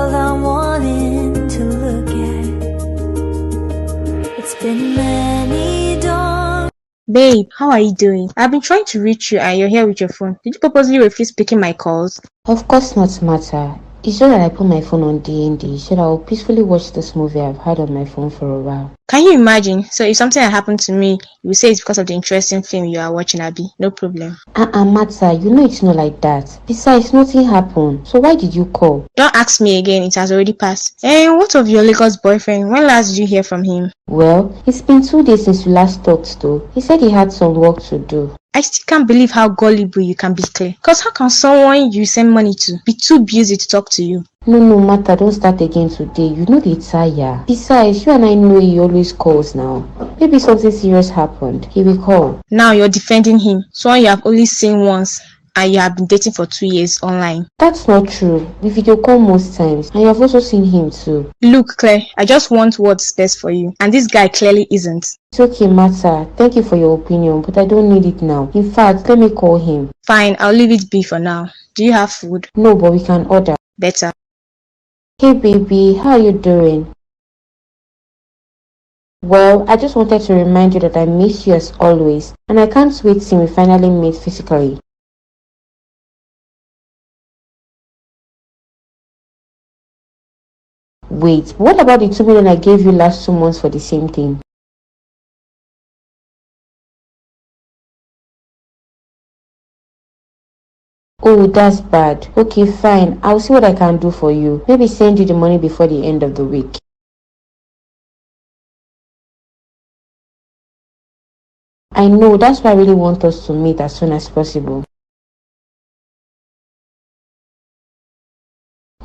world I'm wanting to look at. It's been many dawn. Babe, how are you doing? I've been trying to reach you and you're here with your phone. Did you purposely refuse picking my calls? Of course not, Martha. It's just that I put my phone on D&D so that I'll peacefully watch this movie I've had on my phone for a while. Can you imagine? So if something had happened to me, you would say it's because of the interesting film you are watching, Abby. No problem. Martha, you know it's not like that. Besides, nothing happened. So why did you call? Don't ask me again, it has already passed. And what of your Lagos boyfriend? When last did you hear from him? Well, it's been 2 days since we last talked though. He said he had some work to do. I still can't believe how gullible you can be, Claire. Cause how can someone you send money to be too busy to talk to you? No, Martha, don't start again today. You know they tire. Besides, you and I know he always calls now. Maybe something serious happened. He will call. Now you're defending him. Someone you have only seen once and you have been dating for 2 years online. That's not true. We video call most times and you have also seen him too. Look, Claire, I just want what's best for you. And this guy clearly isn't. It's okay, Martha. Thank you for your opinion, but I don't need it now. In fact, let me call him. Fine, I'll leave it be for now. Do you have food? No, but we can order. Better. Hey baby, how are you doing? Well, I just wanted to remind you that I miss you as always, and I can't wait till we finally meet physically. Wait, what about the 2 million I gave you last 2 months for the same thing? Oh, that's bad. Okay, fine. I'll see what I can do for you. Maybe send you the money before the end of the week. I know, that's why I really want us to meet as soon as possible.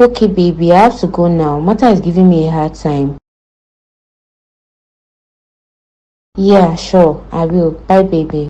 Okay, baby, I have to go now. Martha is giving me a hard time. Yeah, sure, I will. Bye, baby.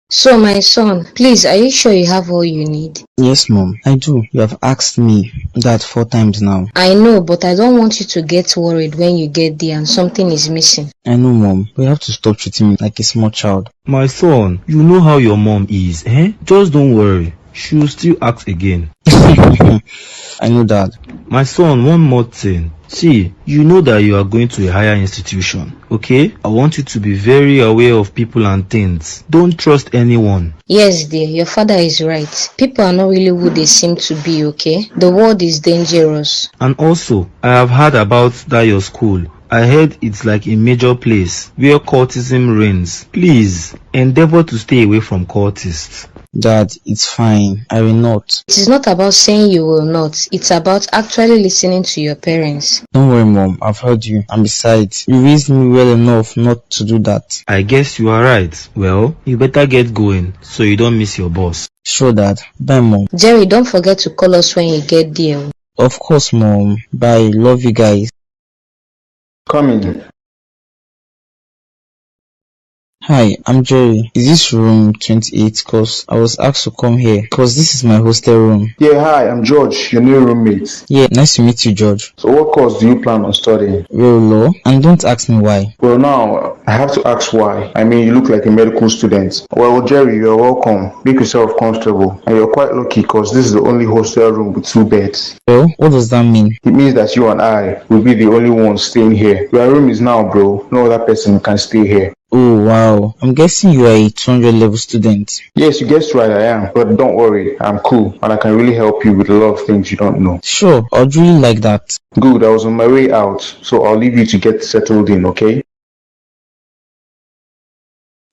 So my son, please, are you sure you have all you need? Yes, Mom, I do. You have asked me that 4 times now. I know, but I don't want you to get worried when you get there and something is missing. I know, Mom. We have to stop treating me like a small child. My son, you know how your mom is, eh? Just don't worry. She'll still ask again. I know that. My son, one more thing. See, you know that you are going to a higher institution, okay? I want you to be very aware of people and things. Don't trust anyone. Yes, dear, your father is right. People are not really who they seem to be, okay? The world is dangerous. And also, I have heard about that your school. I heard it's like a major place where cultism reigns. Please, endeavor to stay away from cultists. Dad, it's fine. I will not. It is not about saying you will not. It's about actually listening to your parents. Don't worry, Mom. I've heard you. And besides, you raised me well enough not to do that. I guess you are right. Well, you better get going so you don't miss your boss. Sure, Dad. Bye, Mom. Jerry, don't forget to call us when you get there. Of course, Mom. Bye. Love you guys. Come in. Hi, I'm Jerry. Is this room 28? Cause I was asked to come here. Cause this is my hostel room. Yeah, hi, I'm George, your new roommate. Yeah, nice to meet you, George. So what course do you plan on studying? Real law. And don't ask me why. Well, now, I have to ask why. I mean, you look like a medical student. Well, Jerry, you're welcome. Make yourself comfortable. And you're quite lucky because this is the only hostel room with 2 beds. Well, what does that mean? It means that you and I will be the only ones staying here. Your room is now, bro. No other person can stay here. Oh, wow. I'm guessing you are a 200 level student. Yes, you guessed right, I am. But don't worry, I'm cool. And I can really help you with a lot of things you don't know. Sure, I'd really like that. Good, I was on my way out. So I'll leave you to get settled in, okay?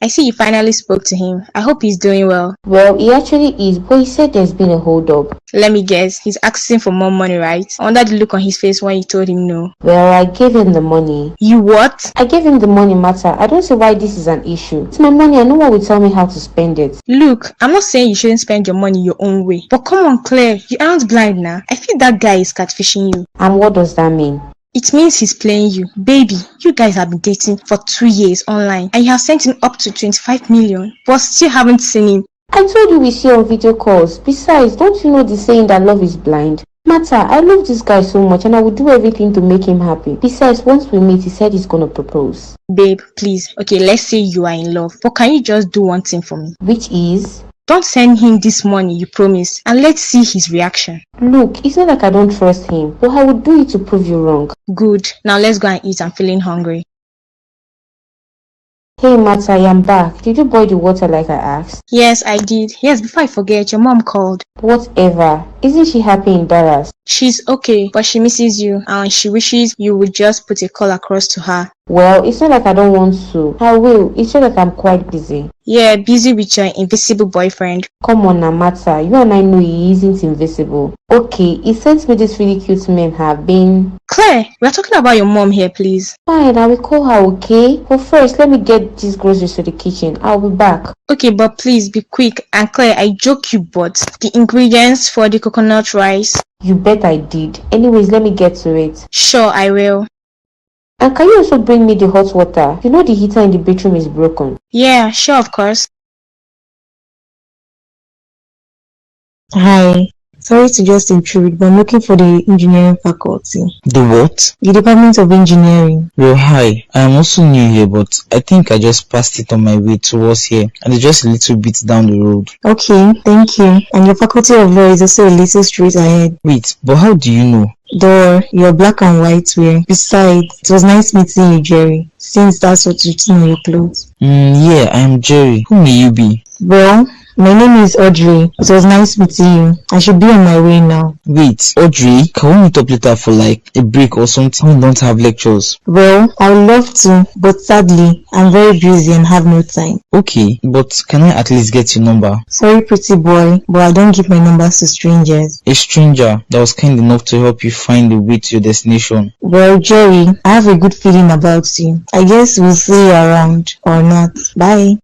I see you finally spoke to him. I hope he's doing well. Well, he actually is, but he said there's been a hold-up. Let me guess, he's asking for more money, right? I wonder the look on his face when you told him no. Well, I gave him the money. You what? I gave him the money, Martha. I don't see why this is an issue. It's my money, and no one will tell me how to spend it. Look, I'm not saying you shouldn't spend your money your own way. But come on, Claire, you aren't blind now. I feel that guy is catfishing you. And what does that mean? It means he's playing you. Baby, you guys have been dating for 2 years online and you have sent him up to 25 million, but still haven't seen him. I told you we see on video calls. Besides, don't you know the saying that love is blind? Martha, I love this guy so much and I would do everything to make him happy. Besides, once we meet, he said he's gonna propose. Babe, please. Okay, let's say you are in love, but can you just do one thing for me? Which is? Don't send him this money you promised, and let's see his reaction. Look, it's not like I don't trust him, but I would do it to prove you wrong. Good. Now let's go and eat. I'm feeling hungry. Hey Martha, I am back. Did you boil the water like I asked? Yes, I did. Yes, before I forget, your mom called. Whatever. Isn't she happy in Dallas? She's okay, but she misses you, and she wishes you would just put a call across to her. Well, it's not like I don't want to. I will. It's just that I'm quite busy. Yeah, busy with your invisible boyfriend. Come on now, Martha. You and I know he isn't invisible. Okay, he sent me this really cute meme have been... Claire, we're talking about your mom here, please. Fine, I will call her, okay? But first, let me get these groceries to the kitchen. I'll be back. Okay, but please be quick. And Claire, I joke you, but the ingredients for the coconut rice. You bet I did. Anyways, let me get to it. Sure, I will. And can you also bring me the hot water? You know the heater in the bedroom is broken. Yeah, sure, of course. Hi. Sorry to just intrude, but I'm looking for the engineering faculty. The what? The Department of Engineering. Well, hi. I am also new here, but I think I just passed it on my way towards here, and it's just a little bit down the road. Okay, thank you. And your Faculty of Law is also a little straight ahead. Wait, but how do you know? Your black and white wear. Besides, it was nice meeting you, Jerry, since that's what's written on your clothes. Yeah, I am Jerry. Who may you be? Well, my name is Audrey. It was nice meeting you. I should be on my way now. Wait, Audrey, can we meet up later for like a break or something? We don't have lectures. Well, I would love to, but sadly, I'm very busy and have no time. Okay, but can I at least get your number? Sorry, pretty boy, but I don't give my numbers to strangers. A stranger that was kind enough to help you find the way to your destination. Well, Jerry, I have a good feeling about you. I guess we'll see you around, or not. Bye.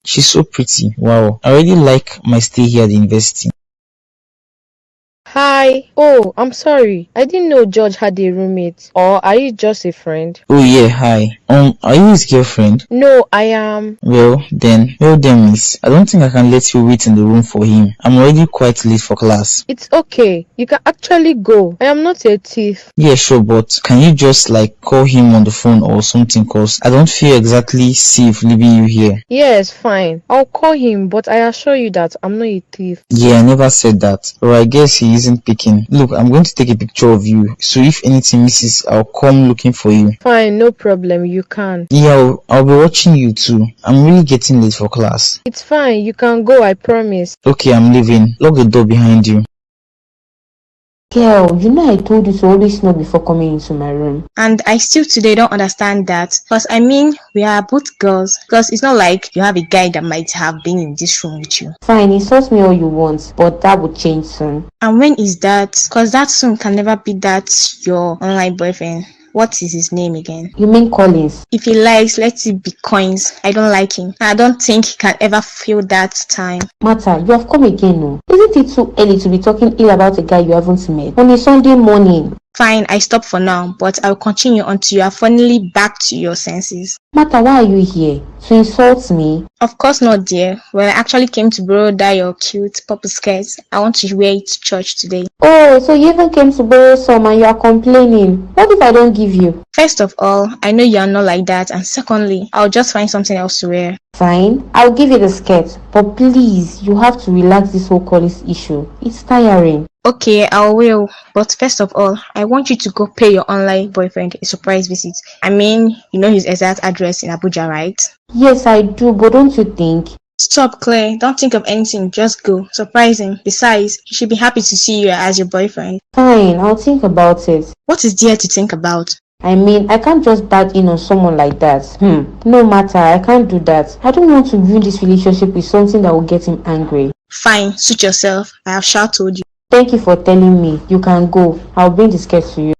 She's so pretty. Wow. I really like my stay here at the university. Hi. Oh, I'm sorry. I didn't know George had a roommate. Or are you just a friend? Oh yeah, hi. Are you his girlfriend? No, I am. Well then, miss. I don't think I can let you wait in the room for him. I'm already quite late for class. It's okay. You can actually go. I am not a thief. Yeah, sure, but can you just like call him on the phone or something, cause I don't feel exactly safe leaving you here. Yes, fine. I'll call him, but I assure you that I'm not a thief. Yeah, I never said that. Or I guess he isn't picking. Look, I'm going to take a picture of you, so if anything misses, I'll come looking for you. Fine, no problem. You can. Yeah, I'll be watching you too. I'm really getting late for class. It's fine. You can go, I promise. Okay, I'm leaving. Lock the door behind you. Girl, you know I told you to always know before coming into my room. And I still today don't understand that. Because I mean, we are both girls. Because it's not like you have a guy that might have been in this room with you. Fine, insult me all you want, but that would change soon. And when is that? Because that soon can never be that your online boyfriend. What is his name again? You mean Collins? If he likes, let it be Coins. I don't like him. I don't think he can ever feel that time. Martha, you have come again, no? Isn't it too early to be talking ill about a guy you haven't met on a Sunday morning? Fine, I stop for now, but I'll continue until you are finally back to your senses. Martha, why are you here? To insult me? Of course not, dear. Well, I actually came to borrow that your cute purple skirt. I want to wear it to church today. Oh, so you even came to borrow some and you are complaining. What if I don't give you? First of all, I know you are not like that, and secondly, I'll just find something else to wear. Fine, I'll give you the skirt, but please, you have to relax this whole Collins issue. It's tiring. Okay, I will. But first of all, I want you to go pay your online boyfriend a surprise visit. I mean, you know his exact address in Abuja, right? Yes, I do, but don't you think? Stop, Claire. Don't think of anything. Just go. Surprise him. Besides, he should be happy to see you as your boyfriend. Fine, I'll think about it. What is there to think about? I mean, I can't just bat in on someone like that. No matter, I can't do that. I don't want to ruin this relationship with something that will get him angry. Fine, suit yourself. I have sure told you. Thank you for telling me. You can go. I'll bring the skirt to you.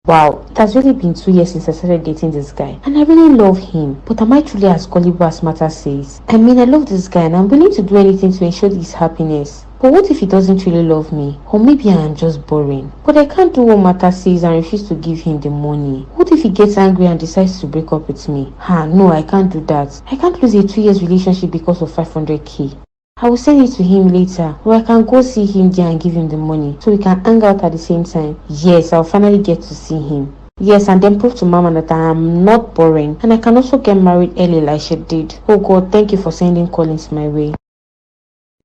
Wow, it has really been 2 years since I started dating this guy. And I really love him. But am I truly as gullible as Martha says? I mean, I love this guy and I'm willing to do anything to ensure his happiness. But what if he doesn't really love me? Or maybe I am just boring. But I can't do what Martha says and refuse to give him the money. What if he gets angry and decides to break up with me? No, I can't do that. I can't lose a 2 years relationship because of 500k. I will send it to him later, or I can go see him there and give him the money so we can hang out at the same time. Yes, I'll finally get to see him. Yes, and then prove to Mama that I am not boring and I can also get married early like she did. Oh God, thank you for sending Collins my way.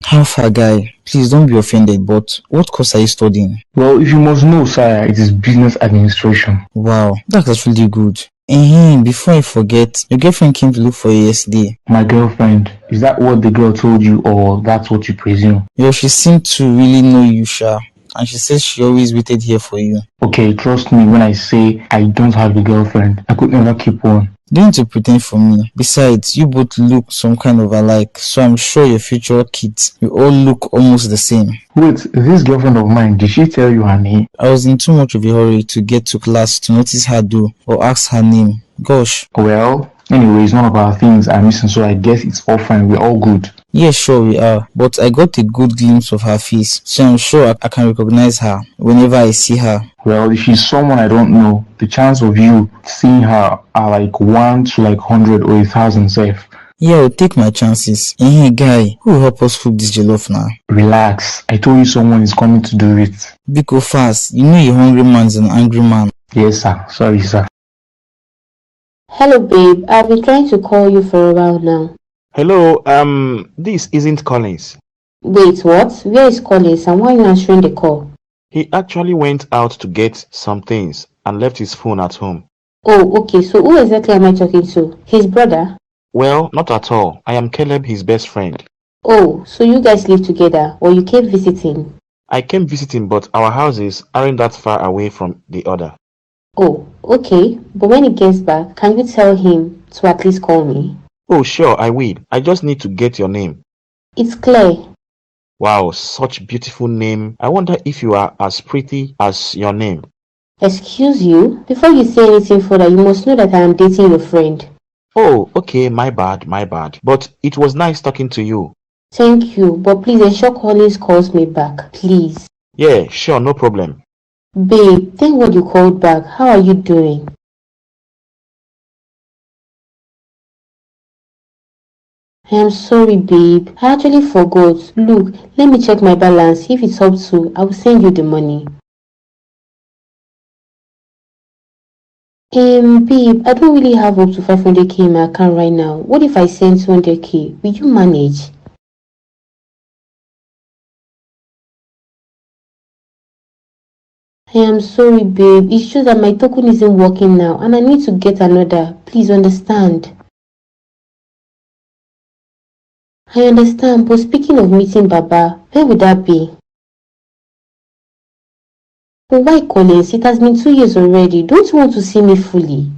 How far, guy? Please don't be offended, but what course are you studying? Well, if you must know, sire, it is business administration. Wow, that's actually good. Before I forget, your girlfriend came to look for you yesterday. My girlfriend, is that what the girl told you, or that's what you presume? Yo, she seemed to really know you, Sha, and she says she always waited here for you. Okay, trust me when I say I don't have a girlfriend. I could never keep one. Don't need to pretend for me. Besides, you both look some kind of alike, so I'm sure your future kids will all look almost the same. Wait, this girlfriend of mine, did she tell you her name? I was in too much of a hurry to get to class to notice her do or ask her name. Gosh. Well, anyways, none of our things are missing, so I guess it's all fine. We're all good. Yeah, sure we are, but I got a good glimpse of her face, so I'm sure I can recognize her whenever I see her. Well, if she's someone I don't know, the chance of you seeing her are like 1 to like 100 or 1,000 safe. Yeah, I'll take my chances. Hey, guy, who will help us cook this jollof now? Relax, I told you someone is coming to do it. Biko fast, you know a hungry man is an angry man. Yes, sir. Sorry, sir. Hello babe, I've been trying to call you for a while now. Hello, this isn't Collins. Wait, what? Where is Collins and why are you answering the call? He actually went out to get some things and left his phone at home. Oh, okay, so who exactly am I talking to? His brother? Well, not at all. I am Caleb, his best friend. Oh, so you guys live together or you came visiting? I came visiting, but our houses aren't that far away from the other. Oh, okay, but when he gets back, can you tell him to at least call me? Oh, sure, I will. I just need to get your name. It's Claire. Wow, such beautiful name. I wonder if you are as pretty as your name. Excuse you? Before you say anything further, you must know that I am dating your friend. Oh, okay, my bad. But it was nice talking to you. Thank you, but please ensure Collins calls me back, please. Yeah, sure, no problem. Babe, thank God you called back. How are you doing? I am sorry, babe. I actually forgot. Look, let me check my balance. If it's up to, I will send you the money. Babe, I don't really have up to 500k in my account right now. What if I send 200k? Will you manage? I am sorry, babe. It's just that my token isn't working now and I need to get another. Please understand. I understand, but speaking of meeting Baba, where would that be? But why, Collins? It has been 2 years already. Don't you want to see me fully?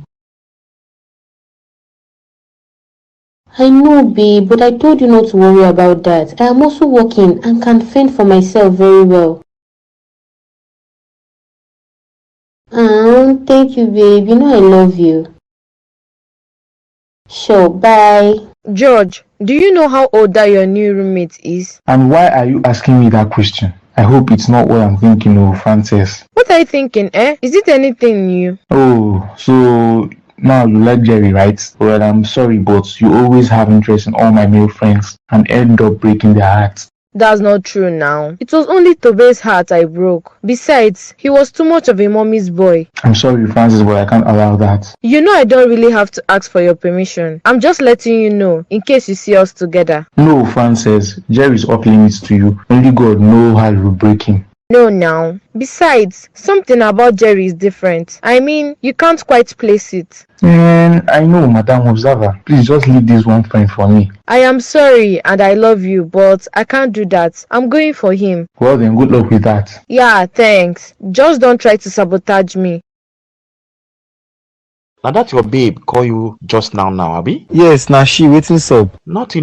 I know, babe, but I told you not to worry about that. I am also working and can fend for myself very well. Thank you, babe. You know I love you. Sure, bye. George, do you know how old that your new roommate is? And why are you asking me that question? I hope it's not what I'm thinking of, Frances. What are you thinking, eh? Is it anything new? Oh, so now you like Jerry, right? Well, I'm sorry, but you always have interest in all my male friends and end up breaking their hearts. That's not true now. It was only Tobe's heart I broke. Besides, he was too much of a mommy's boy. I'm sorry, Francis, but I can't allow that. You know I don't really have to ask for your permission. I'm just letting you know, in case you see us together. No, Francis, Jerry's off limits to you. Only God knows how you break him. No, now. Besides, something about Jerry is different. I mean, you can't quite place it. And I know, Madam Observer. Please just leave this one friend for me. I am sorry and I love you, but I can't do that. I'm going for him. Well then, good luck with that. Yeah, thanks. Just don't try to sabotage me. Now that your babe call you just now, Abi? Yes, now she waiting sub. Not,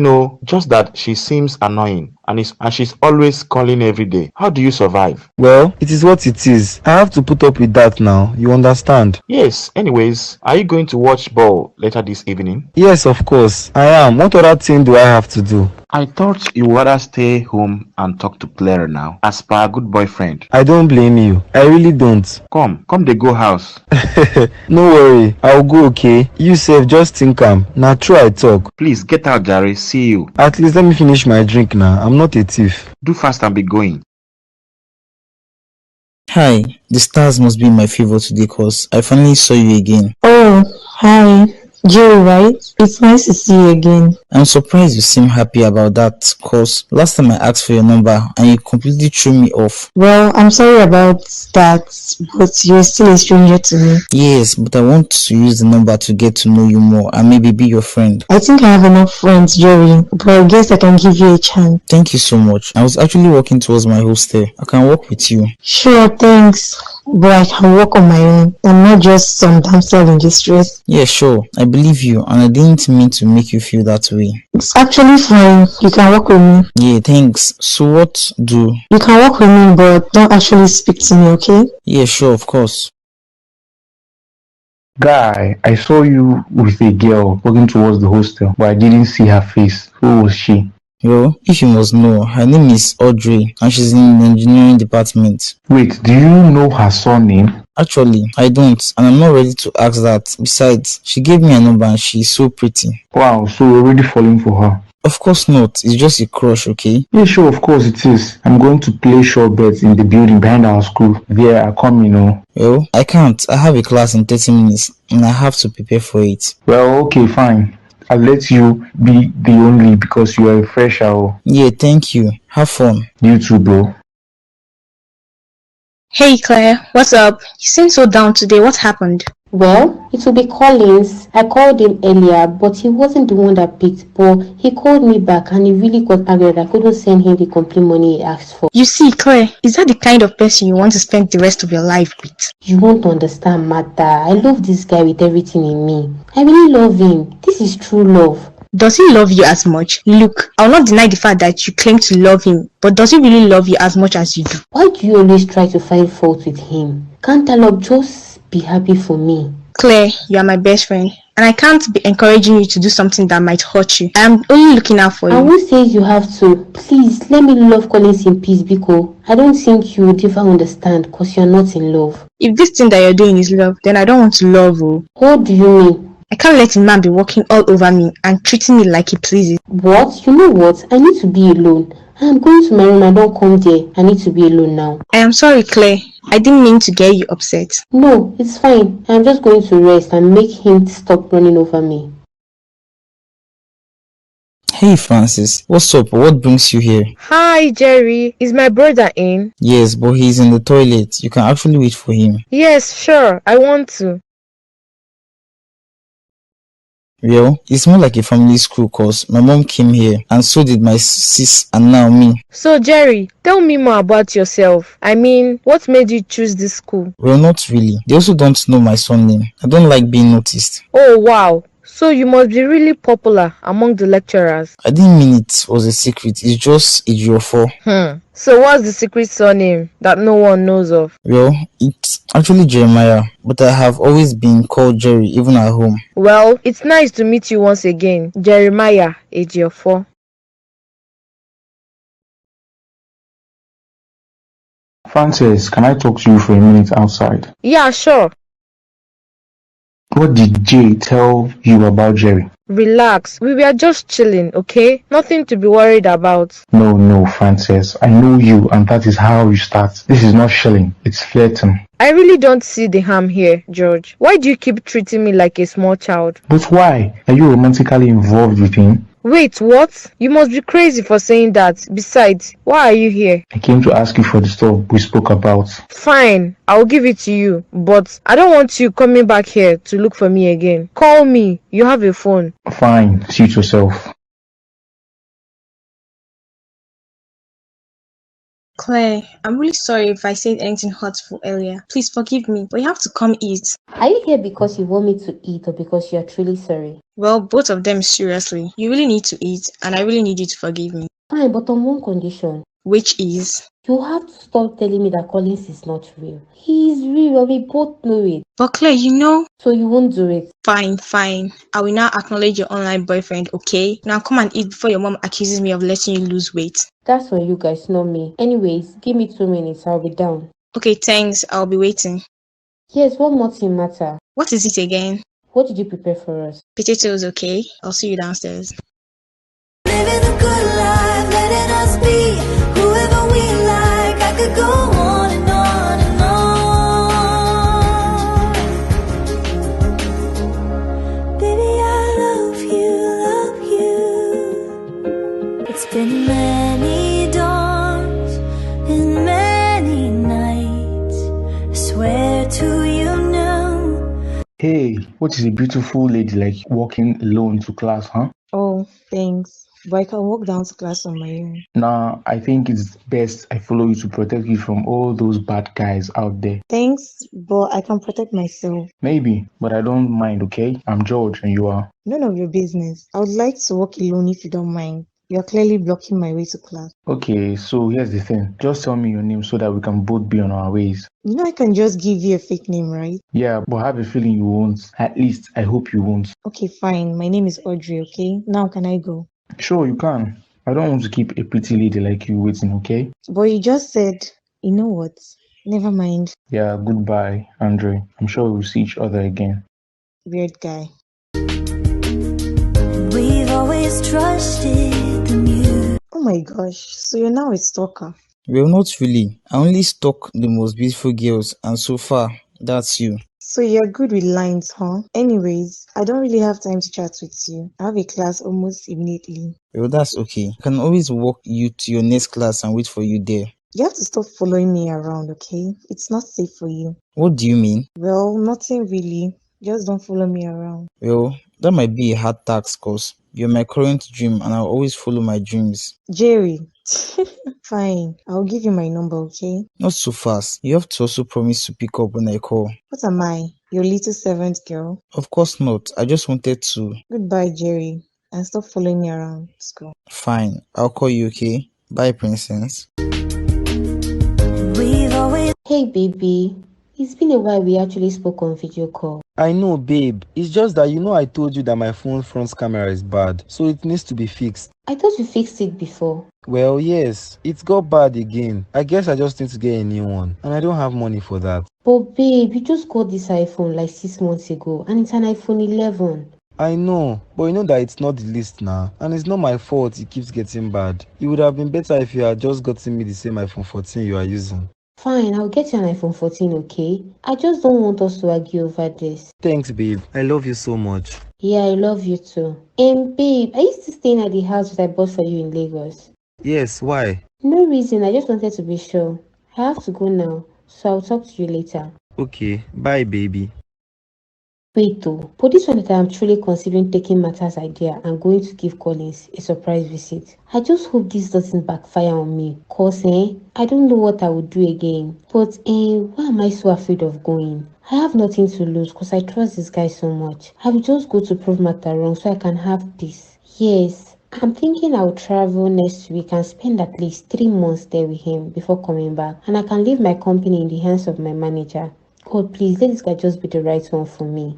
just that she seems annoying and she's always calling every day. How do you survive? Well, it is what it is. I have to put up with that now. You understand? Yes. Anyways, are you going to watch ball later this evening? Yes, of course. I am. What other thing do I have to do? I thought you would rather stay home and talk to Claire now, as per a good boyfriend. I don't blame you. I really don't. Come they go house. No worry. I'll go, okay? You sef, just think Now try talk. Please get out, Jerry. See you. At least let me finish my drink now. I'm not a thief. Do fast and be going. Hi, the stars must be in my favor today cause I finally saw you again. Oh, hi. Jerry, right? It's nice to see you again. I'm surprised you seem happy about that cause last time I asked for your number and you completely threw me off. Well, I'm sorry about that, but you're still a stranger to me. Yes, but I want to use the number to get to know you more and maybe be your friend. I think I have enough friends, Jerry, but I guess I can give you a chance. Thank you so much. I was actually walking towards my hostel. I can walk with you. Sure, thanks. But I can walk on my own. I'm not just some damsel in distress. Yeah, sure. I believe you and I didn't mean to make you feel that way. It's actually fine. You can walk with me. Yeah, thanks. So what do? You can walk with me, but don't actually speak to me, okay? Yeah, sure, of course. Guy, I saw you with a girl walking towards the hostel, but I didn't see her face. Who was she? Well, if you must know, her name is Audrey and she's in the engineering department. Wait, do you know her surname? Actually, I don't and I'm not ready to ask that. Besides, she gave me a number and she's so pretty. Wow, so you're already falling for her. Of course not, it's just a crush, okay? Yeah, sure, of course it is. I'm going to play short bets in the building behind our school. There, I come, Well, I can't. I have a class in 30 minutes and I have to prepare for it. Well, okay, fine. I'll let you be the only because you are a fresher. Yeah, thank you. Have fun. You too, bro. Hey Claire, what's up? You seem so down today. What happened? Well, it will be Collins. I called him earlier, but he wasn't the one that picked. But he called me back and he really got angry that I couldn't send him the complete money he asked for. You see, Claire, is that the kind of person you want to spend the rest of your life with? You won't understand, Martha. I love this guy with everything in me. I really love him. This is true love. Does he love you as much? Look, I'll not deny the fact that you claim to love him, but does he really love you as much as you do? Why do you always try to find fault with him? Can't Cantaloupe just be happy for me? Claire, you are my best friend, and I can't be encouraging you to do something that might hurt you. I am only looking out for you. And who says you have to? Please, let me love Collins in peace, Biko. I don't think you would ever understand because you're not in love. If this thing that you're doing is love, then I don't want to love you. What do you mean? I can't let a man be walking all over me and treating me like he pleases. What? You know what? I need to be alone. I'm going to my room. I don't come there. I need to be alone now. I am sorry, Claire. I didn't mean to get you upset. No, it's fine. I'm just going to rest and make him stop running over me. Hey Francis, what's up? What brings you here? Hi, Jerry. Is my brother in? Yes, but he's in the toilet. You can actually wait for him. Yes, sure. I want to. Well, it's more like a family school cause my mom came here and so did my sis and now me. So, Jerry, tell me more about yourself. I mean, what made you choose this school? Well, not really. They also don't know my surname. I don't like being noticed. Oh, wow. So you must be really popular among the lecturers. I didn't mean it was a secret. It's just a Ejiofor. So what's the secret surname that no one knows of? Well, it's actually Jeremiah, but I have always been called Jerry even at home. Well, it's nice to meet you once again, Jeremiah Ejiofor. Frances, can I talk to you for a minute outside? Yeah, sure. What did Jay tell you about Jerry? Relax, we were just chilling, okay? Nothing to be worried about. No, Frances. I know you and that is how you start. This is not chilling, it's flirting. I really don't see the harm here, George. Why do you keep treating me like a small child? But why? Are you romantically involved with him? Wait, what? You must be crazy for saying that. Besides, why are you here? I came to ask you for the stuff we spoke about. Fine, I'll give it to you. But I don't want you coming back here to look for me again. Call me. You have a phone. Fine, suit yourself. Claire, I'm really sorry if I said anything hurtful earlier. Please forgive me, but you have to come eat. Are you here because you want me to eat or because you're truly sorry? Well, both of them seriously. You really need to eat, and I really need you to forgive me. Fine, but on one condition. Which is? You have to stop telling me that Collins is not real. He is real and we both know it. But Claire, you know. So you won't do it? Fine. I will now acknowledge your online boyfriend, okay? Now come and eat before your mom accuses me of letting you lose weight. That's for you guys, not me. Anyways, give me 2 minutes, I'll be down. Okay, thanks. I'll be waiting. Yes, one more thing matter. What is it again? What did you prepare for us? Potatoes, okay? I'll see you downstairs. Living a good life, letting us be whoever we like. I could go on and on and on. Hey, what is a beautiful lady like walking alone to class, huh? Oh, thanks. But I can walk down to class on my own. Nah, I think it's best I follow you to protect you from all those bad guys out there. Thanks, but I can protect myself. Maybe, but I don't mind, okay? I'm George and you are. None of your business. I would like to walk alone if you don't mind. You're clearly blocking my way to class. Okay, so here's the thing. Just tell me your name so that we can both be on our ways. You know I can just give you a fake name, right? Yeah, but I have a feeling you won't. At least I hope you won't. Okay, fine. My name is Audrey, okay? Now can I go? Sure, you can. I don't want to keep a pretty lady like you waiting, okay? But you just said, you know what? Never mind, Yeah, goodbye, Andre. I'm sure we'll see each other again. weird guy. We've always trusted the music. Oh my gosh, so you're now a stalker. Well, not really. I only stalk the most beautiful girls, and so far, that's you. So you're good with lines, huh? Anyways, I don't really have time to chat with you. I have a class almost immediately. Well, that's okay. I can always walk you to your next class and wait for you there. You have to stop following me around, okay? It's not safe for you. What do you mean? Well, nothing really. Just don't follow me around. Well, that might be a hard task cause you're my current dream and I'll always follow my dreams. Jerry. Fine, I'll give you my number, okay? Not so fast. You have to also promise to pick up when I call. What am I? Your little servant girl? Of course not. I just wanted to. Goodbye, Jerry. And stop following me around. Let's go. Fine. I'll call you, okay? Bye, princess. We've always Hey baby, it's been a while we actually spoke on video call. I know, babe. It's just that I told you that my phone front camera is bad, so it needs to be fixed. I thought you fixed it before. Well, yes, it got bad again. I guess I just need to get a new one, and I don't have money for that. But babe, you just got this iPhone like 6 months ago and it's an iPhone 11. I know, but you know that it's not the least now, and it's not my fault it keeps getting bad. It would have been better if you had just gotten me the same iPhone 14 you are using. Fine, I'll get you an iPhone 14, okay? I just don't want us to argue over this. Thanks, babe. I love you so much. Yeah, I love you too. Babe, are you still staying at the house that I bought for you in Lagos? Yes, why? No reason, I just wanted to be sure. I have to go now, so I'll talk to you later. Okay, bye, baby. Wait though, but this one that I am truly considering taking Martha's idea and going to give Collins a surprise visit. I just hope this doesn't backfire on me, cause I don't know what I would do again. But why am I so afraid of going? I have nothing to lose cause I trust this guy so much. I will just go to prove Martha wrong so I can have peace. Yes, I'm thinking I'll travel next week and spend at least 3 months there with him before coming back, and I can leave my company in the hands of my manager. God, please let this guy just be the right one for me.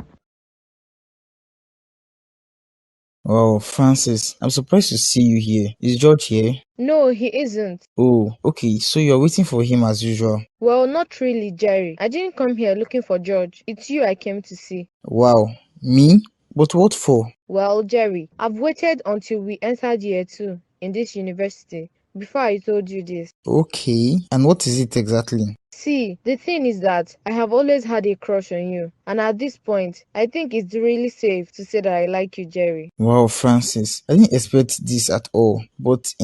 Wow, Francis, I'm surprised to see you here. Is George here? No, he isn't. Oh, okay, so you're waiting for him as usual. Well, not really, Jerry. I didn't come here looking for George. It's you I came to see. Wow, me? But what for? Well, Jerry, I've waited until we entered year 2 in this university before I told you this. Okay, and what is it exactly? See, the thing is that I have always had a crush on you, and at this point, I think it's really safe to say that I like you, Jerry. Wow, Francis, I didn't expect this at all, but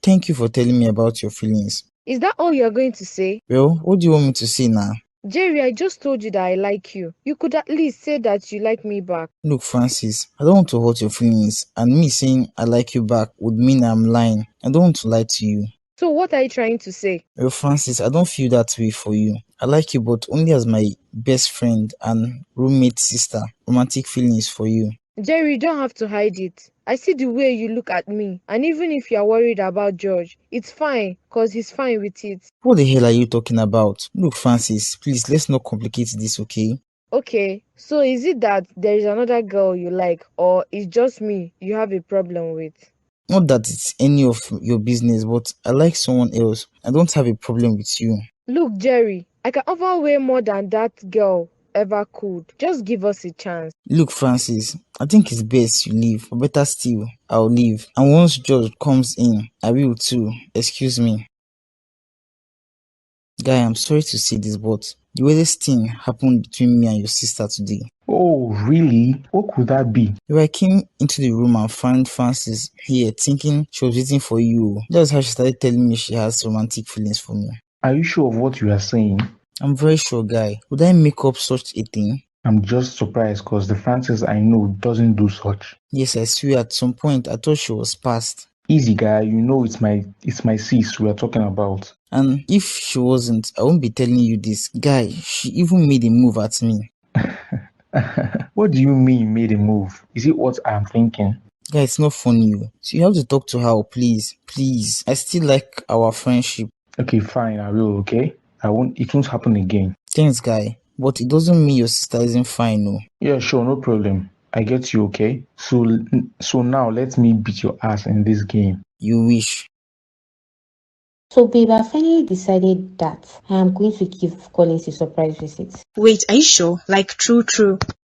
thank you for telling me about your feelings. Is that all you're going to say? Well, what do you want me to say now? Jerry, I just told you that I like you. You could at least say that you like me back. Look, Francis, I don't want to hurt your feelings, and me saying I like you back would mean I'm lying. I don't want to lie to you. So what are you trying to say? Well, Francis, I don't feel that way for you. I like you, but only as my best friend and roommate sister. Romantic feelings for you. Jerry, you don't have to hide it. I see the way you look at me, and even if you're worried about George, it's fine, cause he's fine with it. What the hell are you talking about? Look, Francis, please, let's not complicate this, okay? Okay, so is it that there is another girl you like, or it's just me you have a problem with? Not that it's any of your business, but I like someone else. I don't have a problem with you. Look, Jerry, I can offer way more than that girl ever could. Just give us a chance. Look, Francis, I think it's best you leave. Or better still, I'll leave. And once George comes in, I will too. Excuse me. Guy, I'm sorry to say this, but the weirdest thing happened between me and your sister today. Oh, really? What could that be? I came into the room and found Francis here thinking she was waiting for you. That's how she started telling me she has romantic feelings for me. Are you sure of what you are saying? I'm very sure, guy. Would I make up such a thing? I'm just surprised because the Francis I know doesn't do such. Yes, I swear at some point I thought she was past. Easy guy, you know it's my sis we are talking about. And if she wasn't, I won't be telling you this. Guy, she even made a move at me. What do you mean made a move? Is it what I'm thinking? Guy, it's not funny. So you have to talk to her, please. Please. I still like our friendship. Okay, fine, I will, okay? It won't happen again. Thanks, guy. But it doesn't mean your sister isn't fine, no. Yeah, sure, no problem. I get you, okay? So now let me beat your ass in this game. You wish. So, babe, I finally decided that I am going to give Collins a surprise visit. Wait, are you sure? Like true?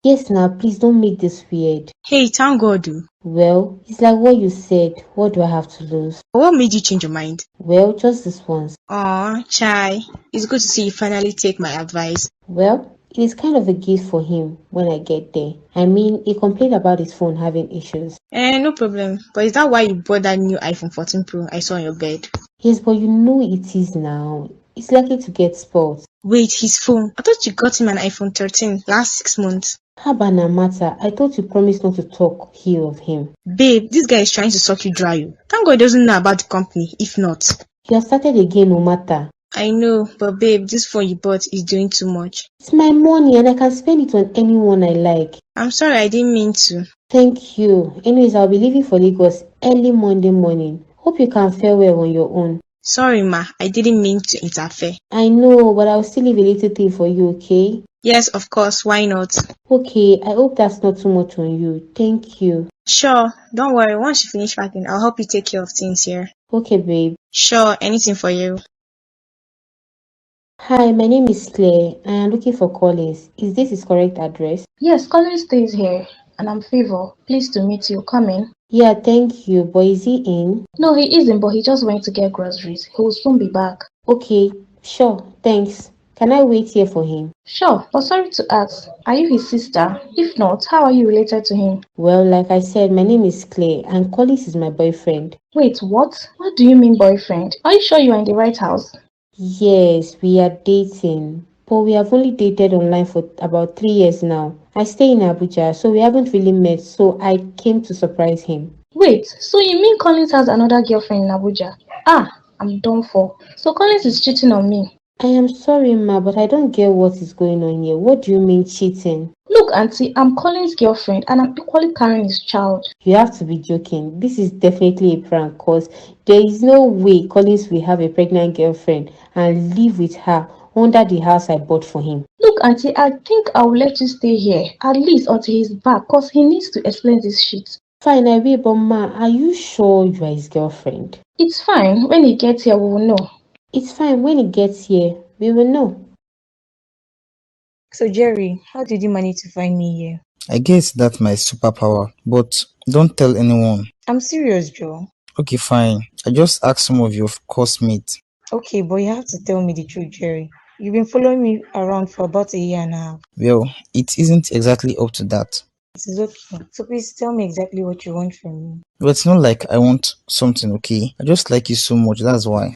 Yes, now, please don't make this weird. Hey, thank God. Well, it's like what you said. What do I have to lose? What made you change your mind? Well, just this once. Aw, Chai. It's good to see you finally take my advice. Well, it is kind of a gift for him when I get there. I mean, he complained about his phone having issues. No problem. But is that why you bought that new iPhone 14 Pro I saw on your bed? Yes, but you know it is now. It's likely to get spoiled. Wait, his phone? I thought you got him an iPhone 13 last 6 months. Habana matter, I thought you promised not to talk ill of him. Babe, this guy is trying to suck you dry. Thank God he doesn't know about the company, if not. You have started again, no matter. I know, but babe, this phone you bought is doing too much. It's my money and I can spend it on anyone I like. I'm sorry, I didn't mean to. Thank you. Anyways, I'll be leaving for Lagos early Monday morning. Hope you can fare well on your own. Sorry, ma, I didn't mean to interfere. I know, but I'll still leave a little thing for you, okay? Yes, of course, why not? Okay, I hope that's not too much on you. Thank you. Sure, don't worry, once you finish packing, I'll help you take care of things here. Okay, babe. Sure, anything for you. Hi, my name is Claire. I am looking for Collins. Is this his correct address? Yes, Collins stays here, and I'm Favor. Pleased to meet you. Come in. Yeah, thank you. But is he in? No, he isn't, but he just went to get groceries. He will soon be back. Okay, sure. Thanks. Can I wait here for him? Sure, but sorry to ask, are you his sister? If not, how are you related to him? Well, like I said, my name is Claire, and Collins is my boyfriend. Wait, what? What do you mean boyfriend? Are you sure you are in the right house? Yes, we are dating, but we have only dated online for about 3 years now. I stay in Abuja, so we haven't really met, so I came to surprise him. Wait, so you mean Collins has another girlfriend in Abuja? Ah, I'm done for. So Collins is cheating on me. I am sorry, ma, but I don't get what is going on here. What do you mean cheating? Look, auntie, I'm Collins' girlfriend and I'm equally carrying his child. You have to be joking. This is definitely a prank, cause there is no way Collins will have a pregnant girlfriend and live with her under the house I bought for him. Look, auntie, I think I will let you stay here, at least until he's back, cause he needs to explain this shit. Fine, I will, but ma, are you sure you are his girlfriend? It's fine. When he gets here, we will know. It's fine. When he gets here, we will know. So, Jerry, how did you manage to find me here? I guess that's my superpower, but don't tell anyone. I'm serious, Joe. Okay, fine. I just asked some of your course-mates. Okay, but you have to tell me the truth, Jerry. You've been following me around for about a year and a half. Well, it isn't exactly up to that. It is okay. So please tell me exactly what you want from me. But it's not like I want something, okay? I just like you so much, that's why.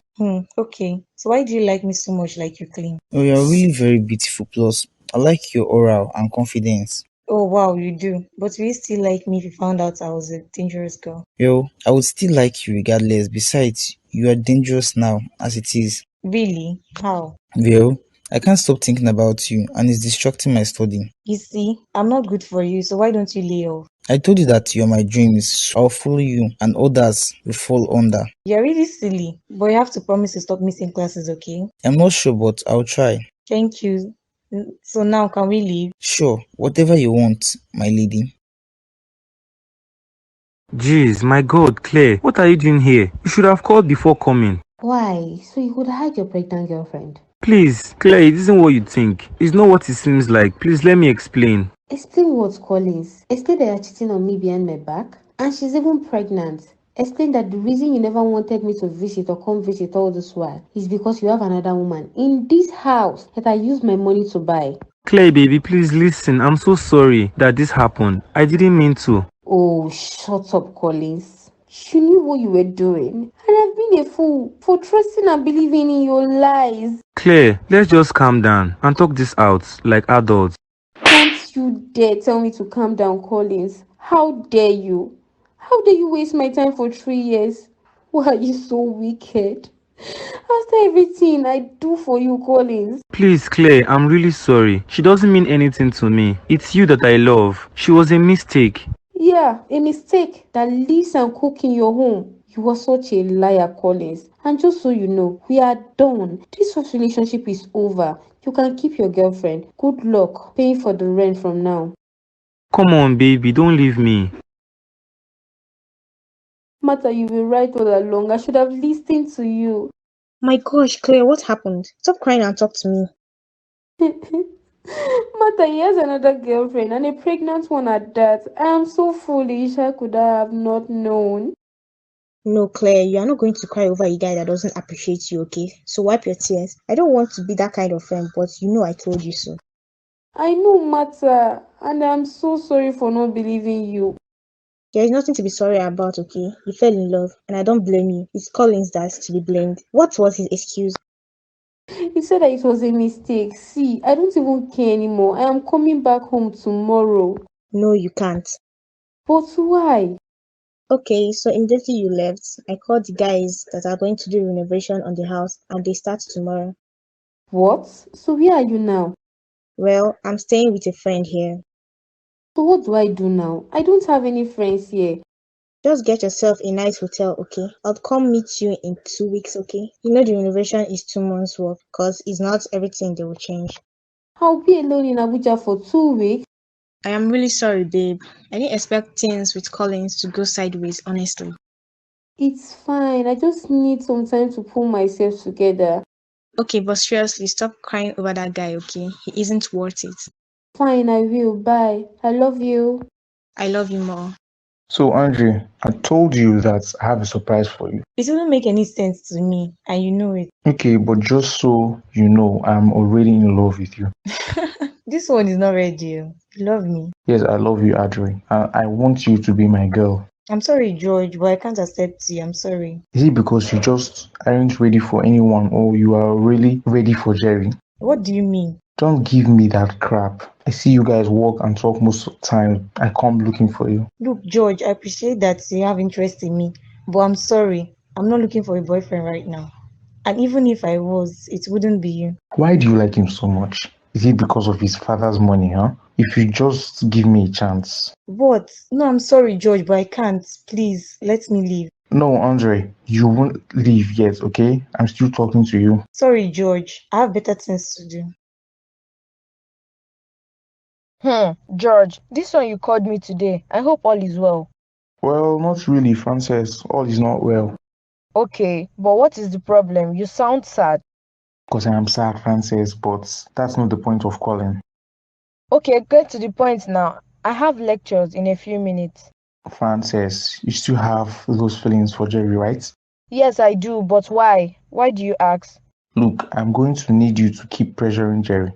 Okay. So why do you like me so much like you claim? Oh, you're really very beautiful, plus I like your aura and confidence. Oh wow, you do. But will you still like me if you found out I was a dangerous girl? Well, I would still like you regardless. Besides, you are dangerous now, as it is. Really? How? Well, I can't stop thinking about you, and it's distracting my study. You see, I'm not good for you, so why don't you lay off? I told you that you're my dreams, so I'll follow you, and others will fall under. You're really silly, but you have to promise to stop missing classes, okay? I'm not sure, but I'll try. Thank you. So now, can we leave? Sure, whatever you want, my lady. Jeez, my God, Claire, what are you doing here? You should have called before coming. Why? So you could hide your pregnant girlfriend? Please, Claire, it isn't what you think. It's not what it seems like. Please let me explain. Explain what, Collins? Explain that you're cheating on me behind my back? And she's even pregnant. Explain that the reason you never wanted me to visit or come visit all this while is because you have another woman in this house that I used my money to buy. Claire, baby, please listen. I'm so sorry that this happened. I didn't mean to. Oh, shut up, Collins. You knew what you were doing. And I've been a fool for trusting and believing in your lies. Claire, let's just calm down and talk this out like adults. Can't you dare tell me to calm down, Collins? How dare you? How dare you waste my time for 3 years? Why are you so wicked? After everything I do for you, Collins. Please, Claire, I'm really sorry. She doesn't mean anything to me. It's you that I love. She was a mistake. Yeah, a mistake that lives and cook in your home. You are such a liar, Collins. And just so you know, we are done. This first relationship is over. You can keep your girlfriend. Good luck paying for the rent from now. Come on, baby, don't leave me. Martha, you were right all along. I should have listened to you. My gosh, Claire, what happened? Stop crying and talk to me. Martha, he has another girlfriend and a pregnant one at that. I am so foolish. How could I have not known? No, Claire, you are not going to cry over a guy that doesn't appreciate you, okay? So wipe your tears. I don't want to be that kind of friend, but you know I told you so. I know, Martha, and I'm so sorry for not believing you. There is nothing to be sorry about, okay? You fell in love, and I don't blame you. It's Collins that's to be blamed. What was his excuse? He said that it was a mistake. See, I don't even care anymore. I am coming back home tomorrow. No, you can't. But why? Okay, so immediately you left, I called the guys that are going to do renovation on the house, and they start tomorrow. What? So where are you now? Well, I'm staying with a friend here. So what do I do now? I don't have any friends here. Just get yourself a nice hotel, okay? I'll come meet you in 2 weeks, okay? You know the renovation is 2 months work, cause it's not everything they will change. I'll be alone in Abuja for 2 weeks. I am really sorry, babe. I didn't expect things with Collins to go sideways, honestly. It's fine. I just need some time to pull myself together. Okay, but seriously, stop crying over that guy, okay? He isn't worth it. Fine, I will. Bye. I love you. I love you more. So, Audrey, I told you that I have a surprise for you. It wouldn't make any sense to me, and you know it. Okay, but just so you know, I'm already in love with you. This one is not ready. You love me. Yes, I love you, Audrey. I want you to be my girl. I'm sorry, George, but I can't accept you. I'm sorry. Is it because you just aren't ready for anyone or you are really ready for Jerry? What do you mean? Don't give me that crap. I see you guys walk and talk most of the time. I come looking for you. Look, George, I appreciate that you have interest in me, but I'm sorry. I'm not looking for a boyfriend right now. And even if I was, it wouldn't be you. Why do you like him so much? Is it because of his father's money, huh? If you just give me a chance. What? No, I'm sorry, George, but I can't. Please, let me leave. No, Andre, you won't leave yet, okay? I'm still talking to you. Sorry, George. I have better things to do. George, this one you called me today. I hope all is well. Well, not really, Frances. All is not well. Okay, but what is the problem? You sound sad. Because I am sad, Frances, but that's not the point of calling. Okay, get to the point now. I have lectures in a few minutes. Frances, you still have those feelings for Jerry, right? Yes, I do, but why? Why do you ask? Look, I'm going to need you to keep pressuring Jerry.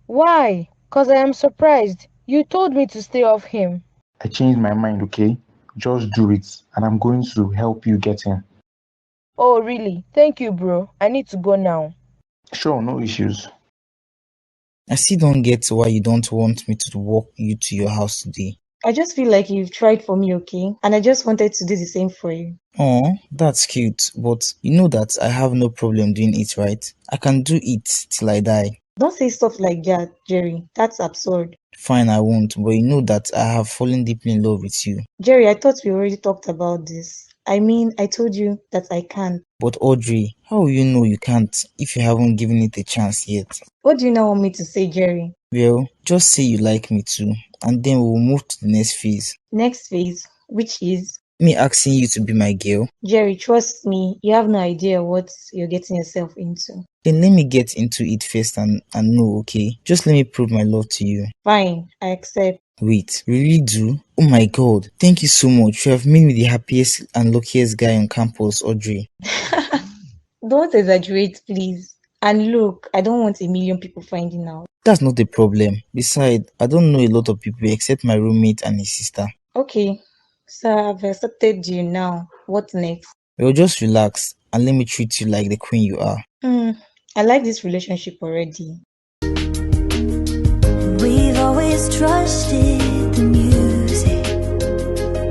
Why? Because I am surprised. You told me to stay off him. I changed my mind, okay? Just do it, and I'm going to help you get in. Oh, really? Thank you, bro. I need to go now. Sure, no issues. I still don't get why you don't want me to walk you to your house today. I just feel like you've tried for me, okay? And I just wanted to do the same for you. Oh, that's cute, but you know that I have no problem doing it, right? I can do it till I die. Don't say stuff like that, Jerry. That's absurd. Fine, I won't, but you know that I have fallen deeply in love with you. Jerry, I thought we already talked about this. I mean, I told you that I can't. But Audrey, how will you know you can't if you haven't given it a chance yet? What do you now want me to say, Jerry? Well, just say you like me too, and then we'll move to the next phase. Next phase, which is? Me asking you to be my girl. Jerry, trust me, you have no idea what you're getting yourself into. Then let me get into it first and know, okay? Just let me prove my love to you. Fine, I accept. Wait, you really do? Oh my god, thank you so much. You have made me the happiest and luckiest guy on campus, Audrey. Don't exaggerate, please. And look, I don't want a million people finding out. That's not the problem. Besides, I don't know a lot of people except my roommate and his sister. Okay, so I've accepted you now. What next? Well, just relax and let me treat you like the queen you are. I like this relationship already. We've always trusted the music,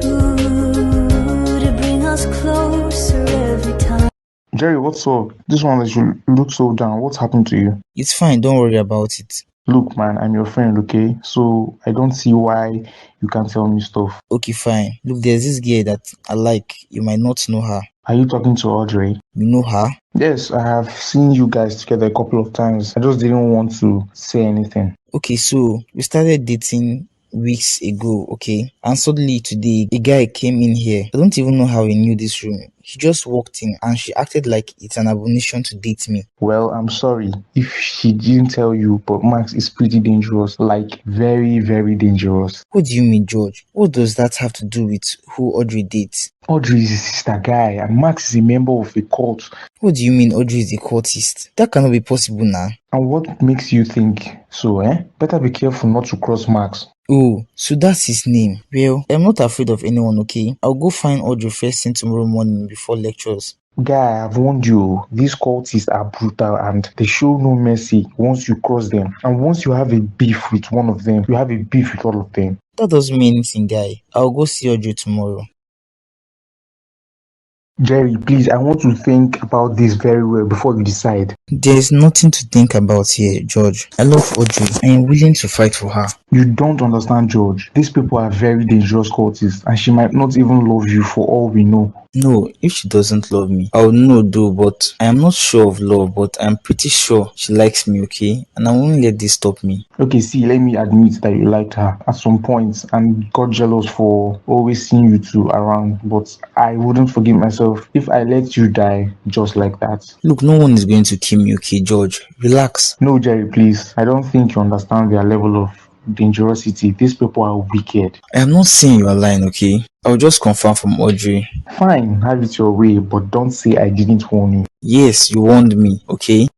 ooh, to bring us closer every time. Jerry, what's up? This one that you look so down. What's happened to you? It's fine, don't worry about it. Look, man, I'm your friend, okay? So I don't see why you can't tell me stuff. Okay, fine. Look, there's this girl that I like. You might not know her. Are you talking to Audrey? You know her? Yes, I have seen you guys together a couple of times. I just didn't want to say anything. Okay, so we started dating weeks ago, okay? And suddenly today, a guy came in here. I don't even know how he knew this room. He just walked in and she acted like it's an abomination to date me. Well, I'm sorry if she didn't tell you, but Max is pretty dangerous. Like, very, very dangerous. What do you mean, George? What does that have to do with who Audrey dates? Audrey is his sister guy, and Max is a member of a cult. What do you mean Audrey is a cultist? That cannot be possible now. And what makes you think so, eh? Better be careful not to cross Max. Oh, so that's his name. Well, I'm not afraid of anyone, okay? I'll go find Audrey first thing tomorrow morning before lectures. Guy, I've warned you. These cultists are brutal and they show no mercy once you cross them. And once you have a beef with one of them, you have a beef with all of them. That doesn't mean anything, guy. I'll go see Audrey tomorrow. Jerry, please, I want to think about this very well before you decide. There's nothing to think about here, George. I love Audrey. I am willing to fight for her. You don't understand, George. These people are very dangerous cultists and she might not even love you for all we know. No, if she doesn't love me, I would know though, but I am not sure of love, but I'm pretty sure she likes me, okay? And I won't let this stop me. Okay, see, let me admit that you liked her at some point and got jealous for always seeing you two around, but I wouldn't forgive myself if I let you die just like that. Look, no one is going to kill me, okay, George? Relax. No, Jerry, please. I don't think you understand their level of dangerosity. These people are wicked. I am not saying you are lying, okay? I'll just confirm from Audrey. Fine, have it your way, but don't say I didn't warn you. Yes, you warned me, okay?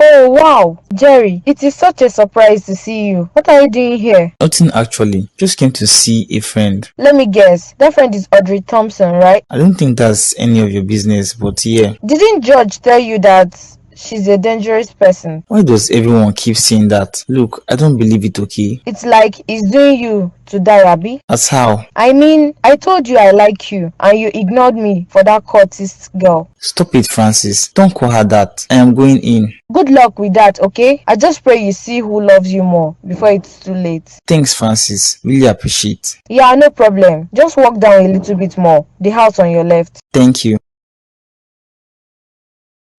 Oh wow, Jerry, it is such a surprise to see you. What are you doing here? Nothing actually, just came to see a friend. Let me guess, that friend is Audrey Thompson, right? I don't think that's any of your business, but yeah. Didn't George tell you that she's a dangerous person? Why does everyone keep saying that? Look, I don't believe it, okay? It's like he's doing you to die, Abby. As how? I mean, I told you I like you and you ignored me for that cultist girl. Stop it, Francis. Don't call her that. I am going in. Good luck with that, okay? I just pray you see who loves you more before it's too late. Thanks, Francis. Really appreciate. Yeah, no problem. Just walk down a little bit more. The house on your left. Thank you.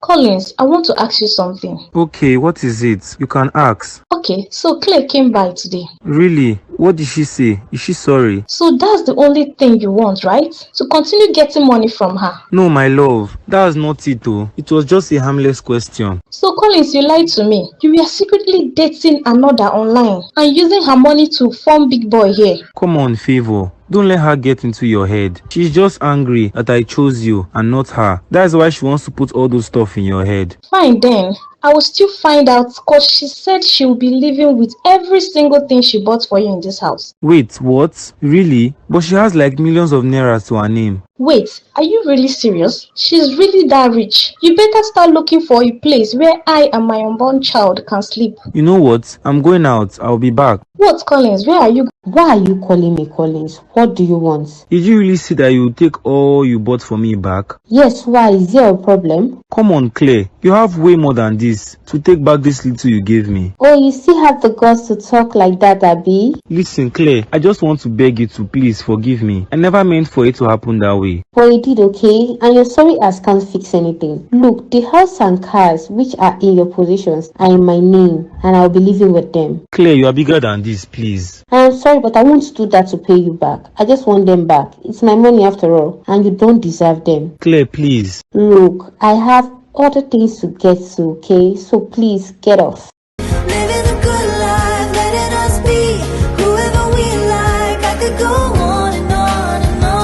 Collins, I want to ask you something. Okay, what is it? You can ask. Okay, so Claire came by today. Really? What did she say? Is she sorry? So that's the only thing you want, right? To continue getting money from her. No, my love. That's not it though. It was just a harmless question. So Collins, you lied to me. You were secretly dating another online and using her money to form big boy here. Come on, Favor. Don't let her get into your head. She's just angry that I chose you and not her. That's why she wants to put all those stuff in your head. Fine then. I will still find out because she said she will be living with every single thing she bought for you in this house. Wait, what? Really? But she has like millions of naira to her name. Wait, are you really serious? She's really that rich. You better start looking for a place where I and my unborn child can sleep. You know what? I'm going out. I'll be back. What, Collins? Where are you? Why are you calling me, Collins? What do you want? Did you really see that you would take all you bought for me back? Yes, why? Is there a problem? Come on, Claire. You have way more than this to take back this little you gave me. Oh, you still have the guts to talk like that, Abby? Listen, Claire, I just want to beg you to please forgive me. I never meant for it to happen that way. Well, you did, okay? And your sorry ass can't fix anything. Look, the house and cars which are in your possessions are in my name, and I'll be living with them. Claire, you are bigger than this, please. I'm sorry, but I won't do that to pay you back. I just want them back. It's my money after all, and you don't deserve them. Claire, please. Look, I have other things to get to, okay? So please, get off. Living a good life, letting us be whoever we like. I could go on and on and on.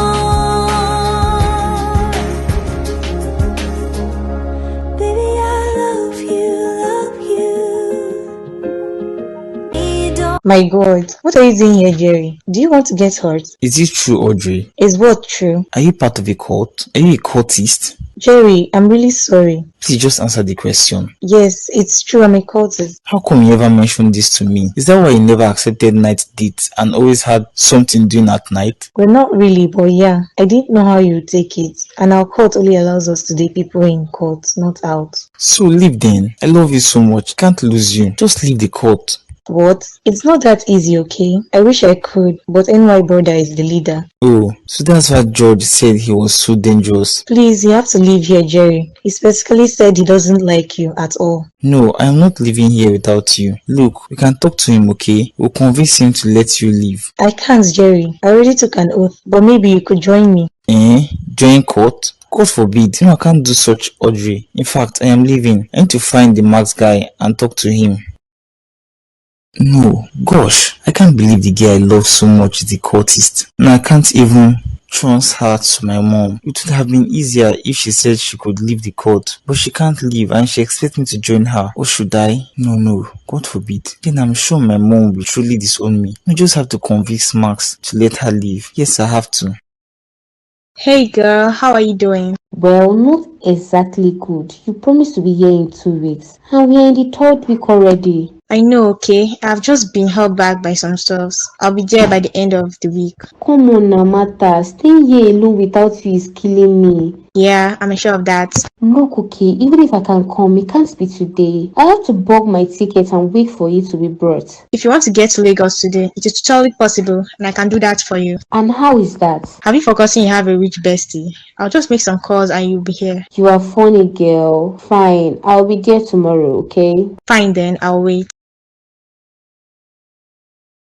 Baby, I love you. My God, what are you doing here, Jerry? Do you want to get hurt? Is it true, Audrey? Is what true? Are you part of a cult? Are you a cultist? Jerry, I'm really sorry. Please just answer the question. Yes, it's true, I'm a cultist. How come you never mentioned this to me? Is that why you never accepted night dates and always had something doing at night? Well, not really, but yeah, I didn't know how you would take it. And our court only allows us to date people in court, not out. So leave then. I love you so much. Can't lose you. Just leave the court. What? It's not that easy, okay? I wish I could, but NY brother is the leader. Oh, so that's why George said he was so dangerous. Please, you have to leave here, Jerry. He specifically said he doesn't like you at all. No, I am not leaving here without you. Look, we can talk to him, okay? We'll convince him to let you leave. I can't, Jerry. I already took an oath, but maybe you could join me. Join court? God forbid. No, I can't do such, Audrey. In fact, I am leaving. I need to find the masked guy and talk to him. No, gosh, I can't believe the girl I love so much is the cultist. And I can't even transfer her to my mom. It would have been easier if she said she could leave the cult, but she can't leave and she expects me to join her. Or should I? No, God forbid. Then I'm sure my mom will truly disown me. I just have to convince Max to let her leave. Yes, I have to. Hey girl, how are you doing? Well, not exactly good. You promised to be here in 2 weeks, and we are in the 3rd week already. I know, okay? I've just been held back by some stuffs. I'll be there by the end of the week. Come on now, Martha. Staying here alone without you is killing me. Yeah, I'm sure of that. Look, okay, even if I can come, it can't be today. I have to book my ticket and wait for you to be brought. If you want to get to Lagos today, it is totally possible and I can do that for you. And how is that? Have you forgotten you have a rich bestie? I'll just make some calls and you'll be here. You are funny, girl. Fine, I'll be there tomorrow, okay? Fine then, I'll wait.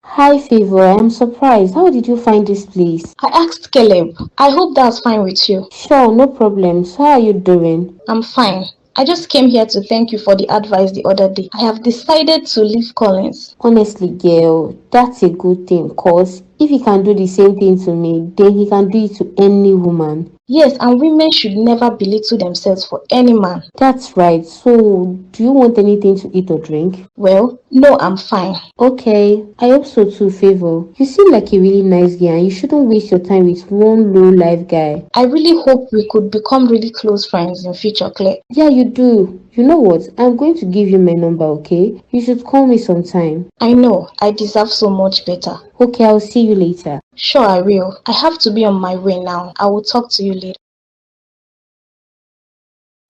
Hi, Favor. I'm surprised. How did you find this place? I asked Caleb. I hope that's fine with you. Sure, no problem. So how are you doing? I'm fine. I just came here to thank you for the advice the other day. I have decided to leave Collins. Honestly, girl, that's a good thing, cause if he can do the same thing to me, then he can do it to any woman. Yes, and women should never belittle themselves for any man. That's right. So, do you want anything to eat or drink? Well, no, I'm fine. Okay, I hope so too, Favor. You seem like a really nice guy and you shouldn't waste your time with one low-life guy. I really hope we could become really close friends in future, Claire. Yeah, you do. You know what? I'm going to give you my number, okay? You should call me sometime. I know. I deserve so much better. Okay, I'll see you later. Sure, I will. I have to be on my way now. I will talk to you later.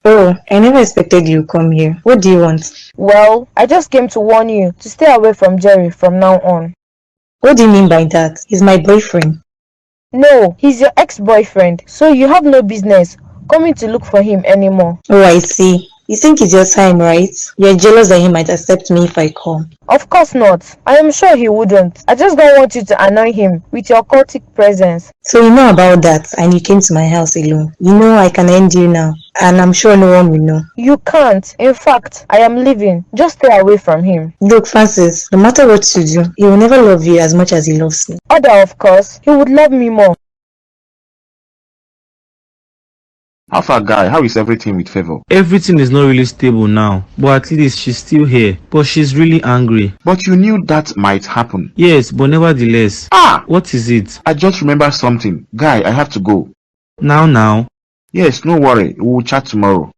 Oh, I never expected you to come here. What do you want? Well, I just came to warn you to stay away from Jerry from now on. What do you mean by that? He's my boyfriend. No, he's your ex-boyfriend, so you have no business coming to look for him anymore. Oh, I see. You think it's your time, right? You're jealous that he might accept me if I come. Of course not. I am sure he wouldn't. I just don't want you to annoy him with your cultic presence. So you know about that and you came to my house alone. You know I can end you now. And I'm sure no one will know. You can't. In fact, I am leaving. Just stay away from him. Look, Francis, no matter what you do, he will never love you as much as he loves me. Other, of course, he would love me more. How far, guy? How is everything with Favor? Everything is not really stable now, but at least she's still here. But she's really angry. But you knew that might happen. Yes, but nevertheless. What is it? I just remembered something. Guy, I have to go. Now? Yes, no worry. We will chat tomorrow.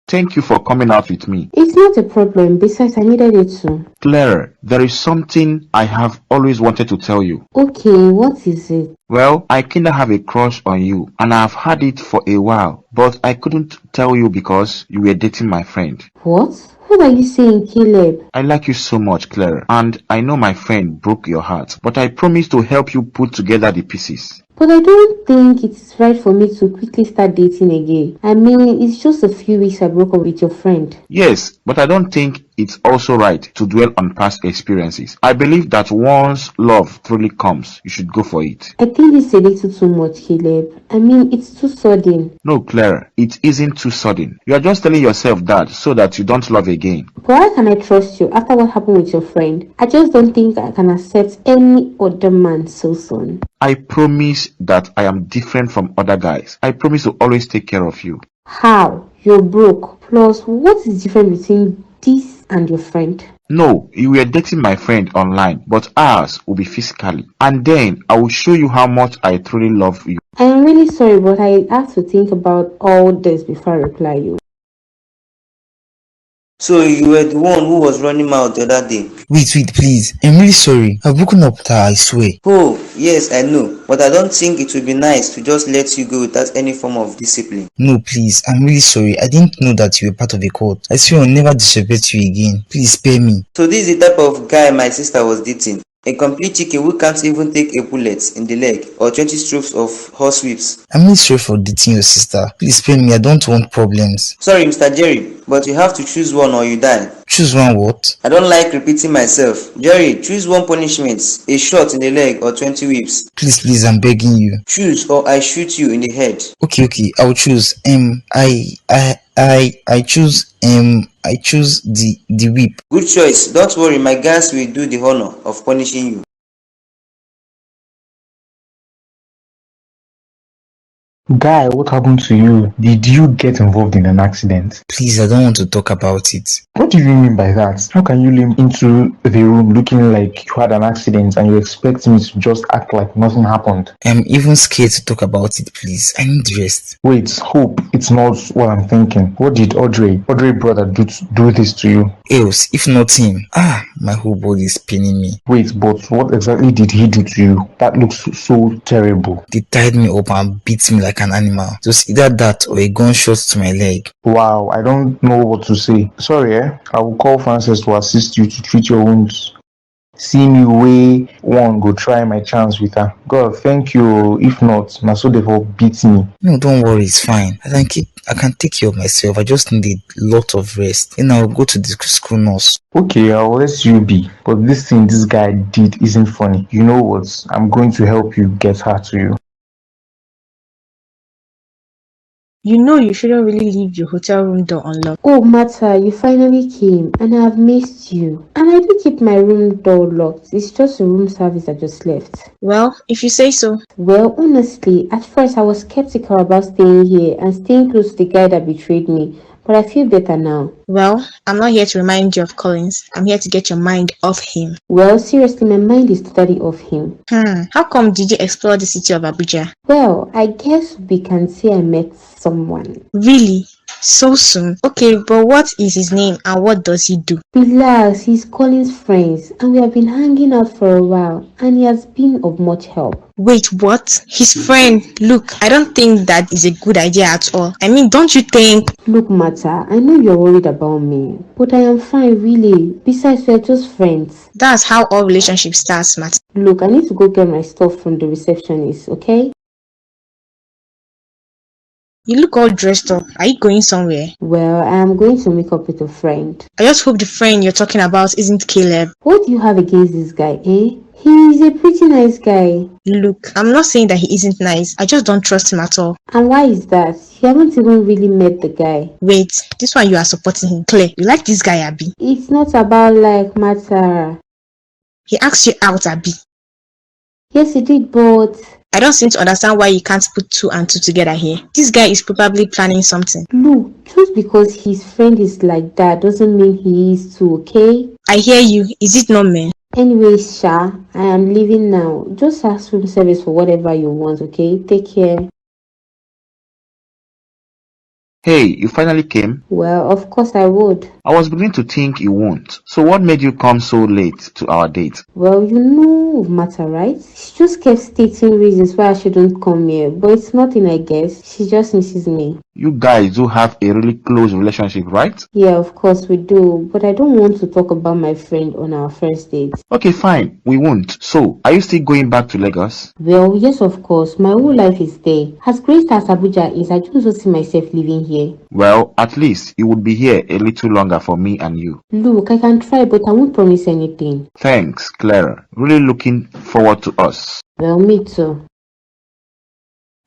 Thank you for coming out with me. It's not a problem. Besides, I needed it too. Claire, there is something I have always wanted to tell you. Okay, what is it? Well, I kinda have a crush on you, and I've had it for a while, but I couldn't tell you because you were dating my friend. What? What are you saying, Caleb? I like you so much, Claire, and I know my friend broke your heart, but I promise to help you put together the pieces. But I don't think it's right for me to quickly start dating again. I mean, it's just a few weeks I broke up with your friend. Yes, but I don't think it's also right to dwell on past experiences. I believe that once love truly comes, you should go for it. I think it's a little too much, Caleb. I mean, it's too sudden. No, Claire, it isn't too sudden. You are just telling yourself that so that you don't love again. But how can I trust you after what happened with your friend? I just don't think I can accept any other man so soon. I promise that I am different from other guys. I promise to always take care of you. How? You're broke. Plus, what is different between this and your friend? No, you were dating my friend online, but ours will be physically. And then I will show you how much I truly love you. I I'm really sorry, but I have to think about all this before I reply you. So you were the one who was running mouth the other day? Wait, please. I'm really sorry. I've broken up with her, I swear. Oh, yes, I know. But I don't think it would be nice to just let you go without any form of discipline. No, please. I'm really sorry. I didn't know that you were part of a cult. I swear I'll never disrespect you again. Please spare me. So this is the type of guy my sister was dating. A complete chicken who can't even take a bullet in the leg or 20 strokes of horse whips. I'm really sorry for dating your sister. Please spare me. I don't want problems. Sorry, Mr. Jerry, but you have to choose one or you die. Choose one what? I don't like repeating myself. Jerry, choose one punishment. A shot in the leg or 20 whips. Please, I'm begging you. Choose or I shoot you in the head. Okay, I'll choose. I choose the whip. Good choice. Don't worry, my guys will do the honor of punishing you. Guy, what happened to you? Did you get involved in an accident? Please, I don't want to talk about it. What do you mean by that? How can you lean into the room looking like you had an accident and you expect me to just act like nothing happened? I'm even scared to talk about it, please. I need rest. Wait, hope it's not what I'm thinking. What did Audrey brother do this to you? Else, if not him. My whole body is paining me. Wait, but what exactly did he do to you? That looks so terrible. They tied me up and beat me like an animal. It was either that or a gunshot to my leg. Wow, I don't know what to say. Sorry, I will call Francis to assist you to treat your wounds. See me way one go try my chance with her. God, thank you. If not, na so they will beat me. No, don't worry, it's fine. I can take care of myself. I just need a lot of rest. Then I'll go to the school nurse. Okay, I'll let you be. But this thing this guy did isn't funny. You know what? I'm going to help you get her to you. You know you shouldn't really leave your hotel room door unlocked. Oh, Martha, you finally came and I have missed you. And I do keep my room door locked. It's just a room service I just left. Well, if you say so. Well, honestly, at first I was skeptical about staying here and staying close to the guy that betrayed me. But I feel better now. Well, I'm not here to remind you of Collins. I'm here to get your mind off him. Well, seriously, my mind is totally off him. How come did you explore the city of Abuja? Well, I guess we can say I met someone. Really? So soon? Okay, but what is his name and what does he do? Relax, he's Collins' friends and we have been hanging out for a while and he has been of much help. Wait, what? His friend? Look, I don't think that is a good idea at all. I mean, don't you think? Look, Martha, I know you're worried about me, but I am fine, really. Besides, we're just friends. That's how all relationships start, Matt. Look, I need to go get my stuff from the receptionist, okay? You look all dressed up. Are you going somewhere? Well, I am going to meet up with a friend. I just hope the friend you're talking about isn't Caleb. What do you have against this guy, eh? He is a pretty nice guy. Look, I'm not saying that he isn't nice. I just don't trust him at all. And why is that? You haven't even really met the guy. Wait, this one you are supporting him. Claire, you like this guy, Abby? It's not about like Martha. He asked you out, Abby. Yes, he did, but I don't seem to understand why you can't put 2 and 2 together here. This guy is probably planning something. look, just because his friend is like that doesn't mean he is too, okay? I hear you. Is it not men? Anyways, Sha, I am leaving now. Just ask room service for whatever you want, okay? Take care. Hey, you finally came? Well, of course I would. I was beginning to think you won't. So what made you come so late to our date? Well, you know Martha, right? She just kept stating reasons why I shouldn't come here, but it's nothing, I guess. She just misses me. You guys do have a really close relationship, right? Yeah, of course we do, but I don't want to talk about my friend on our first date. Okay, fine. We won't. So, are you still going back to Lagos? Well, yes, of course. My whole life is there. As great as Abuja is, I just don't see myself living here. Well, at least you would be here a little longer for me and you. Look, I can try, but I won't promise anything. Thanks, Clara. Really looking forward to us. Well, me too.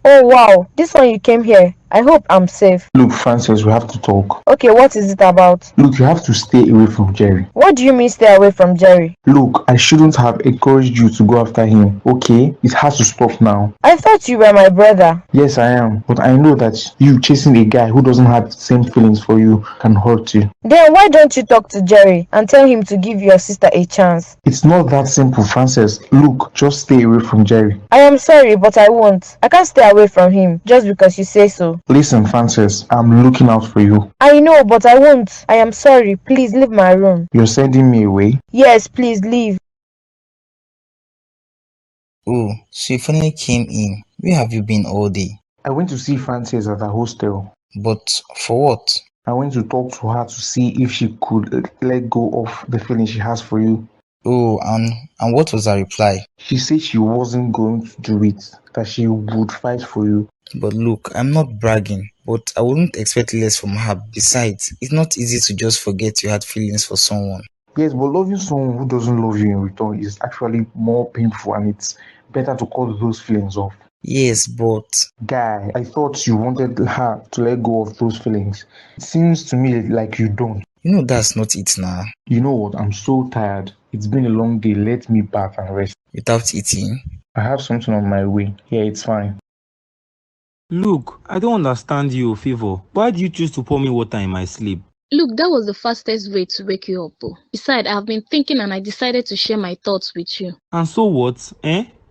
Oh wow, this one you came here. I hope I'm safe. Look, Frances, we have to talk. Okay, what is it about? Look, you have to stay away from Jerry. What do you mean stay away from Jerry? Look, I shouldn't have encouraged you to go after him, okay? It has to stop now. I thought you were my brother. Yes, I am, but I know that you chasing a guy who doesn't have the same feelings for you can hurt you. Then why don't you talk to Jerry and tell him to give your sister a chance? It's not that simple, Frances. Look, just stay away from Jerry. I am sorry, but I won't. I can't stay away from him just because you say so. Listen, Frances, I'm looking out for you. I know, but I won't. I am sorry. Please leave my room. You're sending me away? Yes, please leave. Oh, so you finally came in. Where have you been all day? I went to see Frances at her hostel. But for what? I went to talk to her to see if she could let go of the feeling she has for you. Oh, and what was her reply? She said she wasn't going to do it, that she would fight for you. But look, I'm not bragging, but I wouldn't expect less from her. Besides, it's not easy to just forget you had feelings for someone. Yes, but loving someone who doesn't love you in return is actually more painful, and it's better to cut those feelings off. Yes, but... Guy, I thought you wanted her to let go of those feelings. It seems to me like you don't. You know that's not it now. You know what? I'm so tired. It's been a long day. Let me bath and rest. Without eating? I have something on my way. Yeah, it's fine. Look, I don't understand you, Favor. Why do you choose to pour me water in my sleep? Look, that was the fastest way to wake you up. Besides, I have been thinking and I decided to share my thoughts with you. And so what?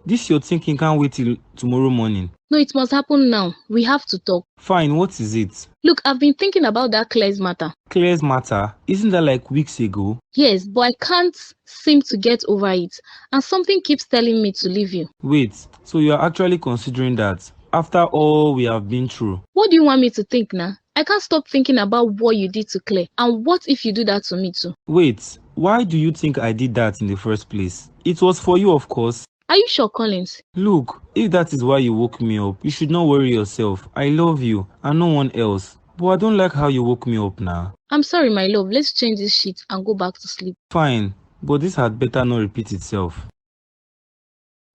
This your thinking can't wait till tomorrow morning. No, it must happen now. We have to talk. Fine, what is it? Look, I've been thinking about that Claire's matter. Claire's matter? Isn't that like weeks ago? Yes, but I can't seem to get over it. And something keeps telling me to leave you. Wait, so you are actually considering that? After all we have been through? What do you want me to think now? I can't stop thinking about what you did to Claire. And what if you do that to me too? Wait, why do you think I did that in the first place? It was for you, of course. Are you sure, Collins? Look, if that is why you woke me up, you should not worry yourself. I love you and no one else. But I don't like how you woke me up now. I'm sorry, my love. Let's change this sheet and go back to sleep. Fine, but this had better not repeat itself.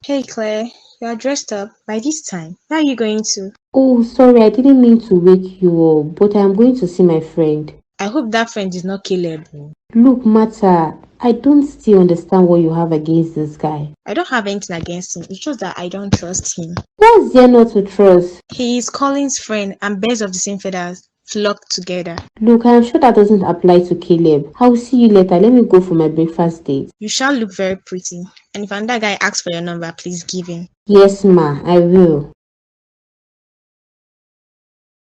Hey Claire, you are dressed up by this time. Where are you going to? Oh, sorry, I didn't mean to wake you up, but I am going to see my friend. I hope that friend is not Caleb. Look, Martha, I don't still understand what you have against this guy. I don't have anything against him. It's just that I don't trust him. What's there not to trust? He is Colin's friend and birds of the same feathers flock together. Look, I'm sure that doesn't apply to Caleb. I'll see you later. Let me go for my breakfast date. You shall look very pretty. And if another guy asks for your number, please give him. Yes, ma, I will.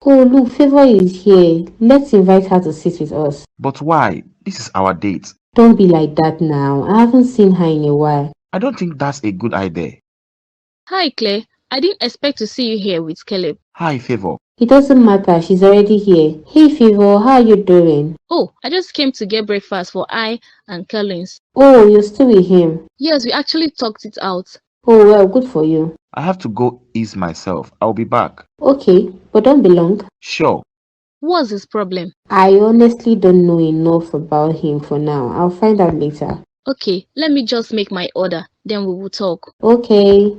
Oh, look, Favor is here. Let's invite her to sit with us. But why? This is our date. Don't be like that now. I haven't seen her in a while. I don't think that's a good idea. Hi, Claire. I didn't expect to see you here with Caleb. Hi, Favor. It doesn't matter. She's already here. Hey, Favor, how are you doing? Oh, I just came to get breakfast for I and Collins. Oh, you're still with him? Yes, we actually talked it out. Oh, well, good for you. I have to go ease myself. I'll be back. Okay, but don't be long. Sure. What's his problem? I honestly don't know enough about him for now. I'll find out later. Okay, let me just make my order. Then we will talk. Okay.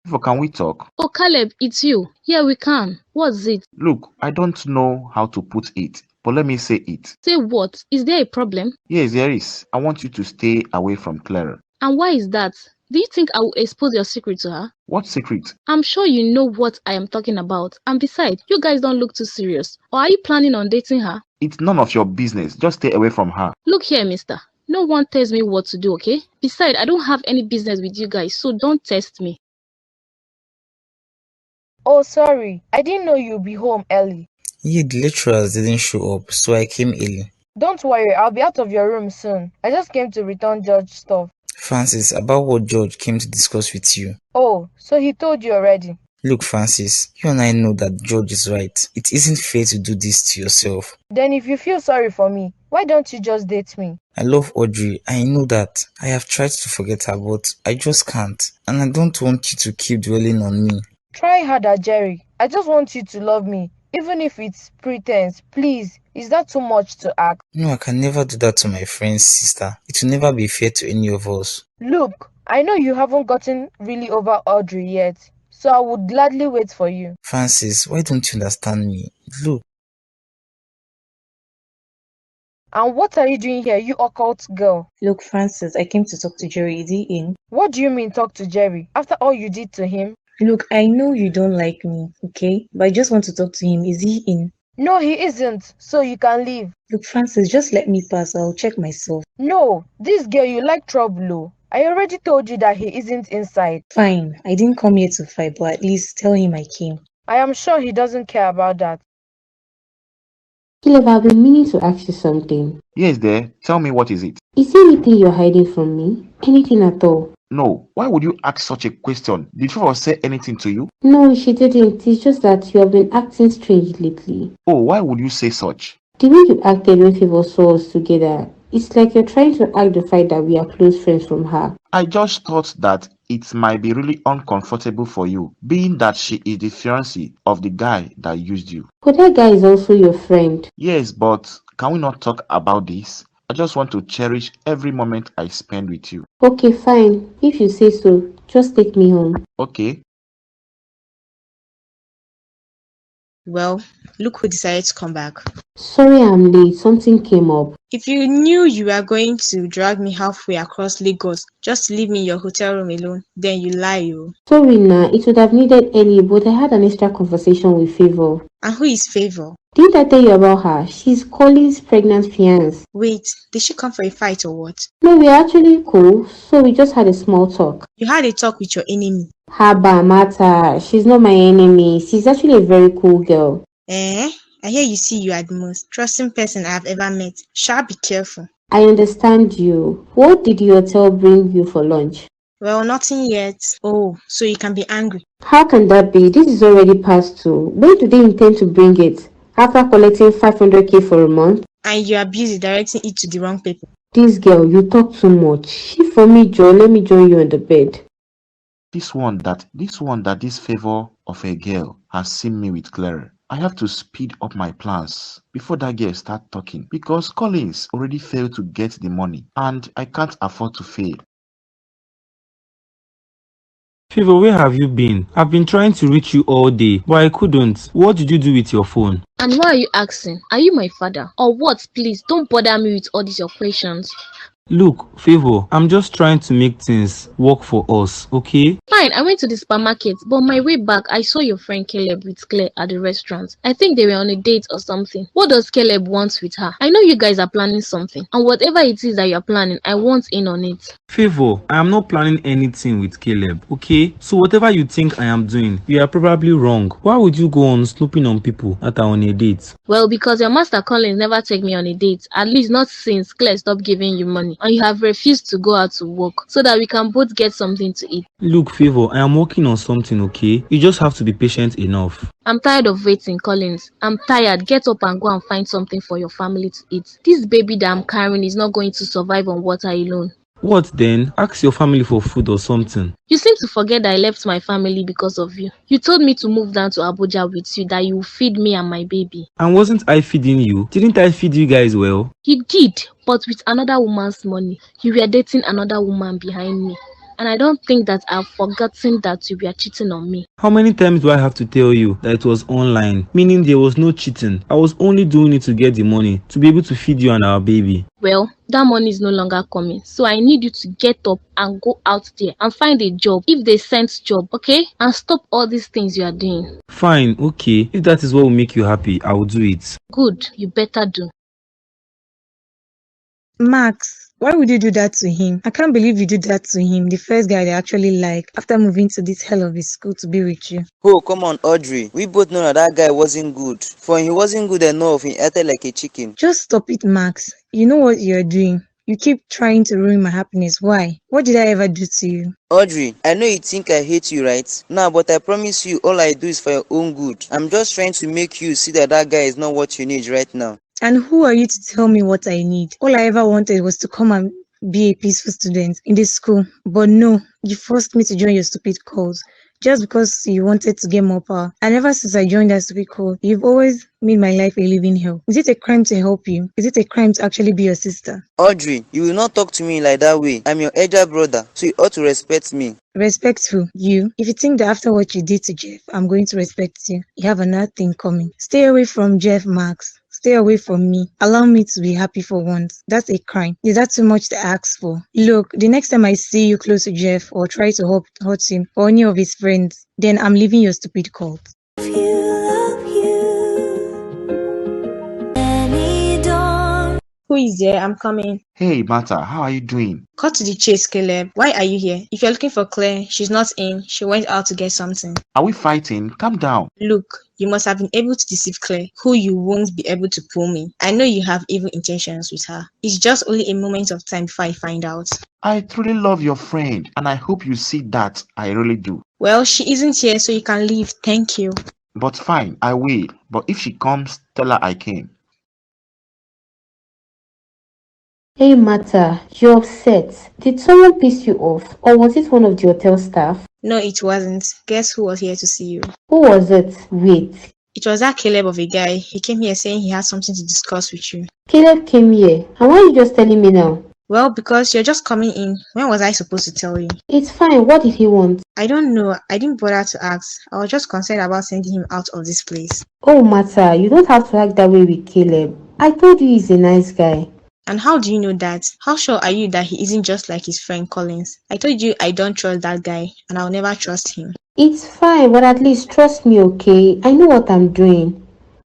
Favor, can we talk? Oh, Caleb, it's you. Yeah, we can. What's it? Look, I don't know how to put it, but let me say it. Say what? Is there a problem? Yes, there is. I want you to stay away from Clara. And why is that? Do you think I will expose your secret to her? What secret? I'm sure you know what I am talking about. And besides, you guys don't look too serious. Or are you planning on dating her? It's none of your business. Just stay away from her. Look here, mister. No one tells me what to do, okay? Besides, I don't have any business with you guys, so don't test me. Oh, sorry. I didn't know you'd be home early. Yeah, the lecturers didn't show up, so I came early. Don't worry, I'll be out of your room soon. I just came to return George's stuff. Francis, about what George came to discuss with you. Oh, so he told you already? Look, Francis, you and I know that George is right. It isn't fair to do this to yourself. Then if you feel sorry for me, why don't you just date me? I love Audrey. I know that. I have tried to forget her, but I just can't. And I don't want you to keep dwelling on me. Try harder, Jerry. I just want you to love me, even if it's pretense. Please, is that too much to ask? No, I can never do that to my friend's sister. It will never be fair to any of us. Look, I know you haven't gotten really over Audrey yet, so I would gladly wait for you. Francis, why don't you understand me? Look, And what are you doing here, you occult girl? Look, Francis, I came to talk to Jerry. Is he in? What do you mean talk to Jerry? After all you did to him? Look, I know you don't like me, okay? But I just want to talk to him. Is he in? No, he isn't, so you can leave. Look, Francis, just let me pass. I'll check myself. No, this girl, you like trouble. Oh. I already told you that he isn't inside. Fine, I didn't come here to fight, but at least tell him I came. I am sure he doesn't care about that. Caleb, I've been meaning to ask you something. Yes, there. Tell me, what is it? Is there anything you're hiding from me? Anything at all? No. Why would you ask such a question? Did Favor say anything to you? No, she didn't. It's just that you have been acting strange lately. Oh, why would you say such? The way you acted when Favor saw us together, it's like you're trying to act the fact that we are close friends from her. I just thought that it might be really uncomfortable for you, being that she is the fiancée of the guy that used you. But that guy is also your friend. Yes, but can we not talk about this? I just want to cherish every moment I spend with you. Okay, fine. If you say so, just take me home. Okay? Well, look who decided to come back. Sorry I'm late. Something came up. If you knew you were going to drag me halfway across Lagos just to leave me in your hotel room alone, then you lie. Oh. Sorry, Nah. It would have needed any, but I had an extra conversation with Favor. And who is Favor? Didn't I tell you about her? She's Colin's pregnant fiancé. Wait, did she come for a fight or what? No, we're actually cool, so we just had a small talk. You had a talk with your enemy. Haba Mata, she's not my enemy. She's actually a very cool girl. Eh? I hear you see you are the most trusting person I have ever met. Shall be careful. I understand you. What did your hotel bring you for lunch? Well, nothing yet. Oh, so you can be angry. How can that be? This is already past 2. When do they intend to bring it? After collecting 500k for a month? And you are busy directing it to the wrong people. This girl, you talk too much. Shift for me, Joe. Let me join you on the bed. This one that this favor of a girl has seen me with Clara. I have to speed up my plans before that girl start talking because Collins already failed to get the money and I can't afford to fail. Favor, where have you been? I've been trying to reach you all day, but I couldn't. What did you do with your phone? And why are you asking? Are you my father? Or what? Please, don't bother me with all these your questions. Look, Favor, I'm just trying to make things work for us, okay? Fine, I went to the supermarket, but on my way back, I saw your friend Caleb with Claire at the restaurant. I think they were on a date or something. What does Caleb want with her? I know you guys are planning something, and whatever it is that you're planning, I want in on it. Favor, I am not planning anything with Caleb, okay? So whatever you think I am doing, you are probably wrong. Why would you go on snooping on people that are on a date? Well, because your master Collins never take me on a date, at least not since Claire stopped giving you money, and you have refused to go out to work, so that we can both get something to eat. Look, Favor, I am working on something, okay? You just have to be patient enough. I'm tired of waiting, Collins. I'm tired. Get up and go and find something for your family to eat. This baby that I'm carrying is not going to survive on water alone. What then? Ask your family for food or something. You seem to forget that I left my family because of you. You told me to move down to Abuja with you, that you will feed me and my baby. And wasn't I feeding you? Didn't I feed you guys well? You did, but with another woman's money. You were dating another woman behind me. And I don't think that I've forgotten that you were cheating on me. How many times do I have to tell you that it was online? Meaning there was no cheating. I was only doing it to get the money, to be able to feed you and our baby. Well, that money is no longer coming. So I need you to get up and go out there and find a job, if they sent job, okay? And stop all these things you are doing. Fine, okay. If that is what will make you happy, I will do it. Good, you better do. Max, why would you do that to him? I can't believe you did that to him, the first guy they actually like, after moving to this hell of a school to be with you. Oh, come on, Audrey. We both know that guy wasn't good. For him, he wasn't good enough. He acted like a chicken. Just stop it, Max. You know what you're doing. You keep trying to ruin my happiness. Why? What did I ever do to you? Audrey, I know you think I hate you, right? Nah, but I promise you, all I do is for your own good. I'm just trying to make you see that guy is not what you need right now. And who are you to tell me what I need? All I ever wanted was to come and be a peaceful student in this school. But no, you forced me to join your stupid cause. just because you wanted to get more power. And ever since I joined that stupid cult, you've always made my life a living hell. Is it a crime to help you? Is it a crime to actually be your sister? Audrey, you will not talk to me like that way. I'm your elder brother, so you ought to respect me. Respectful, you. If you think that after what you did to Jeff, I'm going to respect you, you have another thing coming. Stay away from Jeff, Max. Stay away from me. Allow me to be happy for once. That's a crime. Is that too much to ask for? Look, the next time I see you close to Jeff or try to hurt him or any of his friends, then I'm leaving your stupid cult. Who is there? I'm coming. Hey, Martha, how are you doing? Cut to the chase, Caleb. Why are you here? If you're looking for Claire, she's not in. She went out to get something. Are we fighting? Calm down. Look, you must have been able to deceive Claire, who you won't be able to pull me. I know you have evil intentions with her. It's just only a moment of time before I find out. I truly love your friend, and I hope you see that. I really do. Well, she isn't here, so you can leave. Thank you. But fine, I will. But if she comes, tell her I came. Hey Martha, you're upset. Did someone piss you off, or was it one of the hotel staff? No, it wasn't. Guess who was here to see you? Who was it? Wait. It was that Caleb of a guy. He came here saying he had something to discuss with you. Caleb came here. And why are you just telling me now? Well, because you're just coming in. When was I supposed to tell you? It's fine. What did he want? I don't know. I didn't bother to ask. I was just concerned about sending him out of this place. Oh Martha, you don't have to act that way with Caleb. I told you he's a nice guy. And how do you know that? How sure are you that he isn't just like his friend Collins? I told you I don't trust that guy, and I'll never trust him. It's fine, but at least trust me, okay? I know what I'm doing.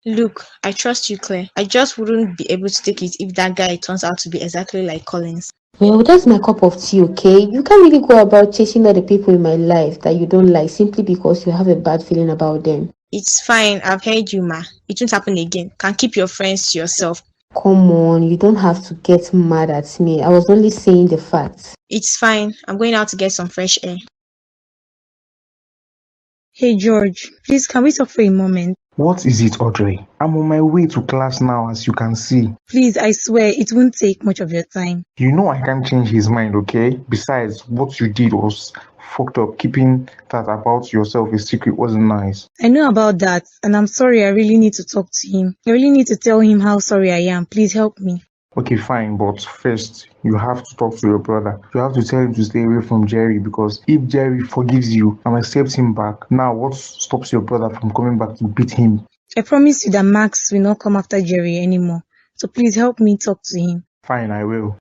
Look, I trust you, Claire. I just wouldn't be able to take it if that guy turns out to be exactly like Collins. Well, that's my cup of tea, okay? You can't really go about chasing other people in my life that you don't like simply because you have a bad feeling about them. It's fine. I've heard you, ma. It won't happen again. Can keep your friends to yourself. Come on, you don't have to get mad at me. I was only saying the facts. It's fine. I'm going out to get some fresh air. Hey George, please can we talk for a moment? What is it, Audrey? I'm on my way to class now, as you can see. Please, I swear it won't take much of your time. You know I can't change his mind, okay? Besides, what you did was fucked up. Keeping that about yourself a secret wasn't nice. I know about that, and I'm sorry. I really need to talk to him. I really need to tell him how sorry I am. Please help me. Okay, fine, but first, you have to talk to your brother. You have to tell him to stay away from Jerry, because if Jerry forgives you and accepts him back, now what stops your brother from coming back to beat him? I promise you that Max will not come after Jerry anymore. So please help me talk to him. Fine, I will.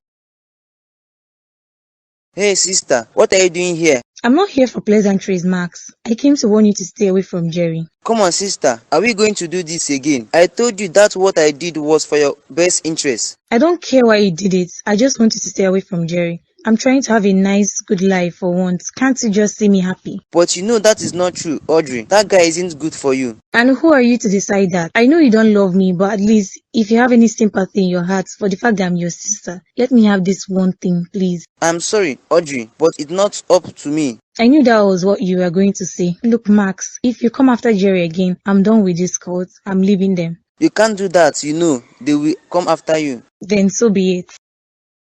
Hey sister, what are you doing here? I'm not here for pleasantries, Max. I came to warn you to stay away from Jerry. Come on sister, are we going to do this again? I told you that what I did was for your best interest. I don't care why you did it. I just want you to stay away from Jerry. I'm trying to have a nice, good life for once. Can't you just see me happy? But you know that is not true, Audrey. That guy isn't good for you. And who are you to decide that? I know you don't love me, but at least if you have any sympathy in your heart for the fact that I'm your sister, let me have this one thing, please. I'm sorry, Audrey, but it's not up to me. I knew that was what you were going to say. Look, Max, if you come after Jerry again, I'm done with this cult. I'm leaving them. You can't do that, you know. They will come after you. Then so be it.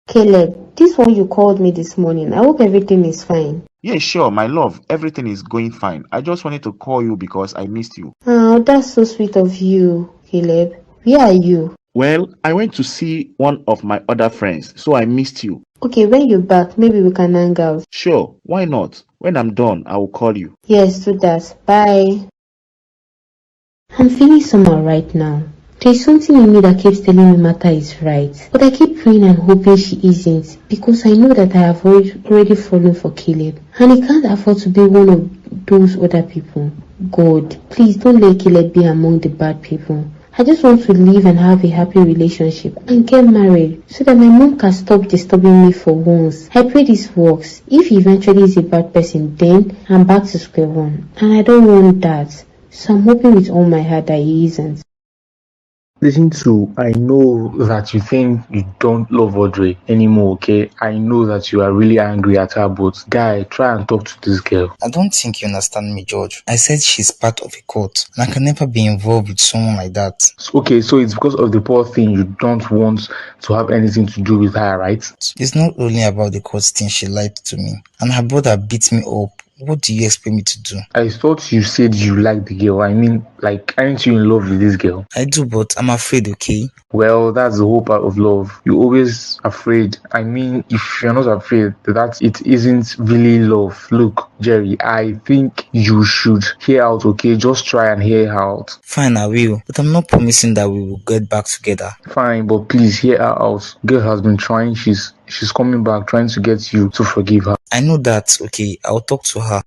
Caleb, this one you called me this morning. I hope everything is fine. Yeah, sure, my love. Everything is going fine. I just wanted to call you because I missed you. Oh, that's so sweet of you, Caleb. Where are you? Well, I went to see one of my other friends, so I missed you. Okay, when you're back, maybe we can hang out. Sure, why not? When I'm done, I will call you. Yes, do that. Bye. I'm feeling somehow right now. There's something in me that keeps telling me Martha is right. But I keep praying and hoping she isn't, because I know that I have already fallen for Caleb. And he can't afford to be one of those other people. God, please don't let Caleb be among the bad people. I just want to live and have a happy relationship and get married so that my mom can stop disturbing me for once. I pray this works. If he eventually is a bad person, then I'm back to square one. And I don't want that. So I'm hoping with all my heart that he isn't. Listen to, I know that you think you don't love Audrey anymore, okay? I know that you are really angry at her, but guy, try and talk to this girl. I don't think you understand me, George. I said she's part of a cult, and I can never be involved with someone like that. Okay, so it's because of the poor thing you don't want to have anything to do with her, right? It's not only about the cult thing. She lied to me, and her brother beat me up What do you expect me to do? I thought you said you liked the girl. I mean, like, aren't you in love with this girl? I do, but I'm afraid, okay? Well, that's the whole part of love. You're always afraid. I mean, if you're not afraid, that it isn't really love. Look, Jerry, I think you should hear out, okay? Just try and hear her out. Fine, I will, but I'm not promising that we will get back together. Fine, but please hear her out. Girl has been trying. She's coming back, trying to get you to forgive her. I know that, okay? I'll talk to her.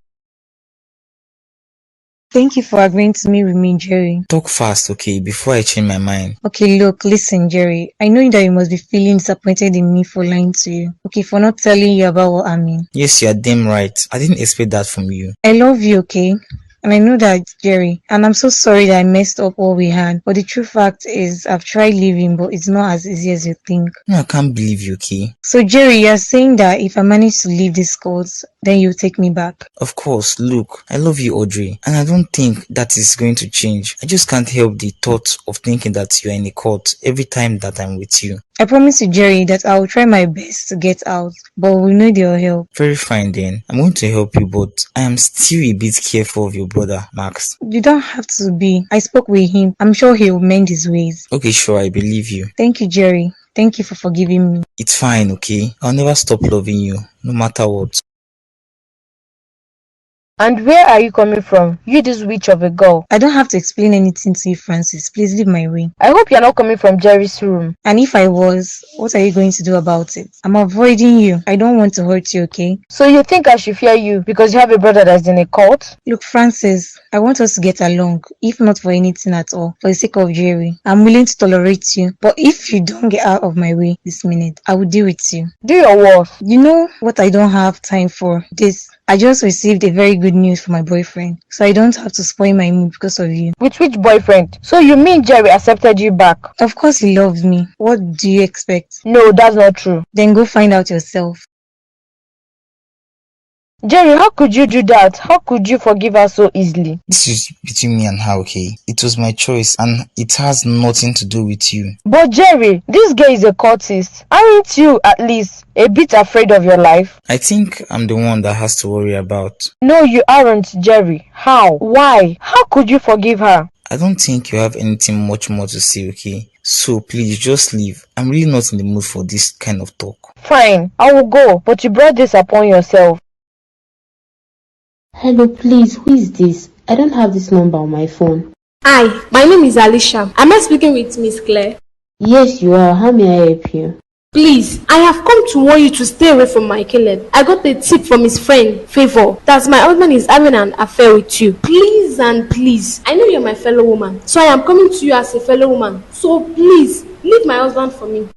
Thank you for agreeing to meet with me, Jerry. Talk fast, okay? Before I change my mind. Okay, look, listen, Jerry. I know that you must be feeling disappointed in me for lying to you. Okay, for not telling you about what I mean. Yes, you're damn right. I didn't expect that from you. I love you, okay? And I know that, Jerry, and I'm so sorry that I messed up all we had. But the true fact is, I've tried leaving, but it's not as easy as you think. No, I can't believe you, okay? So, Jerry, you're saying that if I manage to leave this cult, then you'll take me back? Of course, look, I love you, Audrey, and I don't think that is going to change. I just can't help the thought of thinking that you're in a cult every time that I'm with you. I promise you, Jerry, that I'll try my best to get out, but we need your help. Very fine then. I'm going to help you, but I am still a bit careful of your brother, Max. You don't have to be. I spoke with him. I'm sure he'll mend his ways. Okay, sure, I believe you. Thank you, Jerry. Thank you for forgiving me. It's fine, okay? I'll never stop loving you, no matter what. And where are you coming from? You this witch of a girl. I don't have to explain anything to you, Francis. Please leave my way. I hope you're not coming from Jerry's room. And if I was, what are you going to do about it? I'm avoiding you. I don't want to hurt you, okay? So you think I should fear you because you have a brother that's in a cult? Look, Francis, I want us to get along, if not for anything at all, for the sake of Jerry. I'm willing to tolerate you, but if you don't get out of my way this minute, I will deal with you. Do your worst. You know what I don't have time for? This. I just received a very good news from my boyfriend, so I don't have to spoil my mood because of you. With which boyfriend? So you mean Jerry accepted you back? Of course he loves me. What do you expect? No, that's not true. Then go find out yourself. Jerry, how could you do that? How could you forgive her so easily? This is between me and her, okay? It was my choice and it has nothing to do with you. But Jerry, this guy is a cultist. Aren't you at least a bit afraid of your life? I think I'm the one that has to worry about. No, you aren't, Jerry. How? Why? How could you forgive her? I don't think you have anything much more to say, okay? So please just leave. I'm really not in the mood for this kind of talk. Fine, I will go, but you brought this upon yourself. Hello, please, who is this? I don't have this number on my phone. Hi, my name is Alicia. Am I speaking with Miss Claire? Yes, you are. How may I help you? Please, I have come to warn you to stay away from Mrcaleb. I got a tip from his friend, Favor, that my husband is having an affair with you. Please and please, I know you're my fellow woman, so I am coming to you as a fellow woman. So please, leave my husband for me.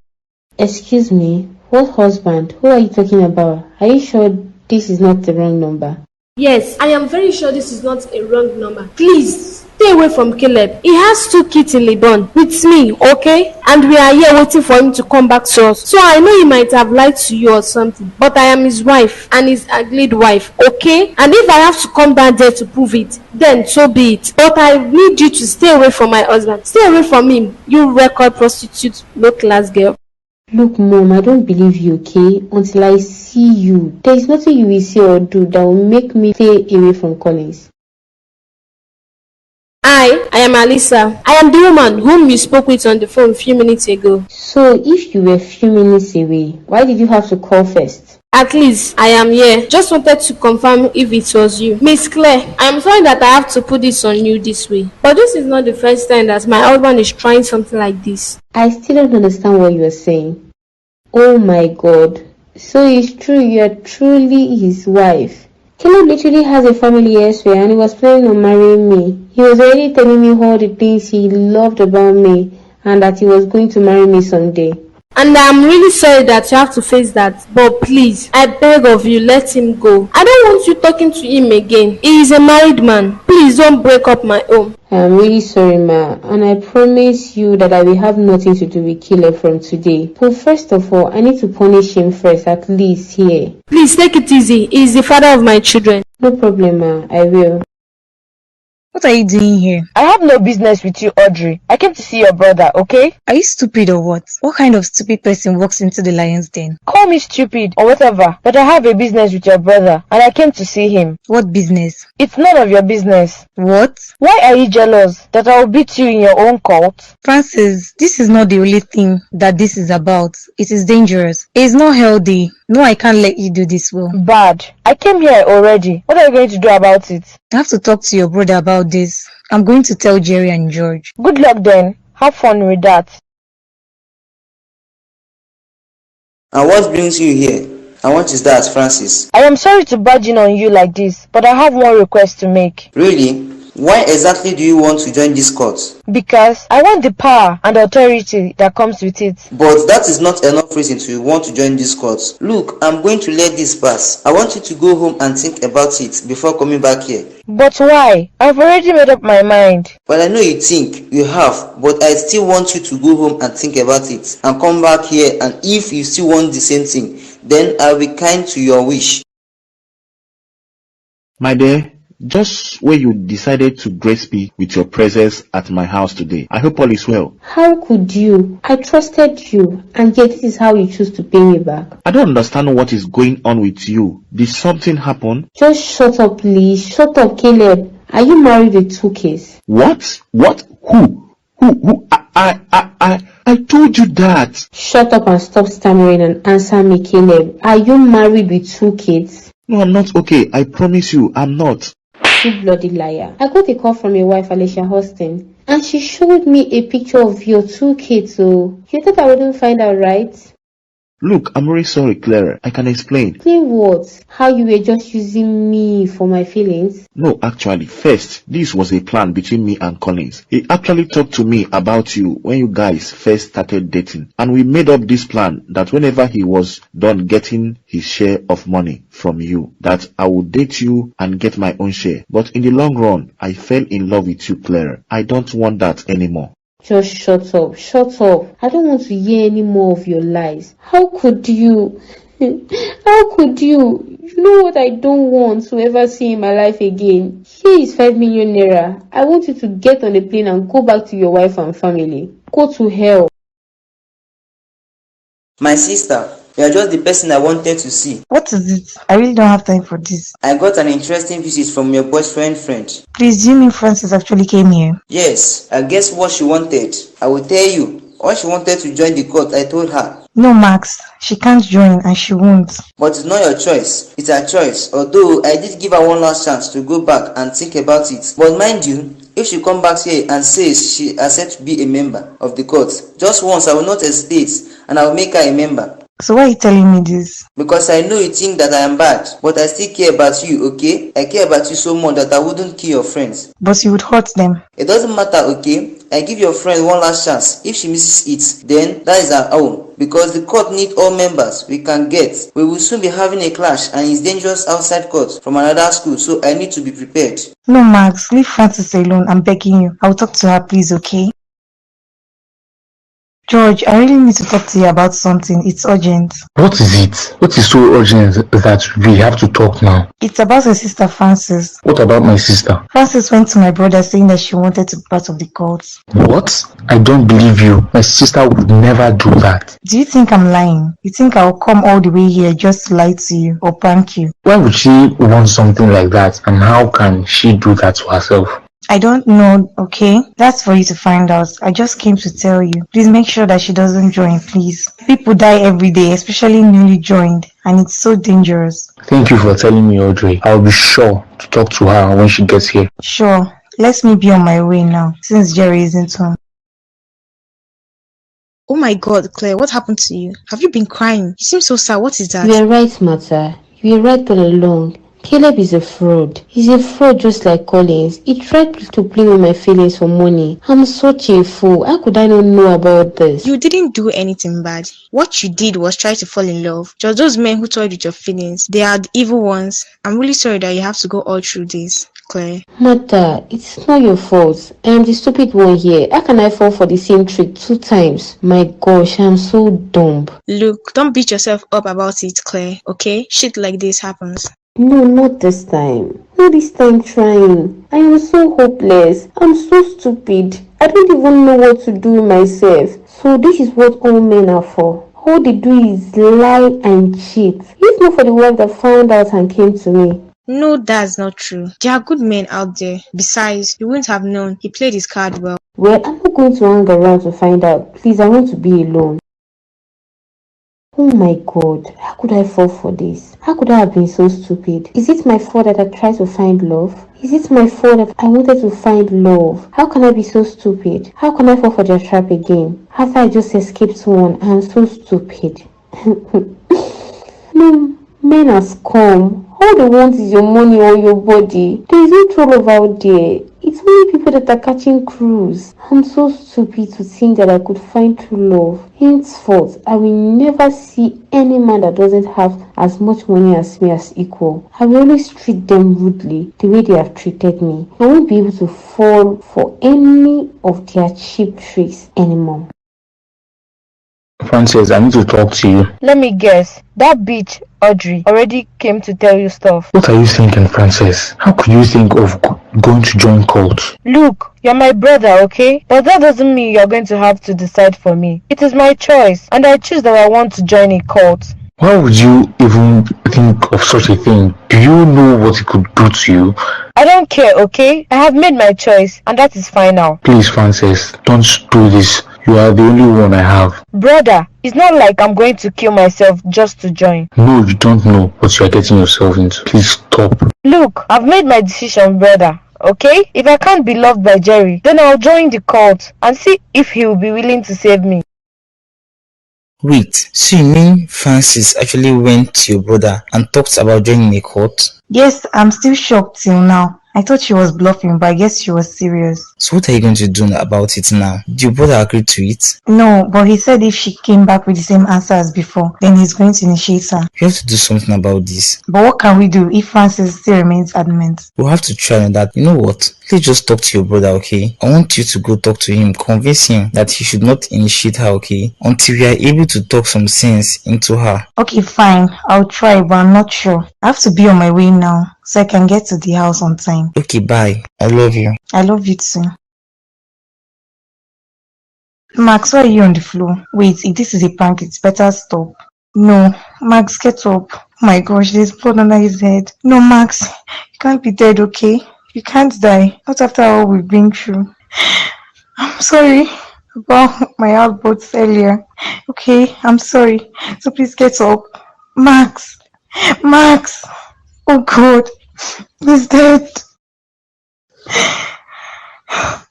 Excuse me, what husband? Who are you talking about? Are you sure this is not the wrong number? Yes, I am very sure this is not a wrong number. Please, stay away from Caleb. He has 2 kids in Lebanon with me, okay? And we are here waiting for him to come back to us. So I know he might have lied to you or something, but I am his wife and his ugly wife, okay? And if I have to come down there to prove it, then so be it. But I need you to stay away from my husband. Stay away from him, you record prostitute, low-class girl. Look, Mom, I don't believe you, okay? Until I see you. There is nothing you will say or do that will make me stay away from Collins. I am Alisa. I am the woman whom you spoke with on the phone a few minutes ago. So, if you were a few minutes away, why did you have to call first? At least I am here. Just wanted to confirm if it was you. Miss Claire, I am sorry that I have to put this on you this way. But this is not the first time that my husband is trying something like this. I still don't understand what you are saying. Oh my God. So it's true, you are truly his wife. Caleb literally has a family elsewhere and he was planning on marrying me. He was already telling me all the things he loved about me and that he was going to marry me someday. And I'm really sorry that you have to face that. But please, I beg of you, let him go. I don't want you talking to him again. He is a married man. Please don't break up my home. I'm really sorry, Ma, and I promise you that I will have nothing to do with Caleb from today. But first of all, I need to punish him first, at least here. Please take it easy. He is the father of my children. No problem, Ma. I will. What are you doing here? I have no business with you, Audrey. I came to see your brother, okay? Are you stupid or what? What kind of stupid person walks into the lion's den? Call me stupid or whatever, but I have a business with your brother and I came to see him. What business? It's none of your business. What? Why are you jealous that I will beat you in your own cult? Francis, this is not the only thing that this is about. It is dangerous. It is not healthy. No, I can't let you do this well. Bad. I came here already. What are you going to do about it? I have to talk to your brother about this. I'm going to tell Jerry and George. Good luck then. Have fun with that. And what brings you here? And what is that, Francis? I am sorry to barge in on you like this, but I have one request to make. Really? Why exactly do you want to join this cult? Because I want the power and authority that comes with it. But that is not enough reason to want to join this cult. Look, I'm going to let this pass. I want you to go home and think about it before coming back here. But why? I've already made up my mind. Well, I know you think you have, but I still want you to go home and think about it and come back here, and if you still want the same thing, then I'll be kind to your wish. My dear, just where you decided to grace me with your presence at my house today. I hope all is well. How could you? I trusted you, and yet this is how you choose to pay me back. I don't understand what is going on with you. Did something happen? Just shut up, please. Shut up, Caleb. Are you married with 2 kids? What? What? Who? I told you that. Shut up and stop stammering and answer me, Caleb. Are you married with 2 kids? No, I'm not okay. I promise you, I'm not. You bloody liar. I got a call from your wife, Alicia Hostin, and she showed me a picture of your 2 kids, so you thought I wouldn't find out, right? Look, I'm really sorry, Clara. I can explain. Explain what? How you were just using me for my feelings? No, actually, first, this was a plan between me and Collins. He actually talked to me about you when you guys first started dating. And we made up this plan that whenever he was done getting his share of money from you, that I would date you and get my own share. But in the long run, I fell in love with you, Clara. I don't want that anymore. Just shut up, shut up. I don't want to hear any more of your lies. How could you? How could you? You know what I don't want to ever see in my life again? Here is 5 million naira. I want you to get on a plane and go back to your wife and family. Go to hell. My sister, you are just the person I wanted to see. What is it? I really don't have time for this. I got an interesting visit from your boyfriend friend. Please, do you mean Francis actually came here? Yes, I guess what she wanted. I will tell you. When she wanted to join the cult, I told her. No, Max. She can't join and she won't. But it's not your choice. It's her choice. Although I did give her one last chance to go back and think about it. But mind you, if she comes back here and says she accepts to be a member of the cult, just once I will not hesitate and I will make her a member. So why are you telling me this? Because I know you think that I am bad, but I still care about you, okay? I care about you so much that I wouldn't kill your friends. But you would hurt them. It doesn't matter, okay? I give your friend one last chance. If she misses it, then that is her own. Because the court needs all members we can get. We will soon be having a clash and it's dangerous outside court from another school, so I need to be prepared. No, Max, leave Francis alone. I'm begging you. I'll talk to her, please, okay? George, I really need to talk to you about something. It's urgent. What is it? What is so urgent that we have to talk now? It's about her sister, Francis. What about my sister? Francis went to my brother saying that she wanted to be part of the cult. What? I don't believe you. My sister would never do that. Do you think I'm lying? You think I'll come all the way here just to lie to you or prank you? Why would she want something like that? And how can she do that to herself? I don't know, okay? That's for you to find out. I just came to tell you. Please make sure that she doesn't join, please. People die every day, especially newly joined, and it's so dangerous. Thank you for telling me, Audrey. I'll be sure to talk to her when she gets here. Sure. Let me be on my way now, since Jerry isn't home. Oh my God, Claire, what happened to you? Have you been crying? You seem so sad. What is that? You are right, Martha. You are right all along. Caleb is a fraud. He's a fraud just like Collins. He tried to play with my feelings for money. I'm such a fool. How could I not know about this? You didn't do anything bad. What you did was try to fall in love. Just those men who toyed with your feelings. They are the evil ones. I'm really sorry that you have to go all through this, Claire. Martha, it's not your fault. I am the stupid one here. How can I fall for the same trick 2 times? My gosh, I'm so dumb. Look, don't beat yourself up about it, Claire, okay? Shit like this happens. No, not this time. All this time trying. I was so hopeless. I'm so stupid. I don't even know what to do with myself. So this is what all men are for. All they do is lie and cheat. If not for the wife that found out and came to me. No, that's not true. There are good men out there. Besides, you wouldn't have known. He played his card well. Well, I'm not going to hang around to find out. Please, I want to be alone. Oh my god, how could I fall for this? How could I have been so stupid? Is it my fault that I tried to find love? Is it my fault that I wanted to find love? How can I be so stupid? How can I fall for their trap again? After I just escaped one, I'm so stupid. No, men are scum. All they want is your money or your body. There is no true love out there. It's only people that are catching cruise. I'm so stupid to think that I could find true love. Henceforth, I will never see any man that doesn't have as much money as me as equal. I will always treat them rudely, the way they have treated me. I won't be able to fall for any of their cheap tricks anymore. Frances, I need to talk to you. Let me guess. That bitch, Audrey, already came to tell you stuff. What are you thinking, Frances? How could you think of going to join cult? Look, you're my brother, okay? But that doesn't mean you're going to have to decide for me. It is my choice, and I choose that I want to join a cult. Why would you even think of such a thing? Do you know what it could do to you? I don't care, okay? I have made my choice, and that is final. Please, Frances, don't do this. You are the only one I have. Brother, it's not like I'm going to kill myself just to join. No, you don't know what you are getting yourself into. Please stop. Look, I've made my decision, brother. Okay? If I can't be loved by Jerry, then I'll join the cult and see if he will be willing to save me. Wait, so you mean Francis actually went to your brother and talked about joining a cult? Yes, I'm still shocked till now. I thought she was bluffing, but I guess she was serious. So what are you going to do about it now? Did your brother agree to it? No, but he said if she came back with the same answer as before, then he's going to initiate her. You have to do something about this. But what can we do if Francis still remains adamant? We'll have to try on that. You know what? Please just talk to your brother, okay? I want you to go talk to him, convince him that he should not initiate her, okay? Until we are able to talk some sense into her. Okay, fine. I'll try, but I'm not sure. I have to be on my way now, so I can get to the house on time. Okay, bye. I love you. I love you too. Max, why are you on the floor? Wait, if this is a prank, it's better stop. No, Max, get up. Oh my gosh, there's blood under his head. No, Max, you can't be dead, okay? You can't die. Not after all we've been through. I'm sorry about my outbursts earlier. Okay, I'm sorry. So please get up. Max! Max! Oh God, he's dead.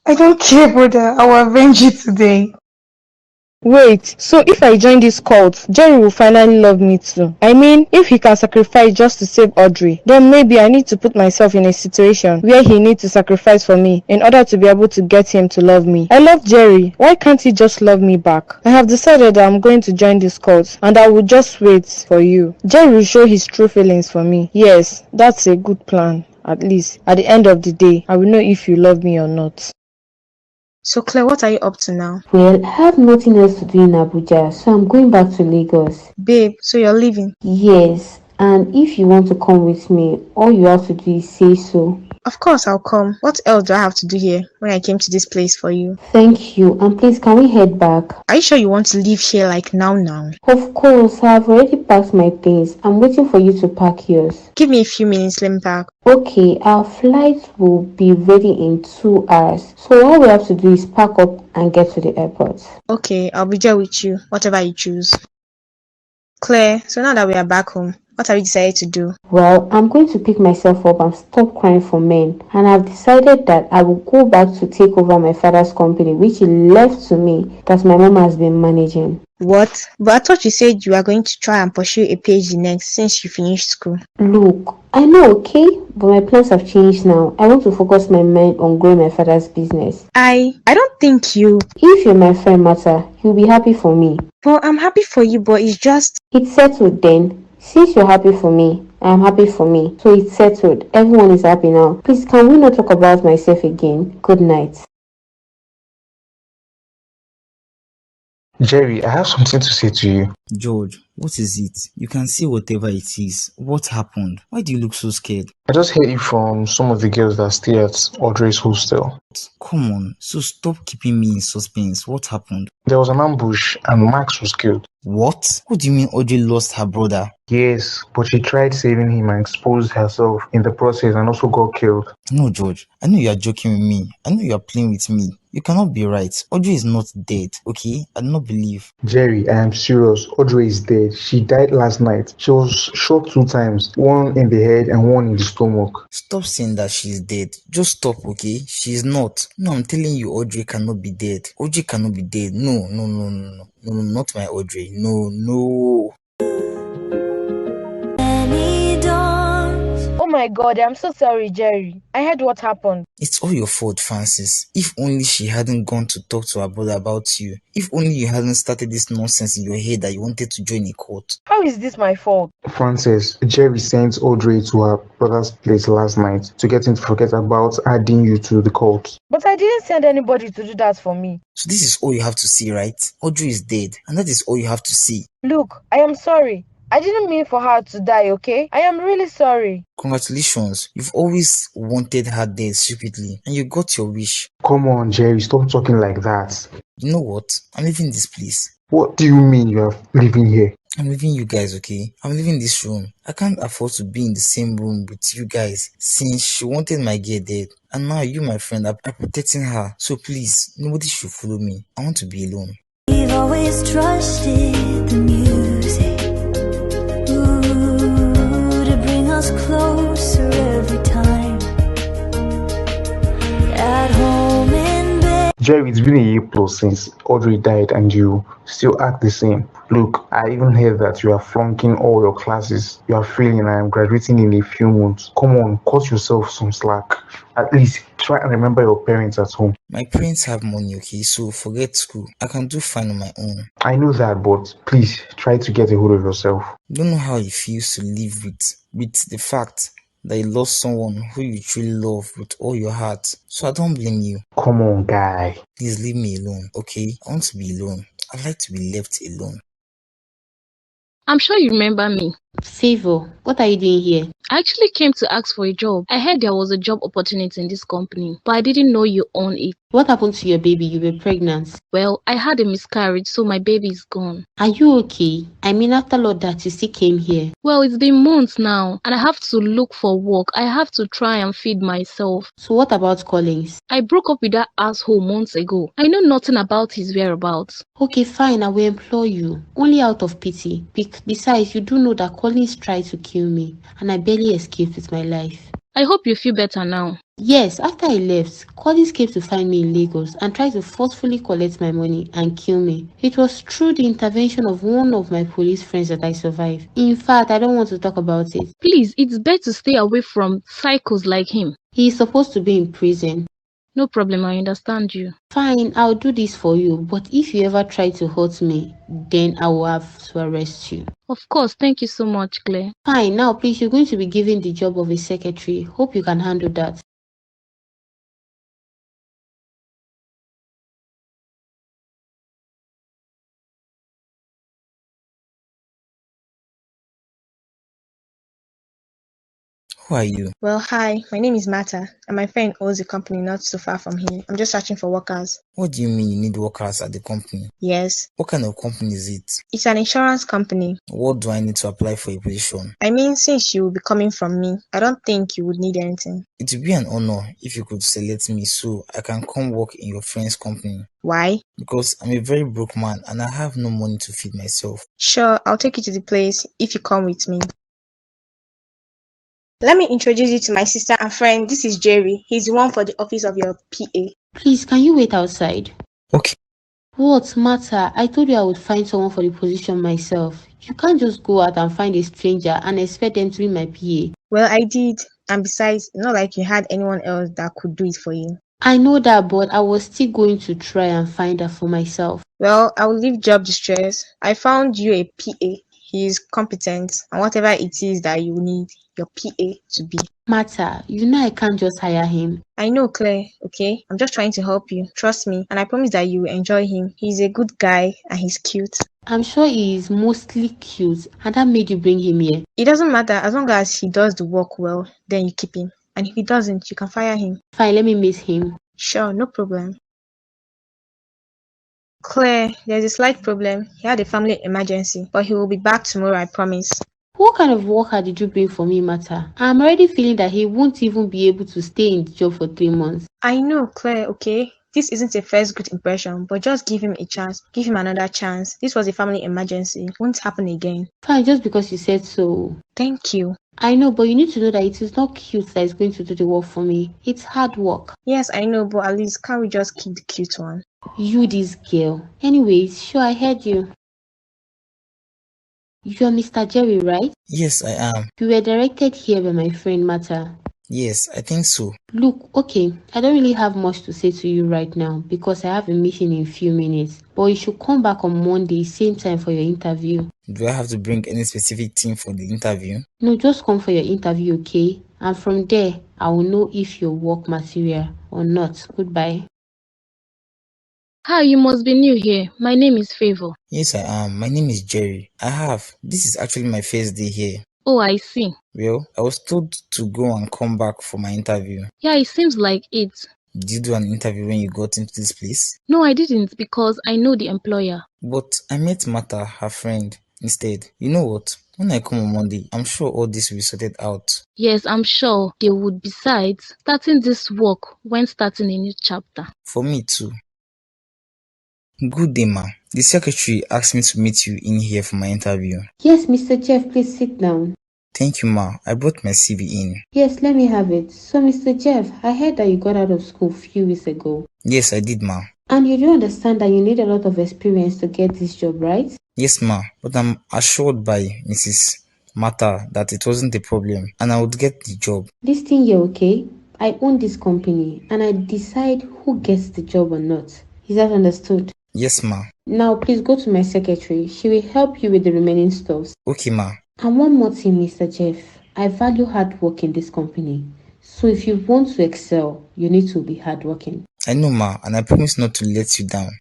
I don't care, brother. I will avenge you today. Wait, so if I join this cult, Jerry will finally love me too. I mean, if he can sacrifice just to save Audrey, then maybe I need to put myself in a situation where he needs to sacrifice for me in order to be able to get him to love me. I love Jerry. Why can't he just love me back? I have decided that I'm going to join this cult and I will just wait for you. Jerry will show his true feelings for me. Yes, that's a good plan. At least, at the end of the day, I will know if you love me or not. So Claire, what are you up to now? Well, I have nothing else to do in Abuja, so I'm going back to Lagos. Babe, so you're leaving? Yes, and if you want to come with me, all you have to do is say so. Of course I'll come. What else do I have to do here when I came to this place for you? Thank you, and please can we head back? Are you sure you want to leave here like now? Of course, I have already packed my things. I'm waiting for you to pack yours. Give me a few minutes, let me pack. Okay, our flight will be ready in 2 hours. So all we have to do is pack up and get to the airport. Okay, I'll be there with you, whatever you choose. Claire, so now that we are back home, what have you decided to do? Well, I'm going to pick myself up and stop crying for men. And I've decided that I will go back to take over my father's company, which he left to me, that my mom has been managing. What? But I thought you said you are going to try and pursue a PhD next since you finished school. Look, I know, okay? But my plans have changed now. I want to focus my mind on growing my father's business. I don't think you... If you're my friend, Mata, you'll be happy for me. Well, I'm happy for you, but it's just... It's settled then. Since you're happy for me, I'm happy for me. So it's settled. Everyone is happy now. Please, can we not talk about myself again? Good night. Jerry, I have something to say to you. George, what is it? You can say whatever it is. What happened? Why do you look so scared? I just heard it from some of the girls that stay at Audrey's hostel. Come on, so stop keeping me in suspense. What happened? There was an ambush and Max was killed. What? What do you mean Audrey lost her brother? Yes, but she tried saving him and exposed herself in the process and also got killed. No, George. I know you are joking with me. I know you are playing with me. You cannot be right. Audrey is not dead, okay? I do not believe. Jerry, I am serious. Audrey is dead. She died last night. She was shot 2 times, one in the head and one in the stomach. Stop saying that she is dead. Just stop, okay? She is not. No, I'm telling you, Audrey cannot be dead. Audrey cannot be dead. No, no, no, no, no. No, not my Audrey. No, no. Oh my god, I'm so sorry, Jerry. I heard what happened. It's all your fault, Francis. If only she hadn't gone to talk to her brother about you. If only you hadn't started this nonsense in your head that you wanted to join a cult. How is this my fault? Francis, Jerry sent Audrey to her brother's place last night to get him to forget about adding you to the cult. But I didn't send anybody to do that for me. So this is all you have to see, right? Audrey is dead, and that is all you have to see. Look, I am sorry. I didn't mean for her to die, okay? I am really sorry. Congratulations. You've always wanted her dead secretly, and you got your wish. Come on, Jerry, stop talking like that. You know what? I'm leaving this place. What do you mean you are leaving here? I'm leaving you guys, okay? I'm leaving this room. I can't afford to be in the same room with you guys since she wanted my girl dead. And now you, my friend, are protecting her. So please, nobody should follow me. I want to be alone. We've always trusted the music, to bring us closer every time. At home in bed. Jerry, it's been a year plus since Audrey died and you still act the same. Look, I even heard that you are flunking all your classes. You are failing and I am graduating in a few months. Come on, cut yourself some slack. At least try and remember your parents at home. My parents have money, okay? So forget school. I can do fine on my own. I know that, but please try to get a hold of yourself. Don't know how it feels to live with the fact that you lost someone who you truly love with all your heart. So I don't blame you. Come on, guy. Please leave me alone, okay? I want to be alone. I'd like to be left alone. I'm sure you remember me. Favor, what are you doing here? I actually came to ask for a job. I heard there was a job opportunity in this company, but I didn't know you own it. What happened to your baby? You were pregnant. Well, I had a miscarriage, so my baby is gone. Are you okay? I mean, after all that, you still came here. Well, it's been months now, and I have to look for work. I have to try and feed myself. So what about Collins? I broke up with that asshole months ago. I know nothing about his whereabouts. Okay, fine, I will employ you. Only out of pity. Besides, you do know that Collins tried to kill me, and I barely escaped with my life. I hope you feel better now. Yes, after I left, Collins came to find me in Lagos and tried to forcefully collect my money and kill me. It was through the intervention of one of my police friends that I survived. In fact, I don't want to talk about it. Please, it's better to stay away from psychos like him. He is supposed to be in prison. No problem, I understand you. Fine, I'll do this for you, but if you ever try to hurt me, then I will have to arrest you. Of course, thank you so much, Claire. Fine, now please, you're going to be given the job of a secretary. Hope you can handle that. Who are you? Well, hi, my name is Mata, and my friend owns a company not so far from here. I'm just searching for workers. What do you mean you need workers at the company? Yes. What kind of company is it? It's an insurance company. What do I need to apply for a position? I mean, since you will be coming from me, I don't think you would need anything. It would be an honor if you could select me so I can come work in your friend's company. Why? Because I'm a very broke man and I have no money to feed myself. Sure, I'll take you to the place if you come with me. Let me introduce you to my sister and friend. This is Jerry. He's the one for the office of your PA. Please, can you wait outside? Okay. What matter? I told you I would find someone for the position myself. You can't just go out and find a stranger and expect them to be my PA. Well, I did. And besides, not like you had anyone else that could do it for you. I know that, but I was still going to try and find her for myself. Well, I will leave job distress. I found you a PA. He is competent and whatever it is that you need your PA to be. Martha, you know I can't just hire him. I know, Claire, okay? I'm just trying to help you. Trust me. And I promise that you will enjoy him. He's a good guy and he's cute. I'm sure he is mostly cute, and that made you bring him here. It doesn't matter as long as he does the work well, then you keep him. And if he doesn't, you can fire him. Fine, let me miss him. Sure, no problem. Claire, there's a slight problem. He had a family emergency, but he will be back tomorrow, I promise. What kind of worker did you bring for me, Martha? I'm already feeling that he won't even be able to stay in the job for 3 months. I know, Claire, okay? This isn't a first good impression, but just give him a chance. Give him another chance. This was a family emergency. Won't happen again. Fine, just because you said so. Thank you. I know, but you need to know that it is not cute that is going to do the work for me. It's hard work. Yes, I know, but at least can't we just keep the cute one? You, this girl. Anyways, sure, I heard you. You're Mr. Jerry, right? Yes, I am. You were directed here by my friend Martha. Yes, I think so. Look, okay, I don't really have much to say to you right now because I have a meeting in a few minutes. But you should come back on Monday, same time for your interview. Do I have to bring any specific team for the interview? No, just come for your interview, okay? And from there, I will know if you're work material or not. Goodbye. Hi, you must be new here. My name is Favor. Yes, I am. My name is Jerry. I have. This is actually my first day here. Oh, I see. Well, I was told to go and come back for my interview. Yeah, it seems like it. Did you do an interview when you got into this place? No, I didn't because I know the employer. But I met Martha, her friend, instead. You know what? When I come on Monday, I'm sure all this will be sorted out. Yes, I'm sure they would. Besides, starting this work when starting a new chapter. For me too. Good day, ma. The secretary asked me to meet you in here for my interview. Yes, Mr. Jeff, please sit down. Thank you, ma. I brought my CV in. Yes, let me have it. So, Mr. Jeff, I heard that you got out of school a few weeks ago. Yes, I did, ma. And you do understand that you need a lot of experience to get this job, right? Yes, ma. But I'm assured by Mrs. Martha that it wasn't a problem and I would get the job. This thing here, okay? I own this company and I decide who gets the job or not. Is that understood? Yes, ma. Now, please go to my secretary. She will help you with the remaining stuffs. Okay, ma. And one more thing, Mr. Jeff. I value hard work in this company. So if you want to excel, you need to be hardworking. I know, ma, and I promise not to let you down.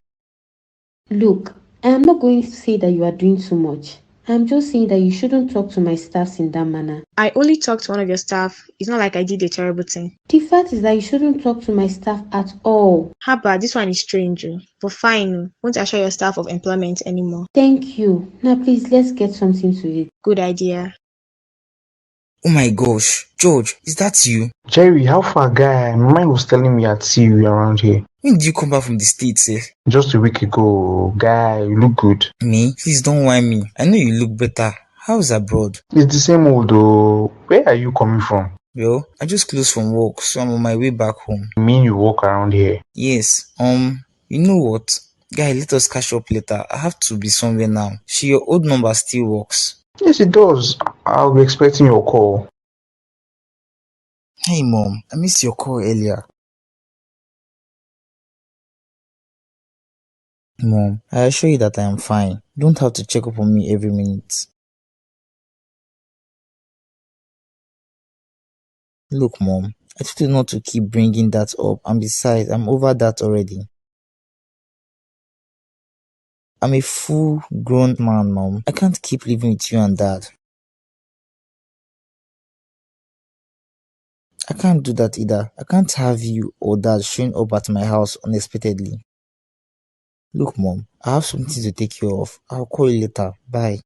Look, I am not going to say that you are doing too much. I'm just saying that you shouldn't talk to my staffs in that manner. I only talked to one of your staff. It's not like I did a terrible thing. The fact is that you shouldn't talk to my staff at all. Haba, this one is strange. But fine, won't assure your staff of employment anymore. Thank you. Now please, let's get something to eat. Good idea. Oh my gosh, George, is that you? Jerry, how far, guy? My mind was telling me I'd see you around here. When did you come back from the States, eh? Just a week ago, guy, you look good. Me? Please don't whine me. I know you look better. How's abroad? It's the same old though. Where are you coming from? Well, I just closed from work, so I'm on my way back home. You mean you walk around here? Yes, you know what? Guy, let us catch up later. I have to be somewhere now. Your old number still works. Yes, it does. I'll be expecting your call. Hey mom, I missed your call earlier. Mom, I assure you that I am fine. You don't have to check up on me every minute. Look, Mom, I told you not to keep bringing that up, and besides, I'm over that already. I'm a full-grown man, Mom. I can't keep living with you and Dad. I can't do that either. I can't have you or Dad showing up at my house unexpectedly. Look, Mom, I have something to take care of. I'll call you later. Bye.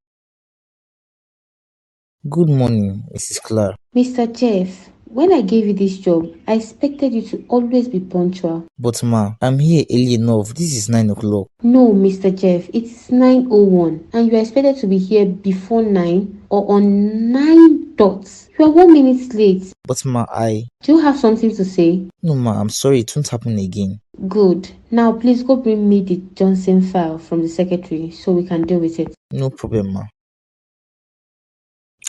Good morning, Mrs. Clark. Mr. Jeff, when I gave you this job, I expected you to always be punctual. But ma, I'm here early enough. This is 9 o'clock. No, Mr. Jeff, it's 9:01 and you are expected to be here before 9 or on 9 dots. You are 1 minute late. But ma, Do you have something to say? No ma, I'm sorry, it won't happen again. Good. Now please go bring me the Johnson file from the secretary so we can deal with it. No problem, ma.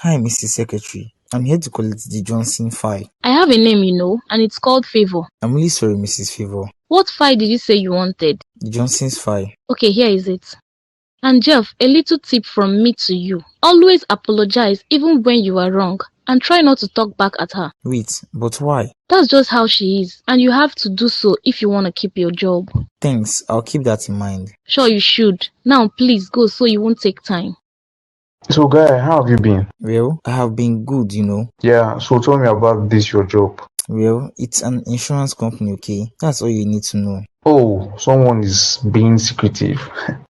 Hi, Mrs. Secretary. I'm here to collect the Johnson file. I have a name, and it's called Favor. I'm really sorry, Mrs. Favor. What file did you say you wanted? The Johnson's file. Okay, here is it. And Jeff, a little tip from me to you. Always apologize even when you are wrong. and try not to talk back at her. Wait, but why? That's just how she is, and you have to do so if you want to keep your job. Thanks, I'll keep that in mind. Sure, you should. Now please go so you won't take time. So, guy, how have you been? Well, I have been good, you know. Yeah, so tell me about this, your job. Well, it's an insurance company, okay? That's all you need to know. Oh, someone is being secretive.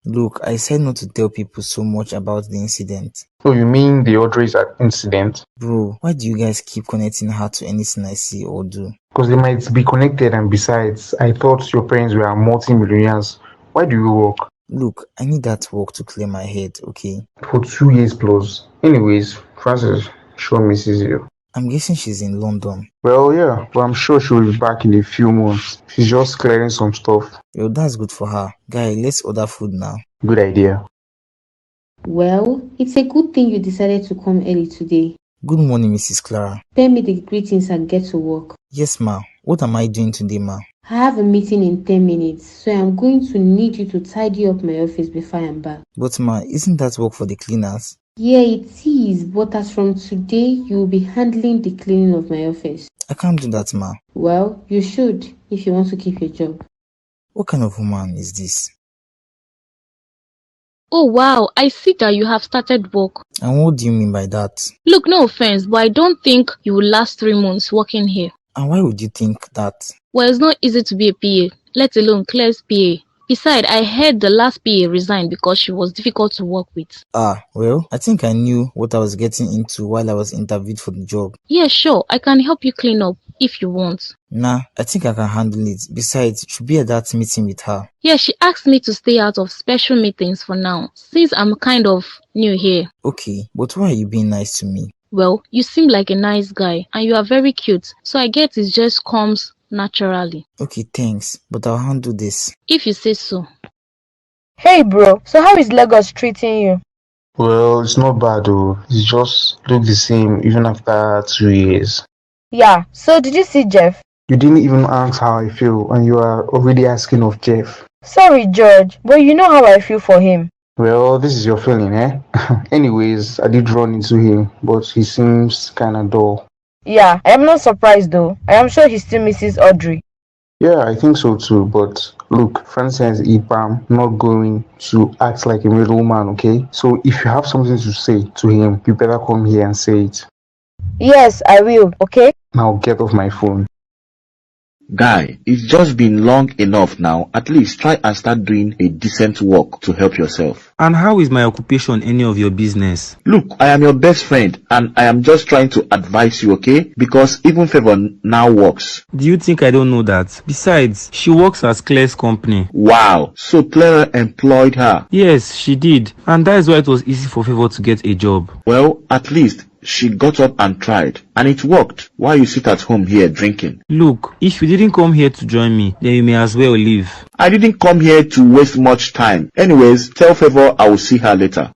Look, I said not to tell people so much about the incident. Oh, you mean the Audrey's incident? Bro, why do you guys keep connecting her to anything I see or do? Because they might be connected, and besides, I thought your parents were multi-millionaires. Why do you work? Look, I need that work to clear my head, okay? For 2 years plus. Anyways, Frances sure misses you. I'm guessing she's in London. Well, yeah, but I'm sure she'll be back in a few months. She's just clearing some stuff. Well, that's good for her. Guy, let's order food now. Good idea. Well, it's a good thing you decided to come early today. Good morning, Mrs. Clara. Pay me the greetings and get to work. Yes, ma. What am I doing today, ma? I have a meeting in 10 minutes, so I'm going to need you to tidy up my office before I'm back. But ma, isn't that work for the cleaners? Yeah, it is, but as from today, you'll be handling the cleaning of my office. I can't do that, ma. Well, you should, if you want to keep your job. What kind of woman is this? Oh wow, I see that you have started work. And what do you mean by that? Look, no offense, but I don't think you will last 3 months working here. And why would you think that? Well, it's not easy to be a PA, let alone Claire's PA. Besides, I heard the last PA resigned because she was difficult to work with. Well, I think I knew what I was getting into while I was interviewed for the job. Yeah, sure, I can help you clean up if you want. Nah, I think I can handle it. Besides, she'll be at that meeting with her. Yeah, she asked me to stay out of special meetings for now, since I'm kind of new here. Okay, but why are you being nice to me? Well, you seem like a nice guy, and you are very cute, so I guess it just comes naturally. Okay, thanks, but I'll handle this. If you say so. Hey bro, so how is Lagos treating you? Well, it's not bad though. It just looks the same even after 2 years. Yeah, so did you see Jeff? You didn't even ask how I feel, and you are already asking of Jeff. Sorry George, but you know how I feel for him. Well, this is your feeling, eh? Anyways, I did run into him, but he seems kinda dull. Yeah, I am not surprised though. I am sure he still misses Audrey. Yeah, I think so too, but look, Frances Ipam not going to act like a middleman, okay? So if you have something to say to him, you better come here and say it. Yes, I will, okay? Now get off my phone. Guy, it's just been long enough now. At least try and start doing a decent work to help yourself. And how is my occupation any of your business? Look, I am your best friend and I am just trying to advise you, okay? Because even favor now works. Do you think I don't know that? Besides, she works at Claire's company. Wow, so Clara employed her? Yes, she did. And that is why it was easy for Favor to get a job. Well, at least she got up and tried, and it worked. Why you sit at home here drinking? Look, if you didn't come here to join me, then you may as well leave. I didn't come here to waste much time. Anyways, tell Favor I will see her later.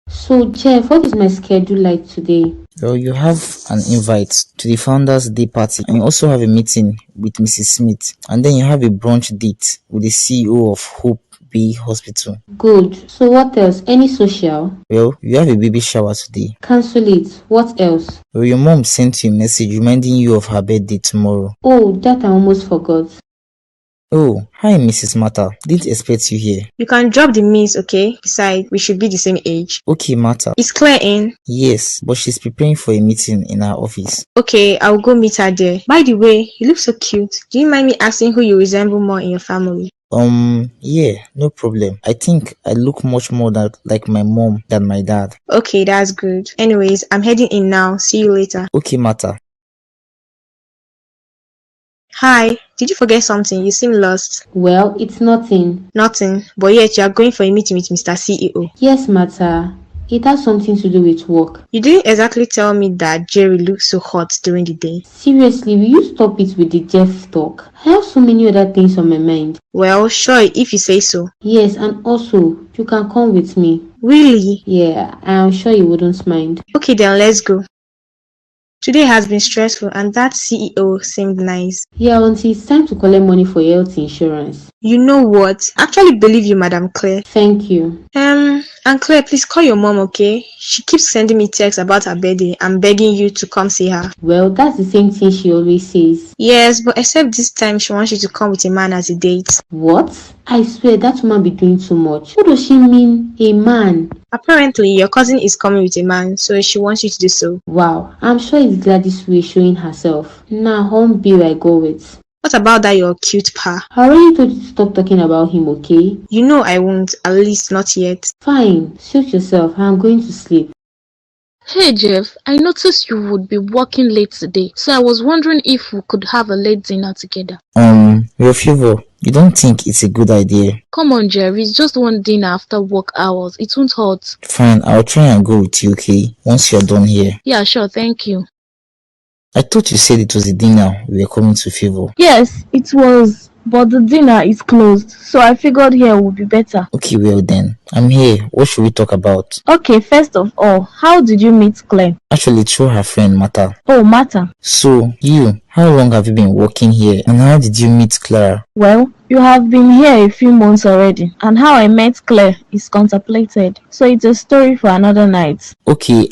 So Jeff, what is my schedule like today? Well, you have an invite to the Founders Day party, and you also have a meeting with Mrs. Smith, and then you have a brunch date with the CEO of Hope Bay Hospital. Good. So what else? Any social? Well, you have a baby shower today. Cancel it. What else? Well, your mom sent you a message reminding you of her birthday tomorrow. Oh, that I almost forgot. Oh, hi Mrs. Martha. Didn't expect you here. You can drop the miss, okay? Besides, we should be the same age. Okay, Martha. Is Claire in? Yes, but she's preparing for a meeting in her office. Okay, I'll go meet her there. By the way, you look so cute. Do you mind me asking who you resemble more in your family? Yeah, no problem. I think I look much more like my mom than my dad. Okay, that's good. Anyways, I'm heading in now. See you later. Okay, Martha. Hi, did you forget something? You seem lost. Well, it's nothing. Nothing, but yet you are going for a meeting with Mr. CEO. Yes, Martha. It has something to do with work. You didn't exactly tell me that Jerry looked so hot during the day. Seriously, will you stop it with the Jeff talk? I have so many other things on my mind. Well, sure, if you say so. Yes, and also, you can come with me. Really? Yeah, I'm sure you wouldn't mind. Okay, then let's go. Today has been stressful and that CEO seemed nice. Yeah, until it's time to collect money for your health insurance. You know what? I actually believe you, Madam Claire. Thank you. And Claire, please call your mom, okay? She keeps sending me texts about her birthday and begging you to come see her. Well, that's the same thing she always says. Yes, but except this time she wants you to come with a man as a date. What? I swear that woman be doing too much. What does she mean, a man? Apparently, your cousin is coming with a man, so she wants you to do so. Wow, I'm sure it's Gladys way showing herself. Nah, home bill I go with. What about that your cute pa? I already told you to stop talking about him, okay? You know I won't, at least not yet. Fine, suit yourself. I'm going to sleep. Hey Jeff, I noticed you would be working late today, so I was wondering if we could have a late dinner together. Your favor, you don't think it's a good idea? Come on Jerry, it's just one dinner after work hours. It won't hurt. Fine, I'll try and go with you, okay? Once you're done here. Yeah, sure, thank you. I thought you said it was a dinner we were coming to favor. Yes, it was, but the dinner is closed, so I figured here would be better. Okay, well then, I'm here. What should we talk about? Okay, first of all, how did you meet Claire? Actually, through her friend Martha. Oh, Martha. So, how long have you been working here and how did you meet Clara? Well, you have been here a few months already, and how I met Claire is contemplated, so it's a story for another night. Okay,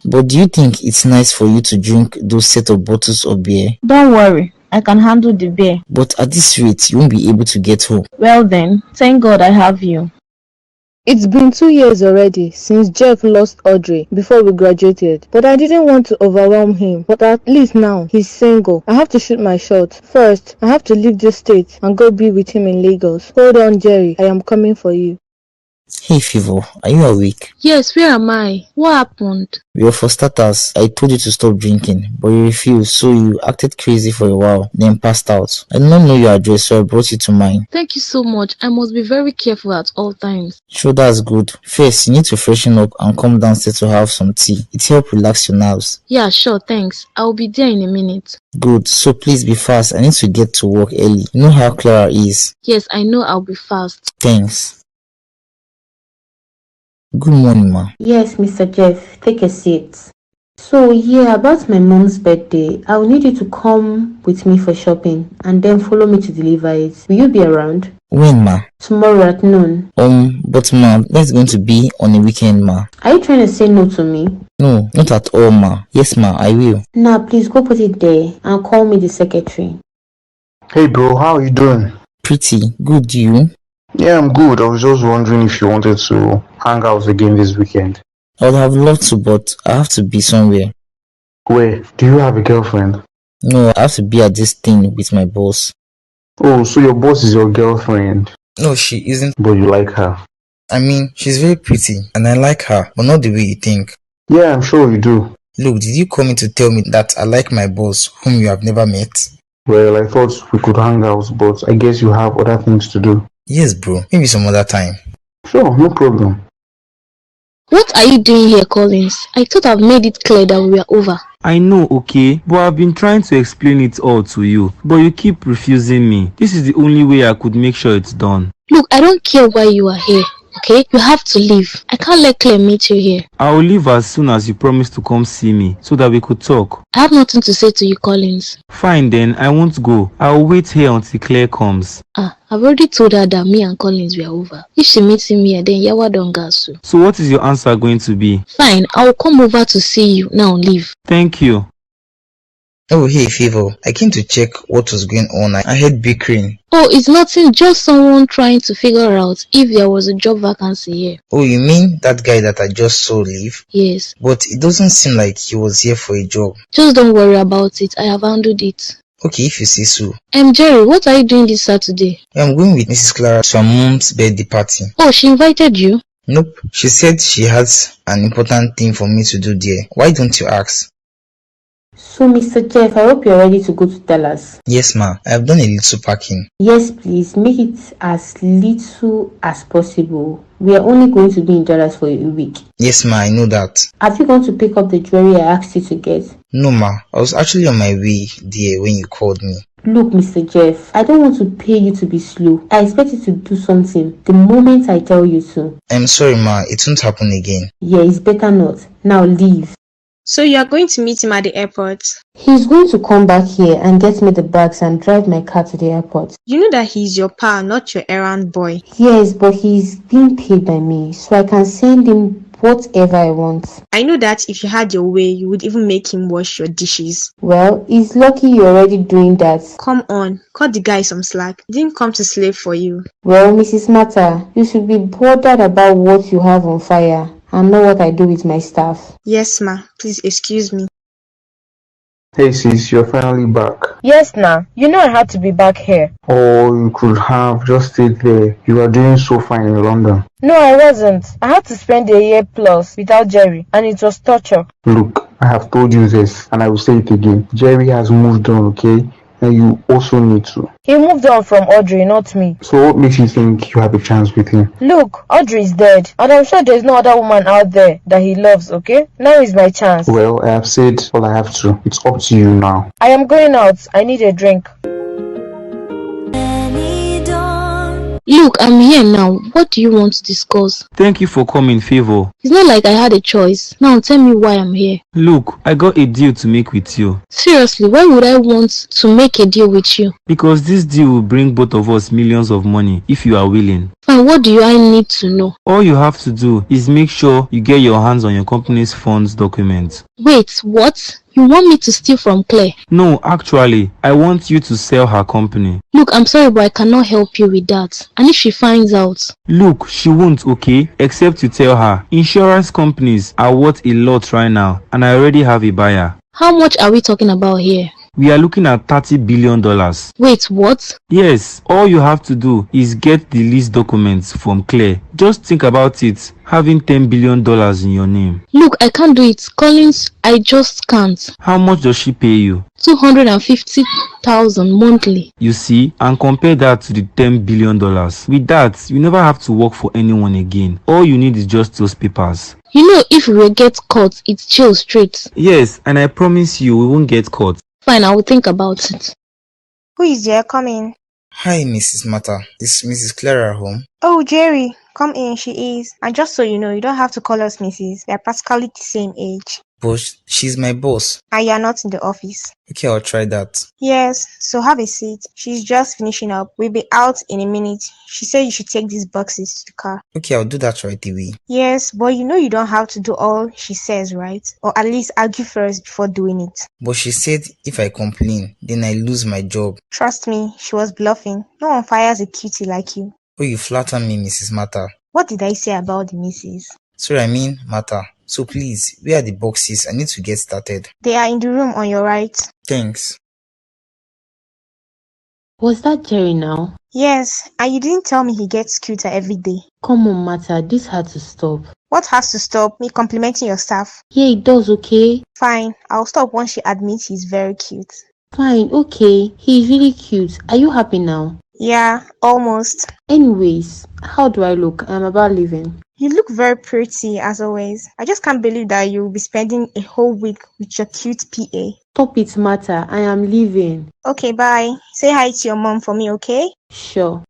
but do you think it's nice for you to drink those set of bottles of beer? Don't worry, I can handle the beer. But at this rate, you won't be able to get home. Well then, thank God I have you. It's been 2 years already since Jeff lost Audrey before we graduated, but I didn't want to overwhelm him. But at least now he's single. I have to shoot my shot. First, I have to leave this state and go be with him in Lagos. Hold on, Jerry, I am coming for you. Hey Favor, are you awake? Yes, where am I? What happened? Well, for starters, I told you to stop drinking, but you refused, so you acted crazy for a while, then passed out. I did not know your address, so I brought you to mine. Thank you so much. I must be very careful at all times. Sure, that's good. First, you need to freshen up and come downstairs to have some tea. It helps relax your nerves. Yeah, sure, thanks. I'll be there in a minute. Good, so please be fast. I need to get to work early. You know how Clara is. Yes, I know I'll be fast. Thanks. Good morning, ma. Yes, Mr. Jeff, take a seat. So, yeah, about my mom's birthday, I will need you to come with me for shopping and then follow me to deliver it. Will you be around? When, ma? Tomorrow at noon. But ma, that's going to be on a weekend, ma. Are you trying to say no to me? No, not at all, ma. Yes, ma, I will. Nah, please go put it there and call me the secretary. Hey bro, how are you doing? Pretty. Good, you? Yeah, I'm good. I was just wondering if you wanted to hang out again this weekend. I would have loved to, but I have to be somewhere. Where? Do you have a girlfriend? No, I have to be at this thing with my boss. Oh, so your boss is your girlfriend? No, she isn't. But you like her? I mean, she's very pretty, and I like her, but not the way you think. Yeah, I'm sure you do. Look, did you come in to tell me that I like my boss, whom you have never met? Well, I thought we could hang out, but I guess you have other things to do. Yes, bro. Maybe some other time. Sure, no problem. What are you doing here, Collins? I thought I've made it clear that we are over. I know, okay, but I've been trying to explain it all to you, but you keep refusing me. This is the only way I could make sure it's done. Look, I don't care why you are here, okay? You have to leave. I can't let Claire meet you here. I'll leave as soon as you promise to come see me, so that we could talk. I have nothing to say to you, Collins. Fine then, I won't go. I'll wait here until Claire comes. I've already told her that me and Collins were over. If she meets him here, then Yawa don't gasu. So what is your answer going to be? Fine, I'll come over to see you. Now leave. Thank you. Oh, hey, Favor. I came to check what was going on. I heard bickering. Oh, it's nothing, just someone trying to figure out if there was a job vacancy here. Oh, you mean that guy that I just saw leave? Yes. But it doesn't seem like he was here for a job. Just don't worry about it. I have handled it. Okay, if you say so. Jerry, what are you doing this Saturday? I'm going with Mrs. Clara to her mom's birthday party. Oh, she invited you? Nope. She said she has an important thing for me to do there. Why don't you ask? So, Mr. Jeff, I hope you're ready to go to Dallas. Yes, ma. I have done a little packing. Yes, please. Make it as little as possible. We are only going to be in Dallas for a week. Yes, ma. I know that. Have you gone to pick up the jewelry I asked you to get? No, ma. I was actually on my way there when you called me. Look, Mr. Jeff, I don't want to pay you to be slow. I expect you to do something the moment I tell you to. I'm sorry, ma. It won't happen again. Yeah, it's better not. Now leave. So you are going to meet him at the airport? He's going to come back here and get me the bags and drive my car to the airport. You know that he's your pal, not your errand boy. Yes, but he's being paid by me, so I can send him whatever I want. I know that if you had your way, you would even make him wash your dishes. Well, he's lucky you're already doing that. Come on, cut the guy some slack. He didn't come to slave for you. Well, Mrs. Mata, you should be bothered about what you have on fire and not what I do with my staff. Yes, ma. Please excuse me. Hey sis, you're finally back. Yes, nah. You know I had to be back here. Or you could have just stayed there. You are doing so fine in London. No, I wasn't. I had to spend a year plus without Jerry, and it was torture. Look, I have told you this, and I will say it again. Jerry has moved on, okay? And you also need to. He moved on from Audrey, not me. So what makes you think you have a chance with him? Look, Audrey is dead, and I'm sure there's no other woman out there that he loves, okay? Now is my chance. Well, I have said all I have to. It's up to you now. I am going out. I need a drink. Look, I'm here now. What do you want to discuss? Thank you for coming, Favor. It's not like I had a choice. Now tell me why I'm here. Look, I got a deal to make with you. Seriously, why would I want to make a deal with you? Because this deal will bring both of us millions of money if you are willing. Fine, what do I need to know? All you have to do is make sure you get your hands on your company's funds documents. Wait, what? You want me to steal from Claire? No, actually, I want you to sell her company. Look, I'm sorry, but I cannot help you with that. And if she finds out? Look, she won't, okay? Except you tell her. Insurance companies are worth a lot right now, and I already have a buyer. How much are we talking about here? We are looking at $30 billion. Wait, what? Yes, all you have to do is get the lease documents from Claire. Just think about it, having $10 billion in your name. Look, I can't do it. Collins, I just can't. How much does she pay you? 250,000 monthly. You see, and compare that to the $10 billion. With that, you never have to work for anyone again. All you need is just those papers. You know, if we get caught, it's jail straight. Yes, and I promise you we won't get caught. Fine, I will think about it. Who is there? Come in. Hi, Mrs. Mata. Is Mrs. Clara home? Oh, Jerry. Come in, she is. And just so you know, you don't have to call us Mrs. We are practically the same age. But she's my boss. And you are not in the office. Okay, I'll try that. Yes, so have a seat. She's just finishing up. We'll be out in a minute. She said you should take these boxes to the car. Okay, I'll do that right away. Yes, but you know you don't have to do all she says, right? Or at least argue first before doing it. But she said if I complain, then I lose my job. Trust me, she was bluffing. No one fires a cutie like you. Oh, you flatter me, Mrs. Mata. What did I say about the missus? Sorry, I mean Mata. So please, where are the boxes? I need to get started. They are in the room on your right. Thanks. Was that Jerry now? Yes, and you didn't tell me he gets cuter every day. Come on, Mata, this had to stop. What has to stop me complimenting your staff? Yeah, it does, okay? Fine, I'll stop once she admits he's very cute. Fine, okay. He's really cute. Are you happy now? Yeah, almost. Anyways, how do I look? I'm about leaving. You look very pretty, as always. I just can't believe that you'll be spending a whole week with your cute PA. Stop it, Mata. I am leaving. Okay, bye. Say hi to your mom for me, okay? Sure.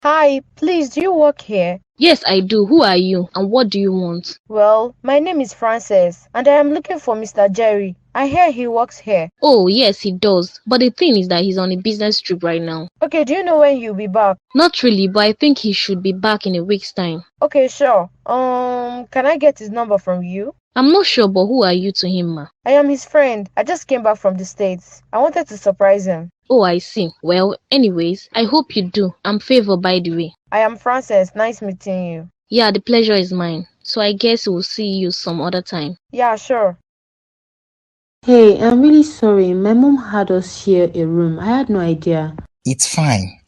Hi, please, do you work here? Yes, I do. Who are you? And what do you want? Well, my name is Frances, and I am looking for Mr. Jerry. I hear he works here. Oh, yes, he does. But the thing is that he's on a business trip right now. Okay, do you know when he'll be back? Not really, but I think he should be back in a week's time. Okay, sure. Can I get his number from you? I'm not sure, but who are you to him, ma? I am his friend. I just came back from the States. I wanted to surprise him. Oh, I see. Well, anyways, I hope you do. I'm Favor, by the way. I am Frances. Nice meeting you. Yeah, the pleasure is mine. So I guess we'll see you some other time. Yeah, sure. Hey, I'm really sorry. My mom had us share a room. I had no idea. It's fine.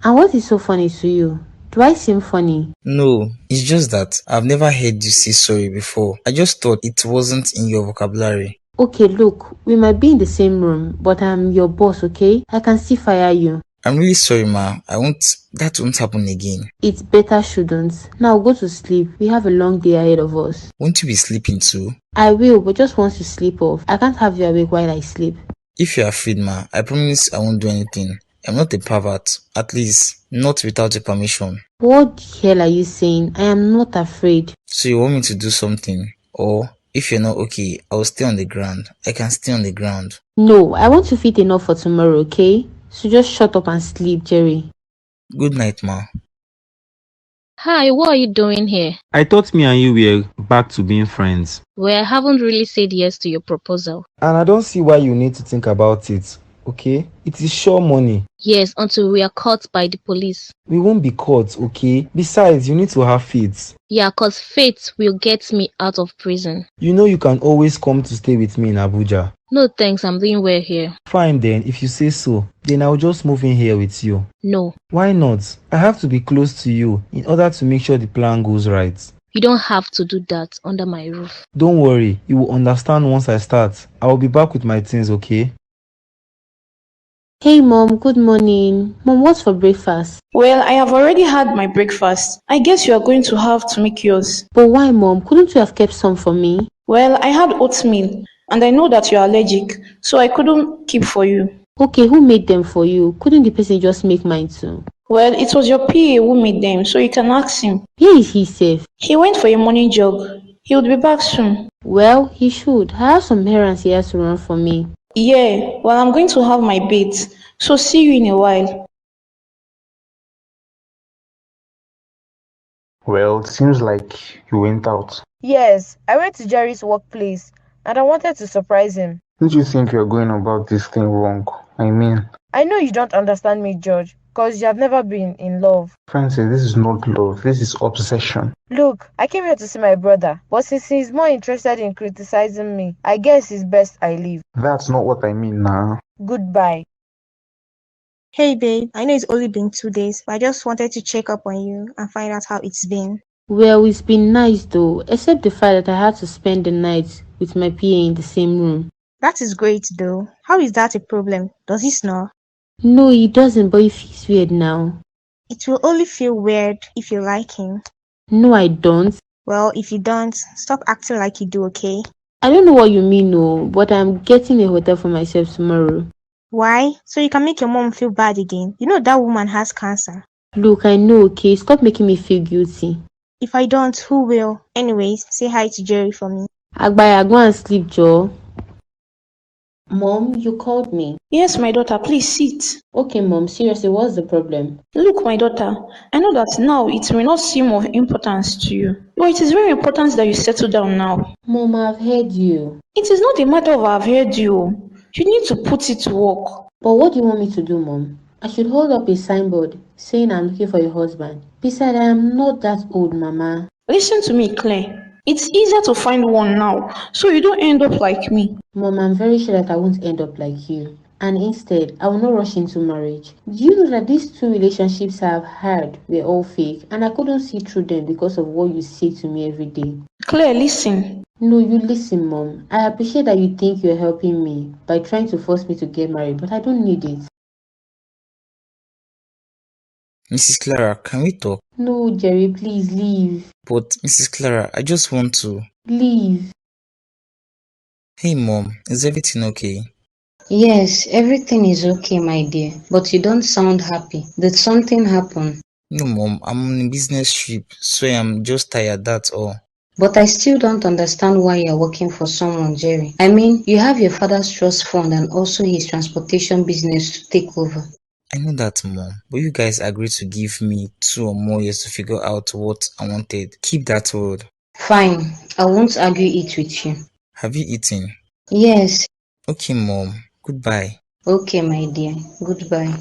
And what is so funny to you? Do I seem funny? No, it's just that I've never heard you say sorry before. I just thought it wasn't in your vocabulary. Okay, look, we might be in the same room, but I'm your boss, okay? I can still fire you. I'm really sorry, ma. That won't happen again. It's better shouldn't. Now go to sleep. We have a long day ahead of us. Won't you be sleeping too? I will, but just once you sleep off. I can't have you awake while I sleep. If you're afraid, ma, I promise I won't do anything. I'm not a pervert, at least not without your permission. What the hell are you saying? I am not afraid. So you want me to do something? Or if you're not okay, I'll stay on the ground. I can stay on the ground. No, I want to feed enough for tomorrow, okay? So just shut up and sleep, Jerry. Good night, ma. Hi, what are you doing here? I thought me and you were back to being friends. Well, I haven't really said yes to your proposal. And I don't see why you need to think about it, okay? It is sure money. Yes, until we are caught by the police. We won't be caught, okay? Besides, you need to have faith. Yeah, cause faith will get me out of prison. You know you can always come to stay with me in Abuja. No thanks, I'm doing well here. Fine then, if you say so, then I'll just move in here with you. No. Why not? I have to be close to you in order to make sure the plan goes right. You don't have to do that under my roof. Don't worry, you will understand once I start. I will be back with my things, okay? Hey Mom, good morning. Mom, what's for breakfast? Well, I have already had my breakfast. I guess you are going to have to make yours. But why, Mom? Couldn't you have kept some for me? Well, I had oatmeal, and I know that you are allergic, so I couldn't keep for you. Okay, who made them for you? Couldn't the person just make mine too? Well, it was your PA who made them, so you can ask him. Where is he safe? He went for a morning jog. He would be back soon. Well, he should. I have some errands he has to run for me. Yeah, well, I'm going to have my bait, so see you in a while. Well, it seems like you went out. Yes, I went to Jerry's workplace and I wanted to surprise him. Don't you think you're going about this thing wrong? I mean, I know you don't understand me, George, because you have never been in love. Francis, this is not love. This is obsession. Look, I came here to see my brother, but since he's more interested in criticizing me, I guess it's best I leave. That's not what I mean now. Goodbye. Hey babe, I know it's only been 2 days, but I just wanted to check up on you and find out how it's been. Well, it's been nice though, except the fact that I had to spend the night with my PA in the same room. That is great though. How is that a problem? Does he snore? No, he doesn't, but he feels weird now. It will only feel weird if you like him. No, I don't. Well, if you don't, stop acting like you do, okay? I don't know what you mean, no, but I'm getting a hotel for myself tomorrow. Why? So you can make your mom feel bad again. You know that woman has cancer. Look, I know, okay? Stop making me feel guilty. If I don't, who will? Anyways, say hi to Jerry for me. Agbaya, go and sleep, Joe. Mom, you called me. Yes, my daughter, please sit. Okay, Mom, seriously, what's the problem? Look, my daughter, I know that now it may not seem of importance to you, but it is very important that you settle down now. Mom, I've heard you. It is not a matter of I've heard you. You need to put it to work. But what do you want me to do, Mom? I should hold up a signboard saying I'm looking for your husband. Besides, I am not that old, Mama. Listen to me, Claire. It's easier to find one now, so you don't end up like me. Mom, I'm very sure that I won't end up like you. And instead, I will not rush into marriage. Do you know that these 2 relationships I've had were all fake, and I couldn't see through them because of what you say to me every day? Claire, listen. No, you listen, Mom. I appreciate that you think you're helping me by trying to force me to get married, but I don't need it. Mrs. Clara, can we talk? No, Jerry, please leave. But Mrs. Clara, I just want to. Leave. Hey Mom, is everything okay? Yes, everything is okay, my dear. But you don't sound happy. Did something happen? No Mom, I'm on a business trip, so I'm just tired, that's all. But I still don't understand why you're working for someone, Jerry. I mean, you have your father's trust fund and also his transportation business to take over. I know that, Mom, but you guys agreed to give me 2 or more years to figure out what I wanted. Keep that word. Fine, I won't argue it with you. Have you eaten? Yes. Okay, Mom. Goodbye. Okay, my dear. Goodbye.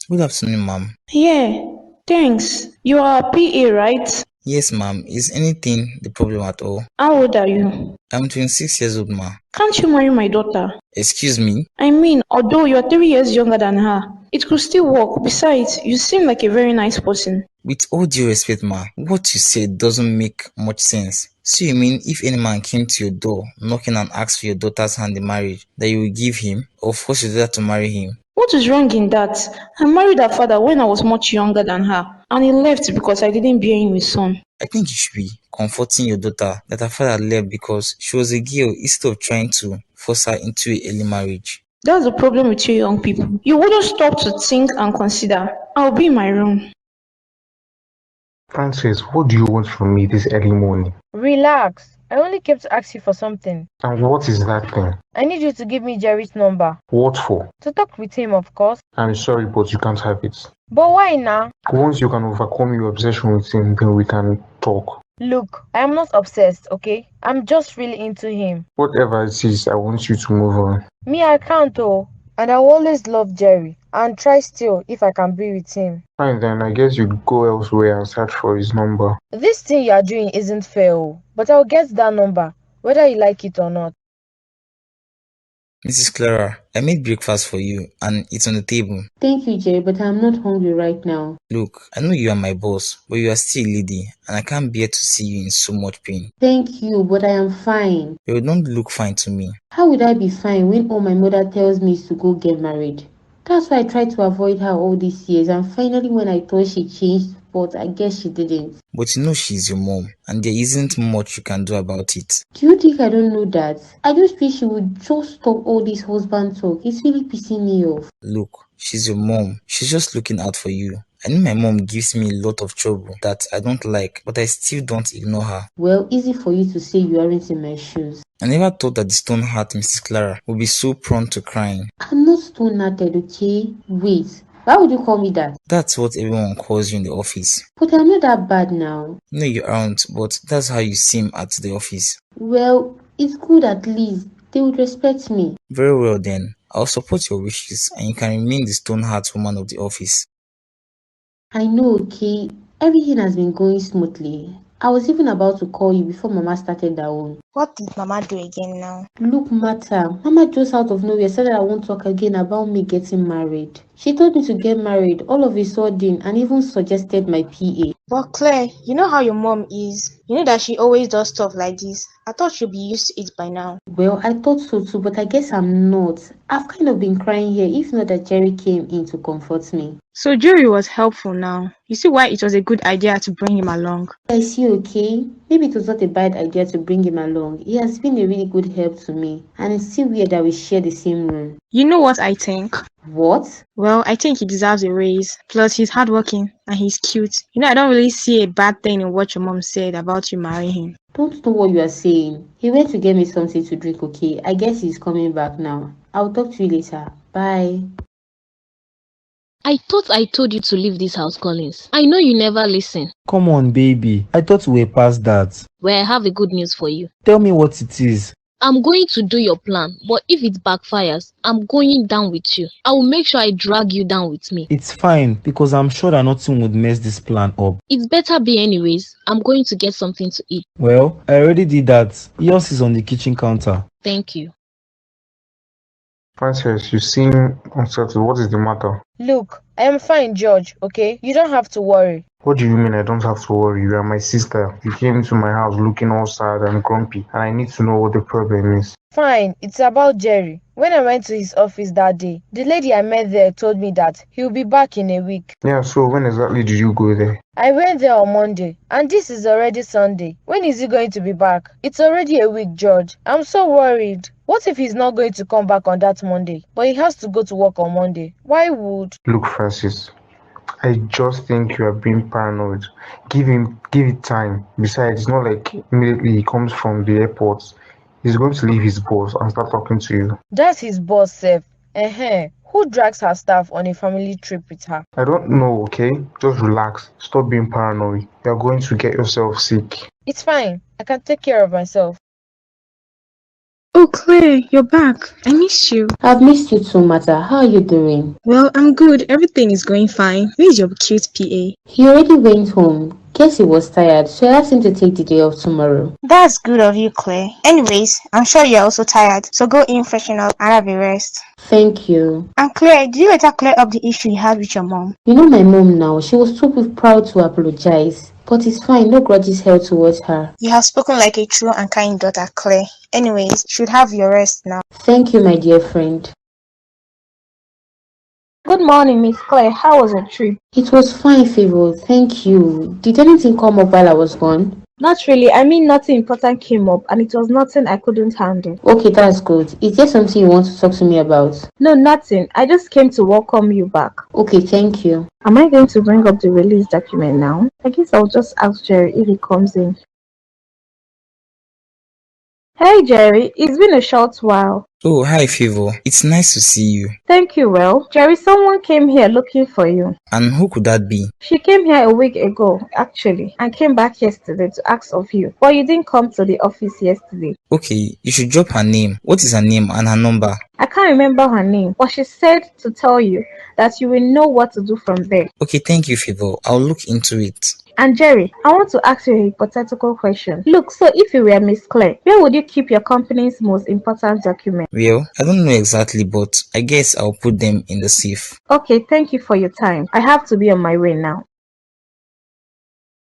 Good afternoon, Mom. Yeah, thanks. You are a PA, right? Yes, Mom. Is anything the problem at all? How old are you? I'm 26 years old, Ma. Can't you marry my daughter? Excuse me? I mean, although you are 3 years younger than her, it could still work. Besides, you seem like a very nice person. With all due respect, Ma, what you said doesn't make much sense. So you mean if any man came to your door, knocking and asked for your daughter's hand in marriage, that you will give him, or force your daughter to marry him? What is wrong in that? I married her father when I was much younger than her, and he left because I didn't bear him a son. I think you should be comforting your daughter that her father left because she was a girl instead of trying to force her into an early marriage. That's the problem with you young people. You wouldn't stop to think and consider. I'll be in my room. Francis, what do you want from me this early morning? Relax. I only came to ask you for something. And what is that thing? I need you to give me Jerry's number. What for? To talk with him, of course. I'm sorry, but you can't have it. But why now? Once you can overcome your obsession with him, then we can talk. Look, I am not obsessed, okay? I'm just really into him. Whatever it is, I want you to move on. Me, I can't oh. And I will always love Jerry and try still if I can be with him. Fine then, I guess you'd go elsewhere and search for his number. This thing you are doing isn't fair, oh, but I'll get that number, whether you like it or not. Mrs. Clara, I made breakfast for you and it's on the table. Thank you, Jerry, but I'm not hungry right now. Look, I know you are my boss, but you are still a lady and I can't bear to see you in so much pain. Thank you, but I am fine. You don't look fine to me. How would I be fine when all my mother tells me is to go get married? That's why I tried to avoid her all these years, and finally when I thought she changed, but I guess she didn't. But you know she's your mom, and there isn't much you can do about it. Do you think I don't know that? I just wish she would just stop all this husband talk. It's really pissing me off. Look, she's your mom. She's just looking out for you. I know my mom gives me a lot of trouble that I don't like, but I still don't ignore her. Well, easy for you to say you aren't in my shoes. I never thought that the stone heart Mrs. Clara would be so prone to crying. I'm not stone-hearted, okay? Wait, why would you call me that? That's what everyone calls you in the office. But I'm not that bad now. No, you aren't, but that's how you seem at the office. Well, it's good at least. They would respect me. Very well then. I'll support your wishes and you can remain the stone heart woman of the office. I know, okay? Everything has been going smoothly. I was even about to call you before Mama started that one. What did Mama do again now? Look, Martha, Mama just out of nowhere said that I won't talk again about me getting married. She told me to get married all of a sudden and even suggested my PA. But Claire, you know how your mom is. You know that she always does stuff like this. I thought you'd be used to it by now. Well, I thought so too, but I guess I'm not. I've kind of been crying here, if not that Jerry came in to comfort me. So Jerry was helpful now. You see why it was a good idea to bring him along. I see, okay? Maybe it was not a bad idea to bring him along. He has been a really good help to me. And it's still weird that we share the same room. You know what I think? What? Well, I think he deserves a raise. Plus, he's hardworking and he's cute. You know, I don't really see a bad thing in what your mom said about you marrying him. Don't know what you are saying. He went to get me something to drink, okay? I guess he's coming back now. I'll talk to you later. Bye. I thought I told you to leave this house, Collins. I know you never listen. Come on, baby. I thought we were past that. Well, I have a good news for you. Tell me what it is. I'm going to do your plan, but if it backfires, I'm going down with you. I will make sure I drag you down with me. It's fine, because I'm sure that nothing would mess this plan up. It's better be anyways. I'm going to get something to eat. Well, I already did that. Yours is on the kitchen counter. Thank you. Francis, you seem unsettled. What is the matter? Look, I am fine, George, okay? You don't have to worry. What do you mean I don't have to worry? You are my sister. You came into my house looking all sad and grumpy, and I need to know what the problem is. Fine, it's about Jerry. When I went to his office that day, the lady I met there told me that he'll be back in a week. Yeah, so when exactly did you go there? I went there on Monday, and this is already Sunday. When is he going to be back? It's already a week, George. I'm so worried. What if he's not going to come back on that Monday, but he has to go to work on Monday? Why would? Look, Francis, I just think you are being paranoid. Give it time. Besides, it's not like immediately he comes from the airport, he's going to leave his boss and start talking to you. That's his boss, Seth. Who drags her staff on a family trip with her? I don't know, okay? Just relax. Stop being paranoid. You're going to get yourself sick. It's fine. I can take care of myself. Oh, Claire, you're back. I missed you. I've missed you too, Martha. How are you doing? Well, I'm good. Everything is going fine. Where's your cute PA? He already went home. Guess he was tired, so I asked him to take the day off tomorrow. That's good of you, Claire. Anyways, I'm sure you're also tired, so go in, freshen up, and have a rest. Thank you. And Claire, did you later clear up the issue you had with your mom? You know my mom now. She was too proud to apologize. But it's fine, no grudges held towards her. You have spoken like a true and kind daughter, Claire. Anyways, you should have your rest now. Thank you, my dear friend. Good morning, Miss Claire. How was your trip? It was fine, Favor. Thank you. Did anything come up while I was gone? Not really. I mean, nothing important came up, and it was nothing I couldn't handle. Okay, that's good. Is there something you want to talk to me about? No, nothing. I just came to welcome you back. Okay, thank you. Am I going to bring up the release document now? I guess I'll just ask Jerry if he comes in. Hey Jerry, it's been a short while. Oh, hi, Favor. It's nice to see you. Thank you, well. Jerry, someone came here looking for you. And who could that be? She came here a week ago, actually, and came back yesterday to ask of you. But you didn't come to the office yesterday. Okay, you should drop her name. What is her name and her number? I can't remember her name, but she said to tell you that you will know what to do from there. Okay, thank you, Favor. I'll look into it. And Jerry, I want to ask you a hypothetical question. Look, so if you were Miss Claire, where would you keep your company's most important document? Well, I don't know exactly, but I guess I'll put them in the safe. Okay, thank you for your time. I have to be on my way now.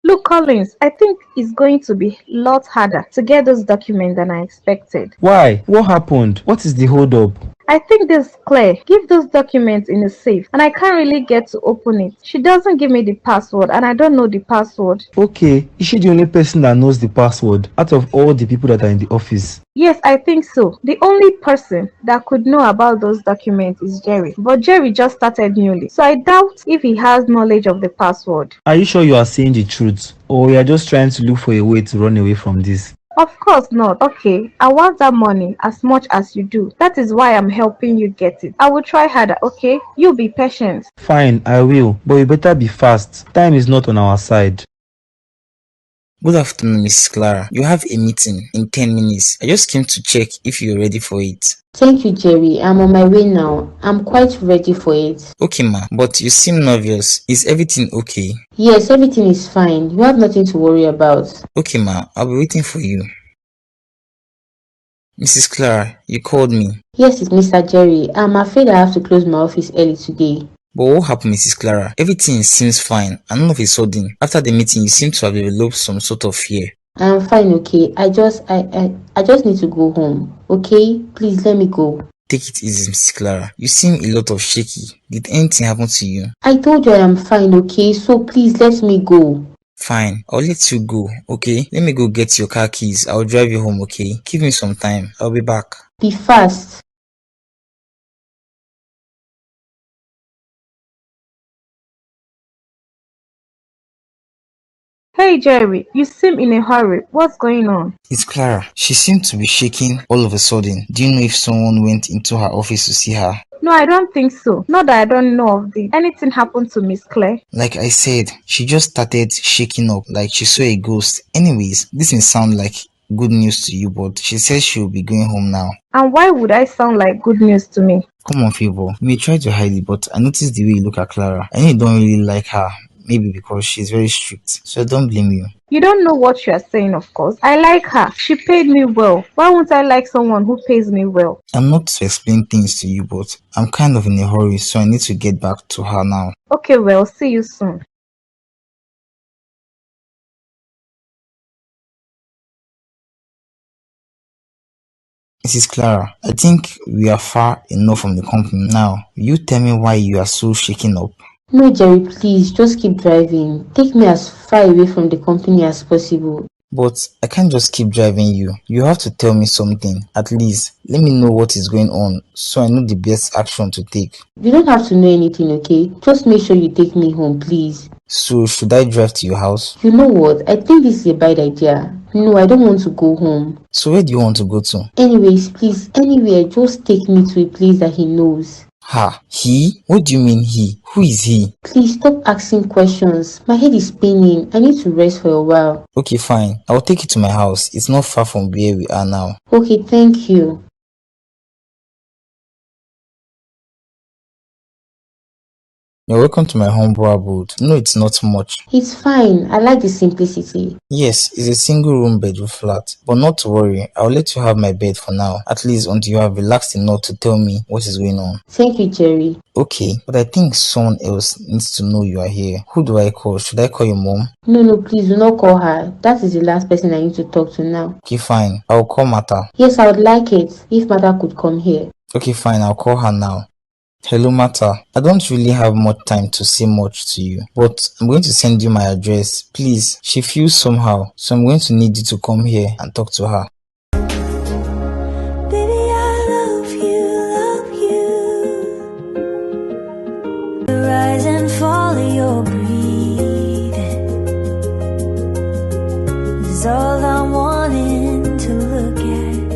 Look, Collins, I think it's going to be a lot harder to get those documents than I expected. Why? What happened? What is the hold up? I think this Claire give those documents in a safe and I can't really get to open it. She doesn't give me the password and I don't know the password. Okay, is she the only person that knows the password out of all the people that are in the office? Yes, I think so. The only person that could know about those documents is Jerry. But Jerry just started newly, so I doubt if he has knowledge of the password. Are you sure you are saying the truth? Or you are just trying to look for a way to run away from this? Of course not. Okay, I want that money as much as you do. That is why I'm helping you get it. I will try harder, okay? You be patient. Fine, I will. But you better be fast. Time is not on our side. Good afternoon, Mrs. Clara. You have a meeting in 10 minutes. I just came to check if you're ready for it. Thank you, Jerry. I'm on my way now. I'm quite ready for it. Okay, ma, but you seem nervous. Is everything okay? Yes, everything is fine. You have nothing to worry about. Okay, ma, I'll be waiting for you. Mrs. Clara, you called me. Yes, it's Mr. Jerry. I'm afraid I have to close my office early today. But what happened, Mrs. Clara? Everything seems fine, and all of a sudden, after the meeting, you seem to have developed some sort of fear. I'm fine, okay? I just need to go home. Okay? Please let me go. Take it easy, Mrs. Clara. You seem a lot of shaky. Did anything happen to you? I told you I am fine, okay? So please let me go. Fine, I'll let you go, okay? Let me go get your car keys. I'll drive you home, okay? Give me some time. I'll be back. Be fast. Hey Jerry, you seem in a hurry. What's going on? It's Clara. She seemed to be shaking all of a sudden. Do you know if someone went into her office to see her? No, I don't think so. Not that I don't know of this. Anything happened to Miss Claire? Like I said, she just started shaking up like she saw a ghost. Anyways, this may sound like good news to you, but she says she'll be going home now. And why would I sound like good news to me? Come on, Favor. You may try to hide it, but I noticed the way you look at Clara. I know you don't really like her. Maybe because she's very strict, so I don't blame you. You don't know what you are saying, of course. I like her. She paid me well. Why won't I like someone who pays me well? I'm not to explain things to you, but I'm kind of in a hurry, so I need to get back to her now. Okay, well, see you soon. Mrs. Clara, I think we are far enough from the company now. Will you tell me why you are so shaken up? No, Jerry, please, just keep driving. Take me as far away from the company as possible. But I can't just keep driving you. You have to tell me something. At least, let me know what is going on, so I know the best action to take. You don't have to know anything, okay? Just make sure you take me home, please. So, should I drive to your house? You know what? I think this is a bad idea. No, I don't want to go home. So where do you want to go to? Anyways, please, anywhere, just take me to a place that he knows. Ha, he? What do you mean he? Who is he? Please stop asking questions. My head is spinning. I need to rest for a while. Okay, fine. I'll take you to my house. It's not far from where we are now. Okay, thank you. You're welcome to my humble abode. No, it's not much. It's fine. I like the simplicity. Yes, it's a single room bedroom flat. But not to worry, I'll let you have my bed for now. At least until you have relaxed enough to tell me what is going on. Thank you, Jerry. Okay, but I think someone else needs to know you are here. Who do I call? Should I call your mom? No, please do not call her. That is the last person I need to talk to now. Okay, fine. I'll call Mata. Yes, I would like it if Mata could come here. Okay, fine. I'll call her now. Hello, Mata. I don't really have much time to say much to you, but I'm going to send you my address. Please, she feels somehow, so I'm going to need you to come here and talk to her. Baby, I love you. The rise and fall of your breathing is all I'm wanting to look at.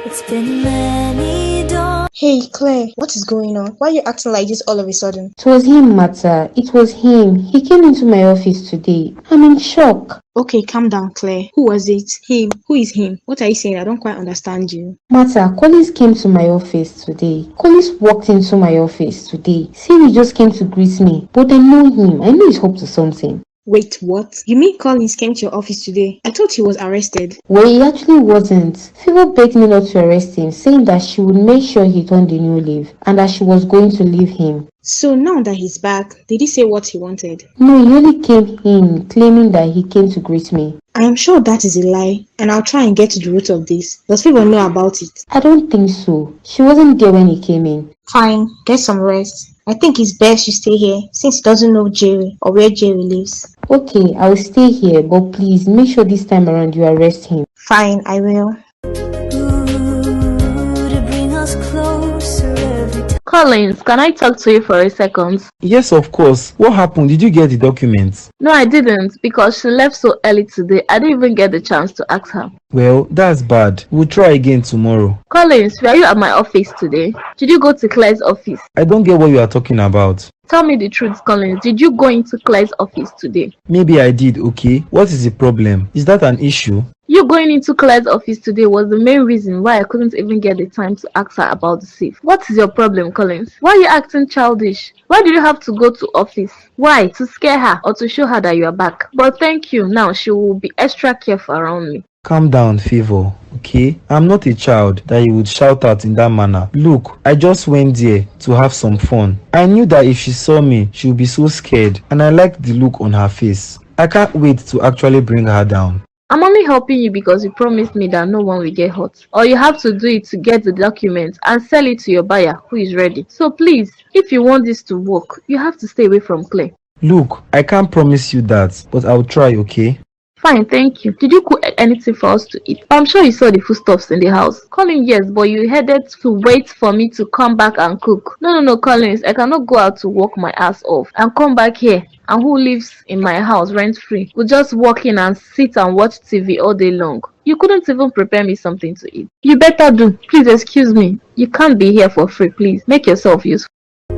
It's been many dawn. Hey, Claire, what is going on? Why are you acting like this all of a sudden? It was him, Mata. It was him. He came into my office today. I'm in shock. Okay, calm down, Claire. Who was it? Him? Who is him? What are you saying? I don't quite understand you. Mata, Collins came to my office today. Collins walked into my office today. Saying he just came to greet me. But I know him. I know he's up to something. Wait, what? You mean Collins came to your office today? I thought he was arrested. Well, he actually wasn't. Favor begged me not to arrest him, saying that she would make sure he turned a new leaf and that she was going to leave him. So now that he's back, did he say what he wanted? No, he only came in claiming that he came to greet me. I am sure that is a lie, and I'll try and get to the root of this. Does Favor know about it? I don't think so. She wasn't there when he came in. Fine, get some rest. I think it's best you stay here since he doesn't know Jerry or where Jerry lives. Okay, I will stay here, but please make sure this time around you arrest him. Fine, I will. To bring us closer every time. Collins, can I talk to you for a second? Yes, of course. What happened? Did you get the documents? No, I didn't, because she left so early today. I didn't even get the chance to ask her. Well, that's bad. We'll try again tomorrow. Collins, were you at my office today? Did you go to Claire's office? I don't get what you are talking about. Tell me the truth, Collins. Did you go into Claire's office today? Maybe I did, okay? What is the problem? Is that an issue? You going into Claire's office today was the main reason why I couldn't even get the time to ask her about the safe. What is your problem, Collins? Why are you acting childish? Why did you have to go to office? Why? To scare her or to show her that you are back? But thank you, now she will be extra careful around me. Calm down, Favor, okay? I'm not a child that you would shout at in that manner. Look, I just went there to have some fun. I knew that if she saw me, she would be so scared, and I liked the look on her face. I can't wait to actually bring her down. I'm only helping you because you promised me that no one will get hurt. Or you have to do it to get the documents and sell it to your buyer who is ready. So please, if you want this to work, you have to stay away from Claire. Look, I can't promise you that, but I'll try, okay? Fine, thank you. Did you cook anything for us to eat? I'm sure you saw the foodstuffs in the house. Colin, yes, but you headed to wait for me to come back and cook. No, Collins, I cannot go out to work my ass off and come back here. And who lives in my house rent-free will just walk in and sit and watch TV all day long. You couldn't even prepare me something to eat. You better do. Please excuse me. You can't be here for free, please. Make yourself useful. To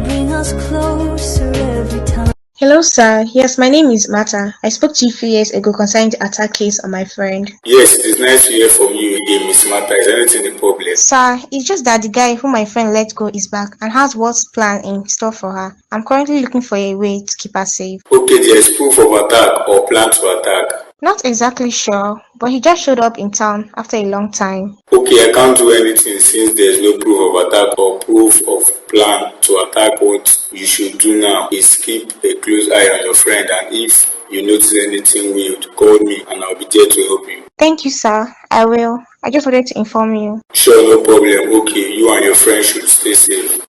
bring us closer every time. Hello, sir. Yes, my name is Mata. I spoke to you a few years ago concerning the attack case on my friend. Yes, it is nice to hear from you again, Miss Martha. Is anything a problem? Sir, it's just that the guy whom my friend let go is back and has what's planned in store for her. I'm currently looking for a way to keep her safe. Okay, there is proof of attack or plan to attack. Not exactly sure, but he just showed up in town after a long time. Okay, I can't do anything since there is no proof of attack or proof of plan to attack. What you should do now is keep a close eye on your friend, and if you notice anything weird, call me and I'll be there to help you. Thank you, sir. I will. I just wanted to inform you. Sure, no problem. Okay, you and your friend should stay safe.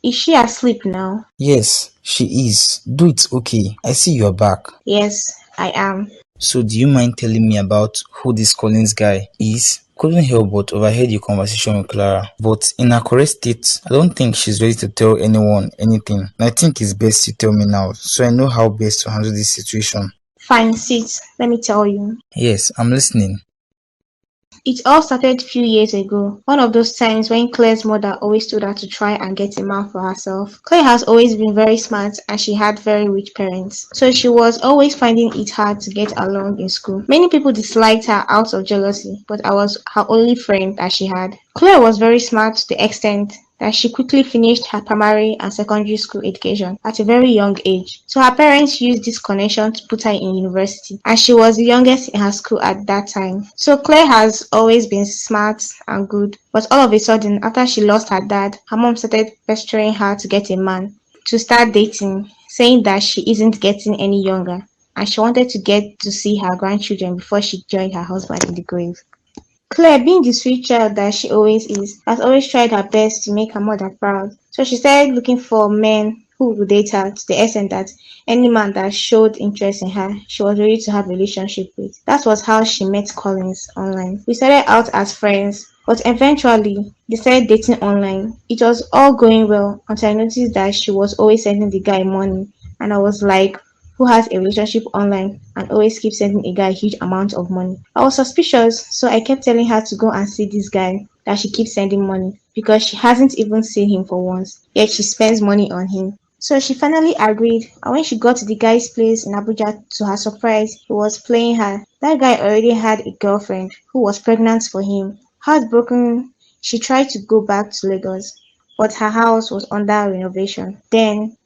Is she asleep now? Yes, she is. Do it, okay? I see you're back. Yes, I am. So do you mind telling me about who this Collins guy is? Couldn't help but overheard your conversation with Clara. But in her correct state, I don't think she's ready to tell anyone anything. I think it's best you tell me now, so I know how best to handle this situation. Fine, sit. Let me tell you. Yes, I'm listening. It all started a few years ago. One of those times when Claire's mother always told her to try and get a man for herself. Claire has always been very smart and she had very rich parents. So she was always finding it hard to get along in school. Many people disliked her out of jealousy, but I was her only friend that she had. Claire was very smart to the extent that she quickly finished her primary and secondary school education at a very young age. So her parents used this connection to put her in university, and she was the youngest in her school at that time. So Claire has always been smart and good, but all of a sudden, after she lost her dad, her mom started pestering her to get a man, to start dating, saying that she isn't getting any younger, and she wanted to get to see her grandchildren before she joined her husband in the grave. Claire, being the sweet child that she always is, has always tried her best to make her mother proud. So she started looking for men who would date her to the extent that any man that showed interest in her, she was ready to have a relationship with. That was how she met Collins online. We started out as friends, but eventually they started dating online. It was all going well until I noticed that she was always sending the guy money, and I was like, who has a relationship online and always keeps sending a guy a huge amount of money? I was suspicious, so I kept telling her to go and see this guy that she keeps sending money because she hasn't even seen him for once, yet she spends money on him. So she finally agreed, and when she got to the guy's place in Abuja, to her surprise, he was playing her. That guy already had a girlfriend who was pregnant for him. Heartbroken, she tried to go back to Lagos, but her house was under renovation. Then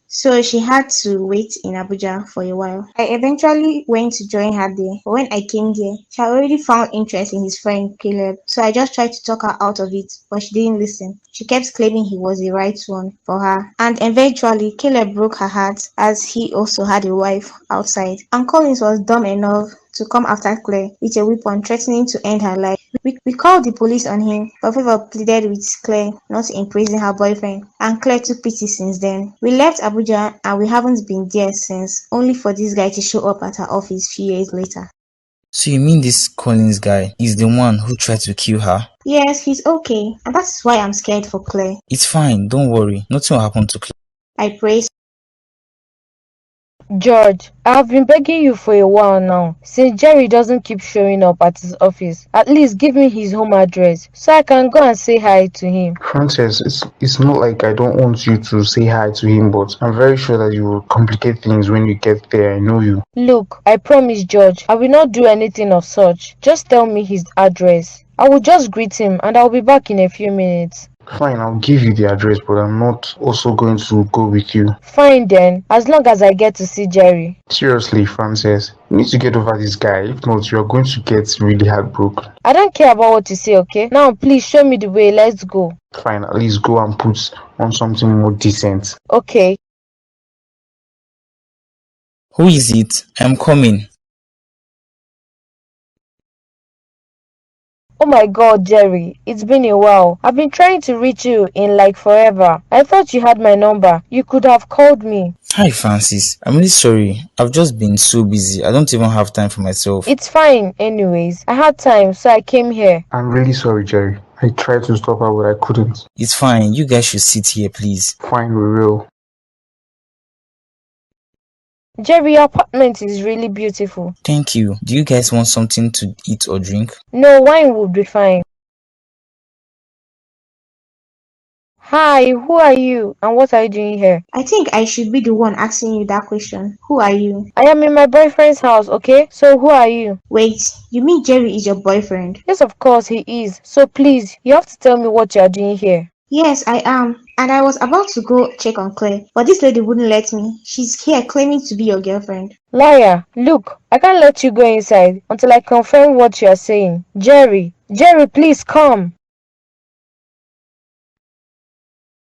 so she had to wait in Abuja for a while. I eventually went to join her there, but when I came there, she had already found interest in his friend Caleb, so I just tried to talk her out of it, but she didn't listen. She kept claiming he was the right one for her, and eventually Caleb broke her heart as he also had a wife outside, and Collins was dumb enough to come after Claire with a weapon threatening to end her life. We called the police on him, but Favor pleaded with Claire not to imprison her boyfriend, and Claire took pity since then. We left Abuja and we haven't been there since, only for this guy to show up at her office few years later. So you mean this Collins guy is the one who tried to kill her? Yes, he's okay, and that's why I'm scared for Claire. It's fine, don't worry. Nothing will happen to Claire. I pray. George, I have been begging you for a while now. Since Jerry doesn't keep showing up at his office, at least give me his home address so I can go and say hi to him. Frances, it's not like I don't want you to say hi to him, but I'm very sure that you will complicate things when you get there. I know you. Look, I promise, George, I will not do anything of such. Just tell me his address. I will just greet him and I'll be back in a few minutes. Fine, I'll give you the address, but I'm not also going to go with you. Fine then, as long as I get to see Jerry. Seriously, Frances, you need to get over this guy. If not, you are going to get really heartbroken. I don't care about what you say, okay? Now please show me the way, let's go. Fine, at least go and put on something more decent. Okay. Who is it? I'm coming. Oh my god, Jerry, it's been a while. I've been trying to reach you in like forever. I thought you had my number. You could have called me. Hi Francis, I'm really sorry. I've just been so busy. I don't even have time for myself. It's fine anyways. I had time, so I came here. I'm really sorry, Jerry. I tried to stop her, but I couldn't. It's fine. You guys should sit here, please. Fine, we will. Jerry, your apartment is really beautiful. Thank you. Do you guys want something to eat or drink? No, wine would be fine. Hi, who are you and what are you doing here? I think I should be the one asking you that question. Who are you? I am in my boyfriend's house, okay? So who are you? Wait, you mean Jerry is your boyfriend? Yes, of course he is. So please, you have to tell me what you are doing here. Yes, I am. And I was about to go check on Claire, but this lady wouldn't let me. She's here claiming to be your girlfriend. Liar, look, I can't let you go inside until I confirm what you are saying. Jerry, please come.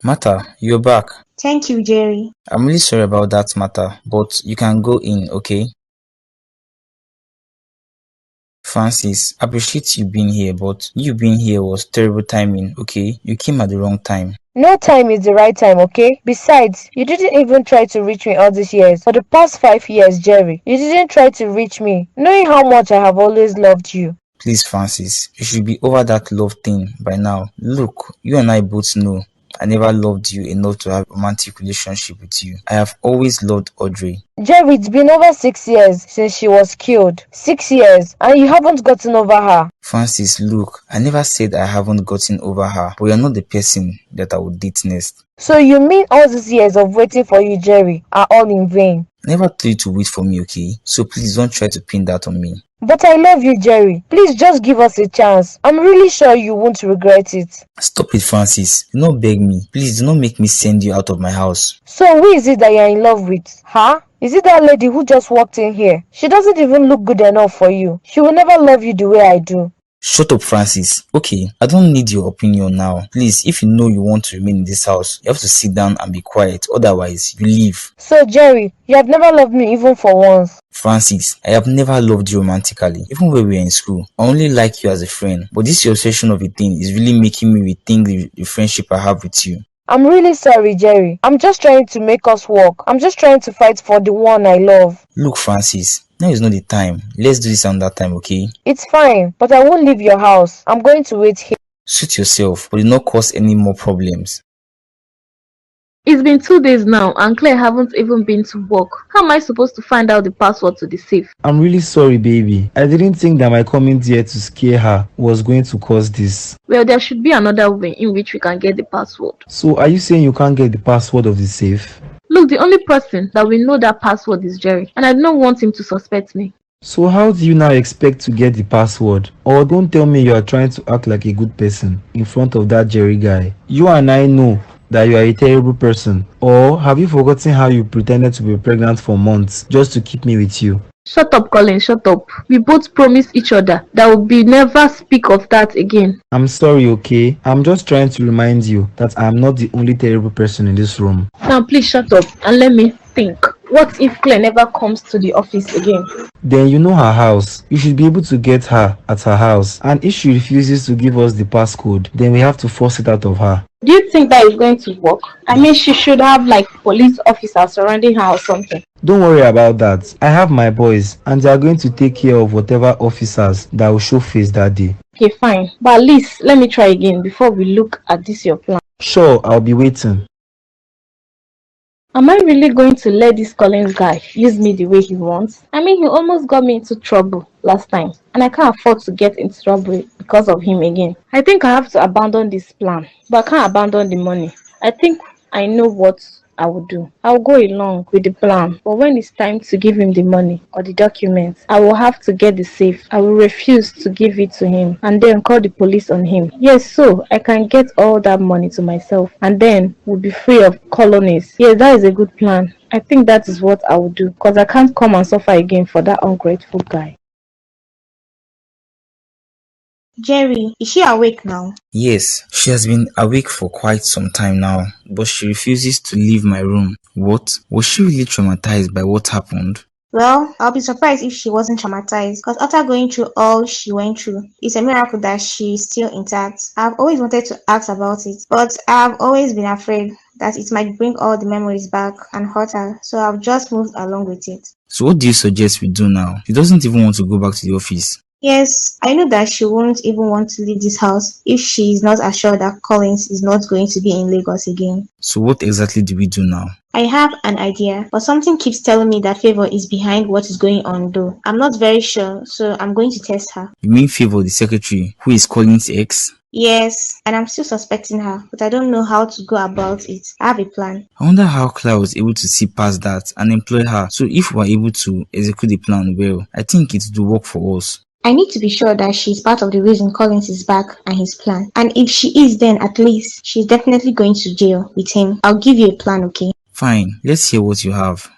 Martha, you're back. Thank you, Jerry. I'm really sorry about that matter, but you can go in, okay? Francis, appreciate you being here, but you being here was terrible timing, okay? You came at the wrong time. No time is the right time, okay? Besides, you didn't even try to reach me all these years. For the past 5 years, Jerry, you didn't try to reach me, knowing how much I have always loved you. Please, Francis, you should be over that love thing by now. Look, you and I both know I never loved you enough to have a romantic relationship with you. I have always loved Audrey. Jerry, it's been over 6 years since she was killed. 6 years, and you haven't gotten over her. Francis, look, I never said I haven't gotten over her, but you're not the person that I would date next. So you mean all these years of waiting for you, Jerry, are all in vain? I never told you to wait for me, okay? So please don't try to pin that on me. But I love you, Jerry. Please just give us a chance. I'm really sure you won't regret it. Stop it, Francis. Do not beg me. Please do not make me send you out of my house. So who is it that you're in love with? Huh? Is it that lady who just walked in here? She doesn't even look good enough for you. She will never love you the way I do. Shut up, Francis. Okay, I don't need your opinion now. Please, if you know you want to remain in this house, you have to sit down and be quiet. Otherwise, you leave. So, Jerry, you have never loved me even for once. Francis, I have never loved you romantically, even when we were in school. I only like you as a friend. But this your obsession of a thing is really making me rethink the friendship I have with you. I'm really sorry, Jerry. I'm just trying to make us work. I'm just trying to fight for the one I love. Look, Francis, now is not the time. Let's do this another time, okay? It's fine, but I won't leave your house. I'm going to wait here. Suit yourself, but do not cause any more problems. It's been 2 days now and Claire haven't even been to work. How am I supposed to find out the password to the safe? I'm really sorry, baby. I didn't think that my coming here to scare her was going to cause this. Well, there should be another way in which we can get the password. So are you saying you can't get the password of the safe? Look, the only person that will know that password is Jerry, and I don't want him to suspect me. So how do you now expect to get the password? Or don't tell me you are trying to act like a good person in front of that Jerry guy. You and I know that you are a terrible person. Or have you forgotten how you pretended to be pregnant for months just to keep me with you? Shut up, Colin, shut up. We both promised each other that we never speak of that again. I'm sorry, okay? I'm just trying to remind you that I'm not the only terrible person in this room. Now please shut up and let me think. What if Claire never comes to the office again? Then you know her house. You should be able to get her at her house. And if she refuses to give us the passcode, then we have to force it out of her. Do you think that is going to work? I mean, she should have like police officers surrounding her or something. Don't worry about that. I have my boys and they are going to take care of whatever officers that will show face that day. Okay, fine. But at least let me try again before we look at this your plan. Sure, I'll be waiting. Am I really going to let this Collins guy use me the way he wants? I mean, he almost got me into trouble last time, and I can't afford to get into trouble because of him again. I think I have to abandon this plan, but I can't abandon the money. I think I know what I will do. I'll go along with the plan, but when it's time to give him the money or the documents, I will have to get the safe. I will refuse to give it to him and then call the police on him. Yes, so I can get all that money to myself and then we'll be free of colonies. Yes, that is a good plan. I think that is what I will do because I can't come and suffer again for that ungrateful guy. Jerry, is she awake now? Yes, she has been awake for quite some time now, but she refuses to leave my room. What? Was she really traumatized by what happened? Well, I'll be surprised if she wasn't traumatized because after going through all she went through, it's a miracle that she's still intact. I've always wanted to ask about it, but I've always been afraid that it might bring all the memories back and hurt her, so I've just moved along with it. So what do you suggest we do now? She doesn't even want to go back to the office. Yes, I know that she won't even want to leave this house if she is not assured that Collins is not going to be in Lagos again. So what exactly do we do now? I have an idea, but something keeps telling me that Favor is behind what is going on though. I'm not very sure, so I'm going to test her. You mean Favor, the secretary, who is Colin's ex? Yes, and I'm still suspecting her, but I don't know how to go about it. I have a plan. I wonder how Claire was able to see past that and employ her. So if we are able to execute the plan well, I think it will work for us. I need to be sure that she's part of the reason Collins is back and his plan. And if she is, then at least she's definitely going to jail with him. I'll give you a plan, okay? Fine, let's hear what you have.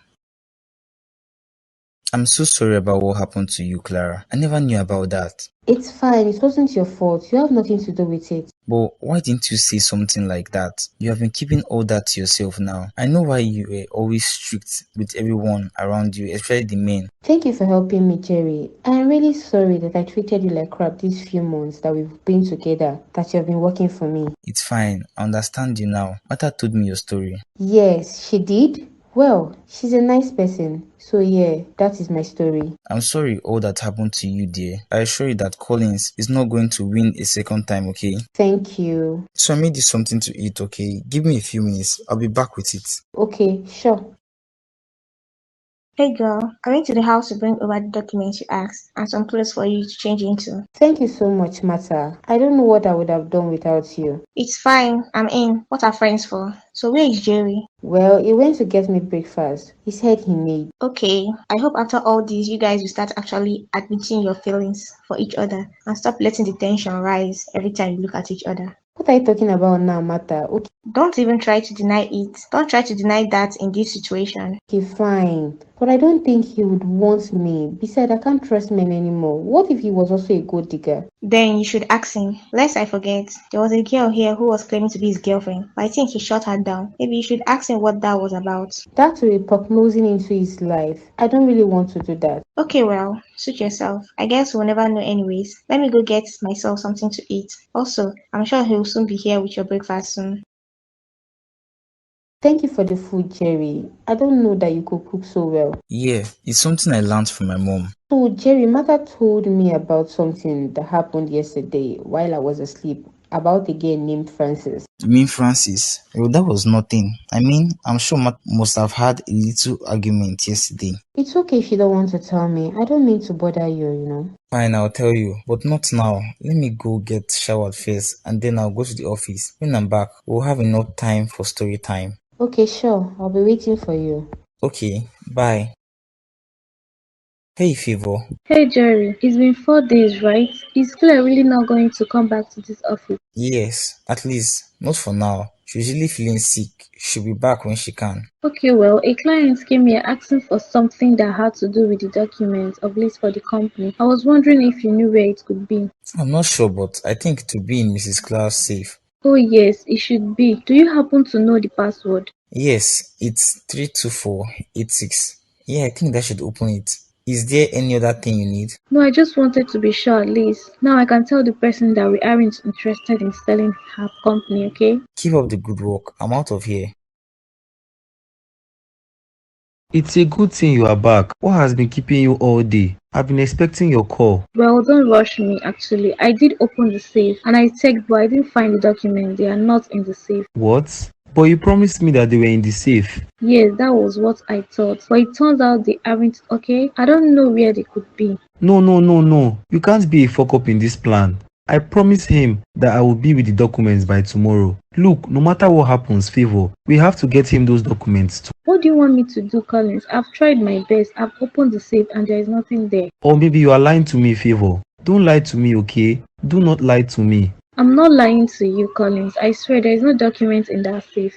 I'm so sorry about what happened to you, Clara. I never knew about that. It's fine. It wasn't your fault. You have nothing to do with it. But why didn't you say something like that? You have been keeping all that to yourself now. I know why you were always strict with everyone around you, especially the men. Thank you for helping me, Jerry. I'm really sorry that I treated you like crap these few months that we've been together, that you have been working for me. It's fine. I understand you now. Martha told me your story. Yes, she did. Well, she's a nice person. So yeah, that is my story. I'm sorry all that happened to you, dear. I assure you that Collins is not going to win a second time, okay? Thank you. So I made you something to eat, okay? Give me a few minutes. I'll be back with it. Okay, sure. Hey girl, I went to the house to bring over the documents you asked and some clothes for you to change into. Thank you so much, Martha. I don't know what I would have done without you. It's fine, I'm in. What are friends for? So where is Jerry? Well, he went to get me breakfast. He said he made. Okay, I hope after all this you guys will start actually admitting your feelings for each other and stop letting the tension rise every time you look at each other. What are you talking about now, Martha? Okay. Don't even try to deny it. Don't try to deny that in this situation. Okay, fine. But I don't think he would want me. Besides, I can't trust men anymore. What if he was also a gold digger? Then you should ask him. Lest I forget, there was a girl here who was claiming to be his girlfriend, but I think he shot her down. Maybe you should ask him what that was about. That will be prognosing into his life. I don't really want to do that. Okay, well, suit yourself. I guess we'll never know anyways. Let me go get myself something to eat. Also, I'm sure he'll soon be here with your breakfast soon. Thank you for the food, Jerry. I don't know that you could cook so well. Yeah, it's something I learned from my mom. So, Jerry, Mother told me about something that happened yesterday while I was asleep about a girl named Frances. You mean Francis? Well, that was nothing. I mean, I'm sure Matt must have had a little argument yesterday. It's okay if you don't want to tell me. I don't mean to bother you. Fine, I'll tell you, but not now. Let me go get showered first, and then I'll go to the office. When I'm back, we'll have enough time for story time. Okay, sure. I'll be waiting for you. Okay, bye. Hey, Favor. Hey Jerry, it's been 4 days, right? Is Claire really not going to come back to this office? Yes, at least, not for now. She's usually feeling sick. She'll be back when she can. Okay, well, a client came here asking for something that had to do with the documents of list for the company. I was wondering if you knew where it could be. I'm not sure, but I think it will be in Mrs. Claus' safe. Oh yes, it should be. Do you happen to know the password? Yes, it's 32486. Yeah, I think that should open it. Is there any other thing you need? No, I just wanted to be sure at least. Now I can tell the person that we aren't interested in selling her company, okay? Keep up the good work. I'm out of here. It's a good thing you are back. What has been keeping you all day? I've been expecting your call. Well, don't rush me actually. I did open the safe and I checked, but I didn't find the documents. They are not in the safe. What? But you promised me that they were in the safe. Yes, that was what I thought. But it turns out they aren't, okay? I don't know where they could be. No. You can't be a fuck up in this plan. I promised him that I will be with the documents by tomorrow. Look, no matter what happens, Favor, we have to get him those documents too. What do you want me to do, Collins? I've tried my best. I've opened the safe and there is nothing there. Or maybe you are lying to me, Favor. Don't lie to me, okay? Do not lie to me. I'm not lying to you, Collins. I swear there is no document in that safe.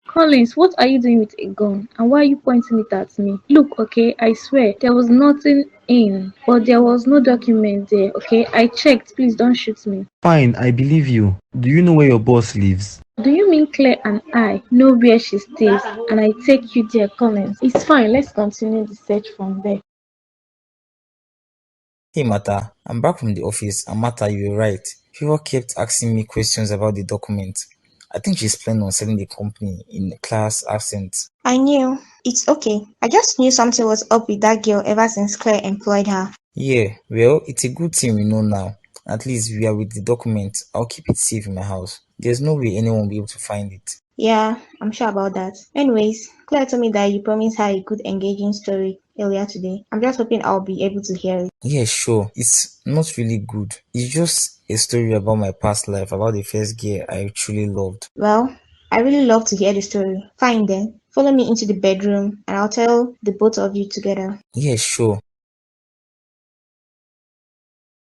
Collins, what are you doing with a gun? And why are you pointing it at me? Look, okay, I swear, there was nothing in, but there was no document there, okay? I checked, please don't shoot me. Fine, I believe you. Do you know where your boss lives? Do you mean Claire and I know where she stays and I take you there, Collins? It's fine, let's continue the search from there. Hey, Mata. I'm back from the office, and Mata, you were right. People kept asking me questions about the document. I think she's planning on selling the company in Claire's absence. I knew. It's okay. I just knew something was up with that girl ever since Claire employed her. Yeah, well, it's a good thing we know now. At least we are with the document. I'll keep it safe in my house. There's no way anyone will be able to find it. Yeah, I'm sure about that. Anyways, Claire told me that you promised her a good engaging story earlier today. I'm just hoping I'll be able to hear it. Yeah, sure. It's not really good. It's just a story about my past life, about the first girl I truly loved. Well, I really love to hear the story. Fine then. Follow me into the bedroom and I'll tell the both of you together. Yeah, sure.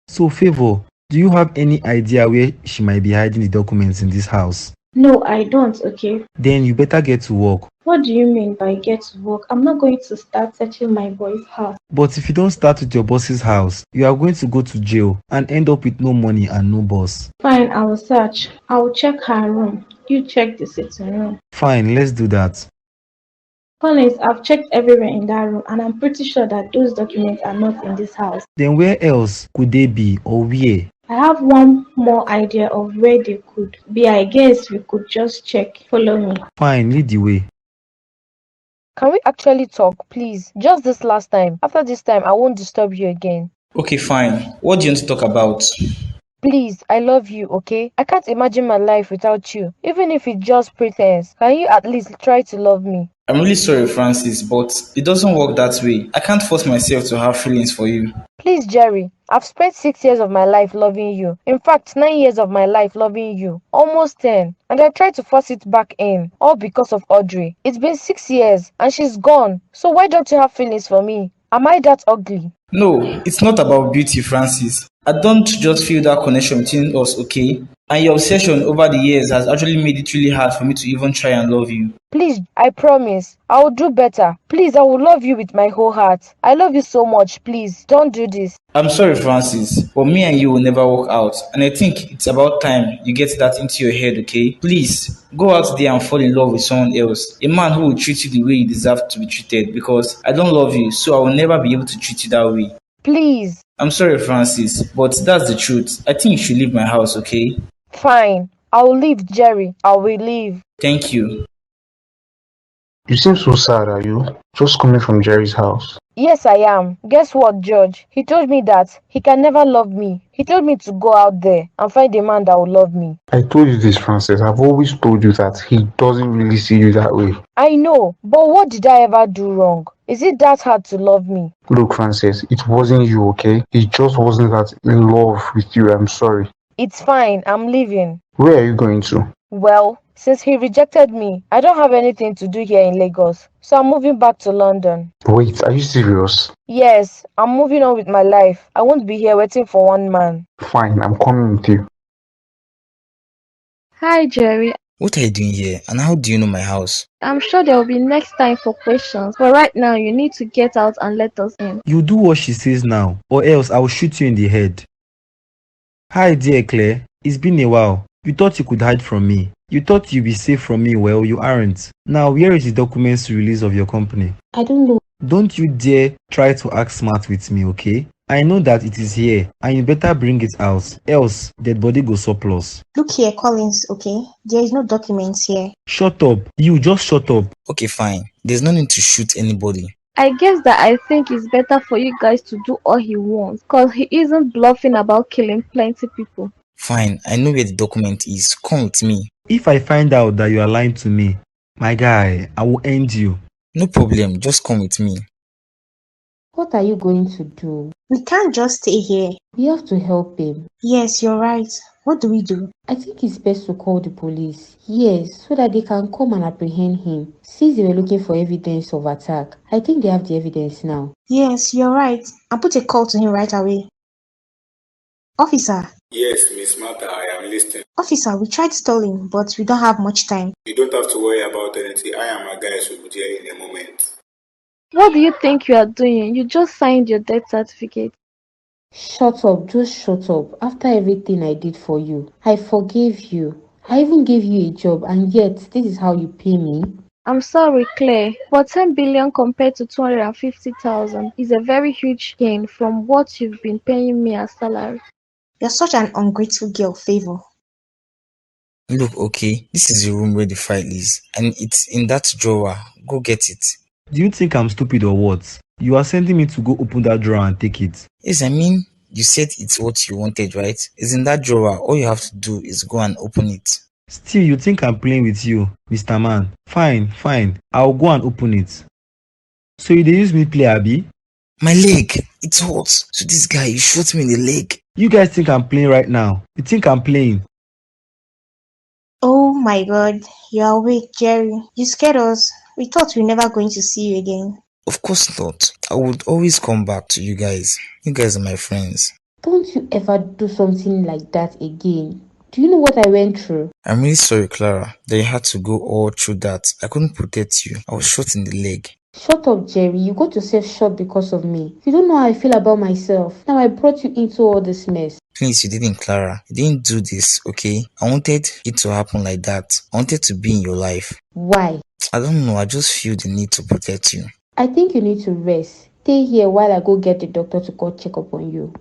So, Favor, do you have any idea where she might be hiding the documents in this house? No, I don't, okay? Then you better get to work. What do you mean by get to work? I'm not going to start searching my boy's house. But if you don't start with your boss's house, you are going to go to jail and end up with no money and no boss. Fine, I will search. I will check her room. You check the sitting room. Fine, let's do that. Collins, I've checked everywhere in that room and I'm pretty sure that those documents are not in this house. Then where else could they be, or where? I have one more idea of where they could be. I guess we could just check. Follow me. Fine, lead the way. Can we actually talk, please? Just this last time. After this time, I won't disturb you again. Okay, fine. What do you want to talk about? Please, I love you, okay? I can't imagine my life without you. Even if it's just pretense, can you at least try to love me? I'm really sorry, Francis, but it doesn't work that way. I can't force myself to have feelings for you. Please, Jerry. I've spent 6 years of my life loving you. In fact, 9 years of my life loving you. Almost 10. And I tried to force it back in. All because of Audrey. It's been 6 years and she's gone. So why don't you have feelings for me? Am I that ugly? No, it's not about beauty, Francis. I don't just feel that connection between us, okay? And your obsession over the years has actually made it really hard for me to even try and love you. Please, I promise. I will do better. Please, I will love you with my whole heart. I love you so much. Please, don't do this. I'm sorry, Francis, but me and you will never work out. And I think it's about time you get that into your head, okay? Please, go out there and fall in love with someone else. A man who will treat you the way you deserve to be treated, because I don't love you, so I will never be able to treat you that way. Please. I'm sorry, Francis, but that's the truth. I think you should leave my house, okay? Fine. I will leave, Jerry. I will leave. Thank you. You seem so sad, are you? Just coming from Jerry's house. Yes, I am. Guess what, George? He told me that he can never love me. He told me to go out there and find a man that will love me. I told you this, Francis. I've always told you that he doesn't really see you that way. I know, but what did I ever do wrong? Is it that hard to love me? Look, Francis, it wasn't you, okay? He just wasn't that in love with you. I'm sorry. It's fine. I'm leaving. Where are you going to? Well, since he rejected me, I don't have anything to do here in Lagos, so I'm moving back to London. Wait, are you serious? Yes, I'm moving on with my life. I won't be here waiting for one man. Fine, I'm coming with you. Hi, Jerry. What are you doing here? And how do you know my house? I'm sure there will be next time for questions, but right now you need to get out and let us in. You do what she says now, or else I will shoot you in the head. Hi, dear Claire. It's been a while. You thought you could hide from me. You thought you'd be safe from me. Well, you aren't. Now, where is the documents release of your company? I don't know. Don't you dare try to act smart with me, okay? I know that it is here, and you better bring it out, else dead body go surplus. Look here, Collins, okay? There is no documents here. Shut up. You just shut up. Okay, fine. There's no need to shoot anybody. I guess that I think it's better for you guys to do all he wants, cause he isn't bluffing about killing plenty people. Fine, I know where the document is. Come with me. If I find out that you are lying to me, my guy, I will end you. No problem, just come with me. What are you going to do? We can't just stay here. We have to help him. Yes, you're right. What do we do? I think it's best to call the police. Yes, so that they can come and apprehend him. Since they were looking for evidence of attack, I think they have the evidence now. Yes, you're right. I'll put a call to him right away. Officer. Yes, Miss Martha, I am listening. Officer, we tried stalling, but we don't have much time. You don't have to worry about anything. I and my guys will be there in a moment. What do you think you are doing? You just signed your death certificate. Shut up, just shut up. After everything I did for you, I forgave you. I even gave you a job, and yet this is how you pay me? I'm sorry, Claire, but 10 billion compared to 250,000 is a very huge gain from what you've been paying me as salary. You're such an ungrateful girl, Favor. Look, okay, this is the room where the file is, and it's in that drawer. Go get it. Do you think I'm stupid or what? You are sending me to go open that drawer and take it. Yes, I mean, you said it's what you wanted, right? It's in that drawer. All you have to do is go and open it. Still, you think I'm playing with you, Mr. Man? Fine, fine. I'll go and open it. So you dey use me play, Abby? My leg, it's hot. So this guy, you shot me in the leg. You guys think I'm playing right now? You think I'm playing? Oh my god, you're awake, Jerry. You scared us. We thought we were never going to see you again. Of course not. I would always come back to you guys. You guys are my friends. Don't you ever do something like that again. Do you know what I went through? I'm really sorry, Clara, that you had to go all through that. I couldn't protect you. I was shot in the leg. Shut up, Jerry. You got yourself shot because of me. You don't know how I feel about myself. Now I brought you into all this mess. Please, you didn't, Clara. You didn't do this, okay? I wanted it to happen like that. I wanted to be in your life. Why? I don't know. I just feel the need to protect you. I think you need to rest. Stay here while I go get the doctor to go check up on you.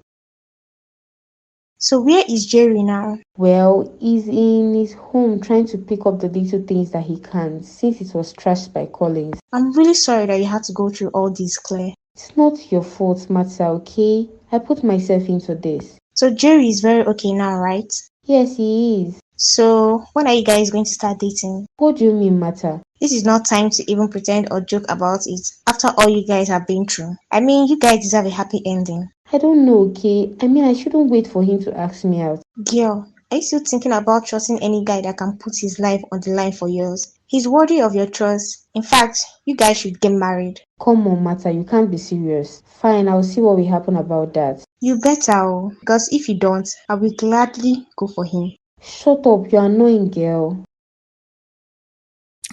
So where is Jerry now? Well, he's in his home trying to pick up the little things that he can since it was trashed by Collins. I'm really sorry that you had to go through all this, Claire. It's not your fault, Martha, okay? I put myself into this. So Jerry is very okay now, right? Yes, he is. So when are you guys going to start dating? What do you mean, Martha? This is not time to even pretend or joke about it after all you guys have been through. I mean, you guys deserve a happy ending. I don't know, okay? I mean, I shouldn't wait for him to ask me out. Girl, Are you still thinking about trusting any guy that can put his life on the line for yours? He's worthy of your trust. In fact, you guys should get married. Come on, Mata, you can't be serious. Fine, I'll see what will happen about that. You better, because if you don't, I will gladly go for him. Shut up, you're annoying girl.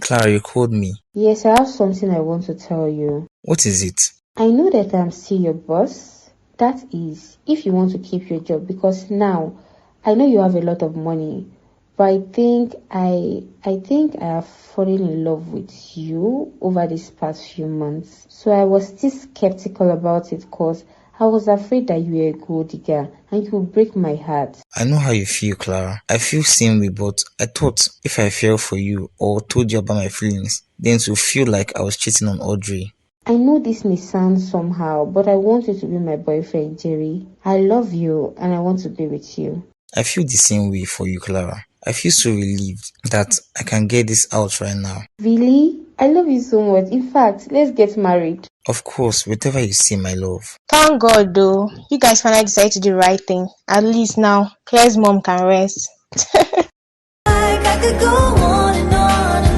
Clara, you called me. Yes, I have something I want to tell you. What is it? I know that I'm still your boss. That is, if you want to keep your job, because now I know you have a lot of money. But I think I have fallen in love with you over these past few months. So I was still skeptical about it because I was afraid that you were a gold digger and you would break my heart. I know how you feel, Clara. I feel same way, but I thought if I fell for you or told you about my feelings, then it would feel like I was cheating on Audrey. I know this may sound somehow, but I want you to be my boyfriend, Jerry. I love you and I want to be with you. I feel the same way for you, Clara. I feel so relieved that I can get this out right now. Really? I love you so much. In fact, let's get married. Of course, whatever you say, my love. Thank God though, you guys finally decided to do the right thing. At least now, Claire's mom can rest. I could go on and on and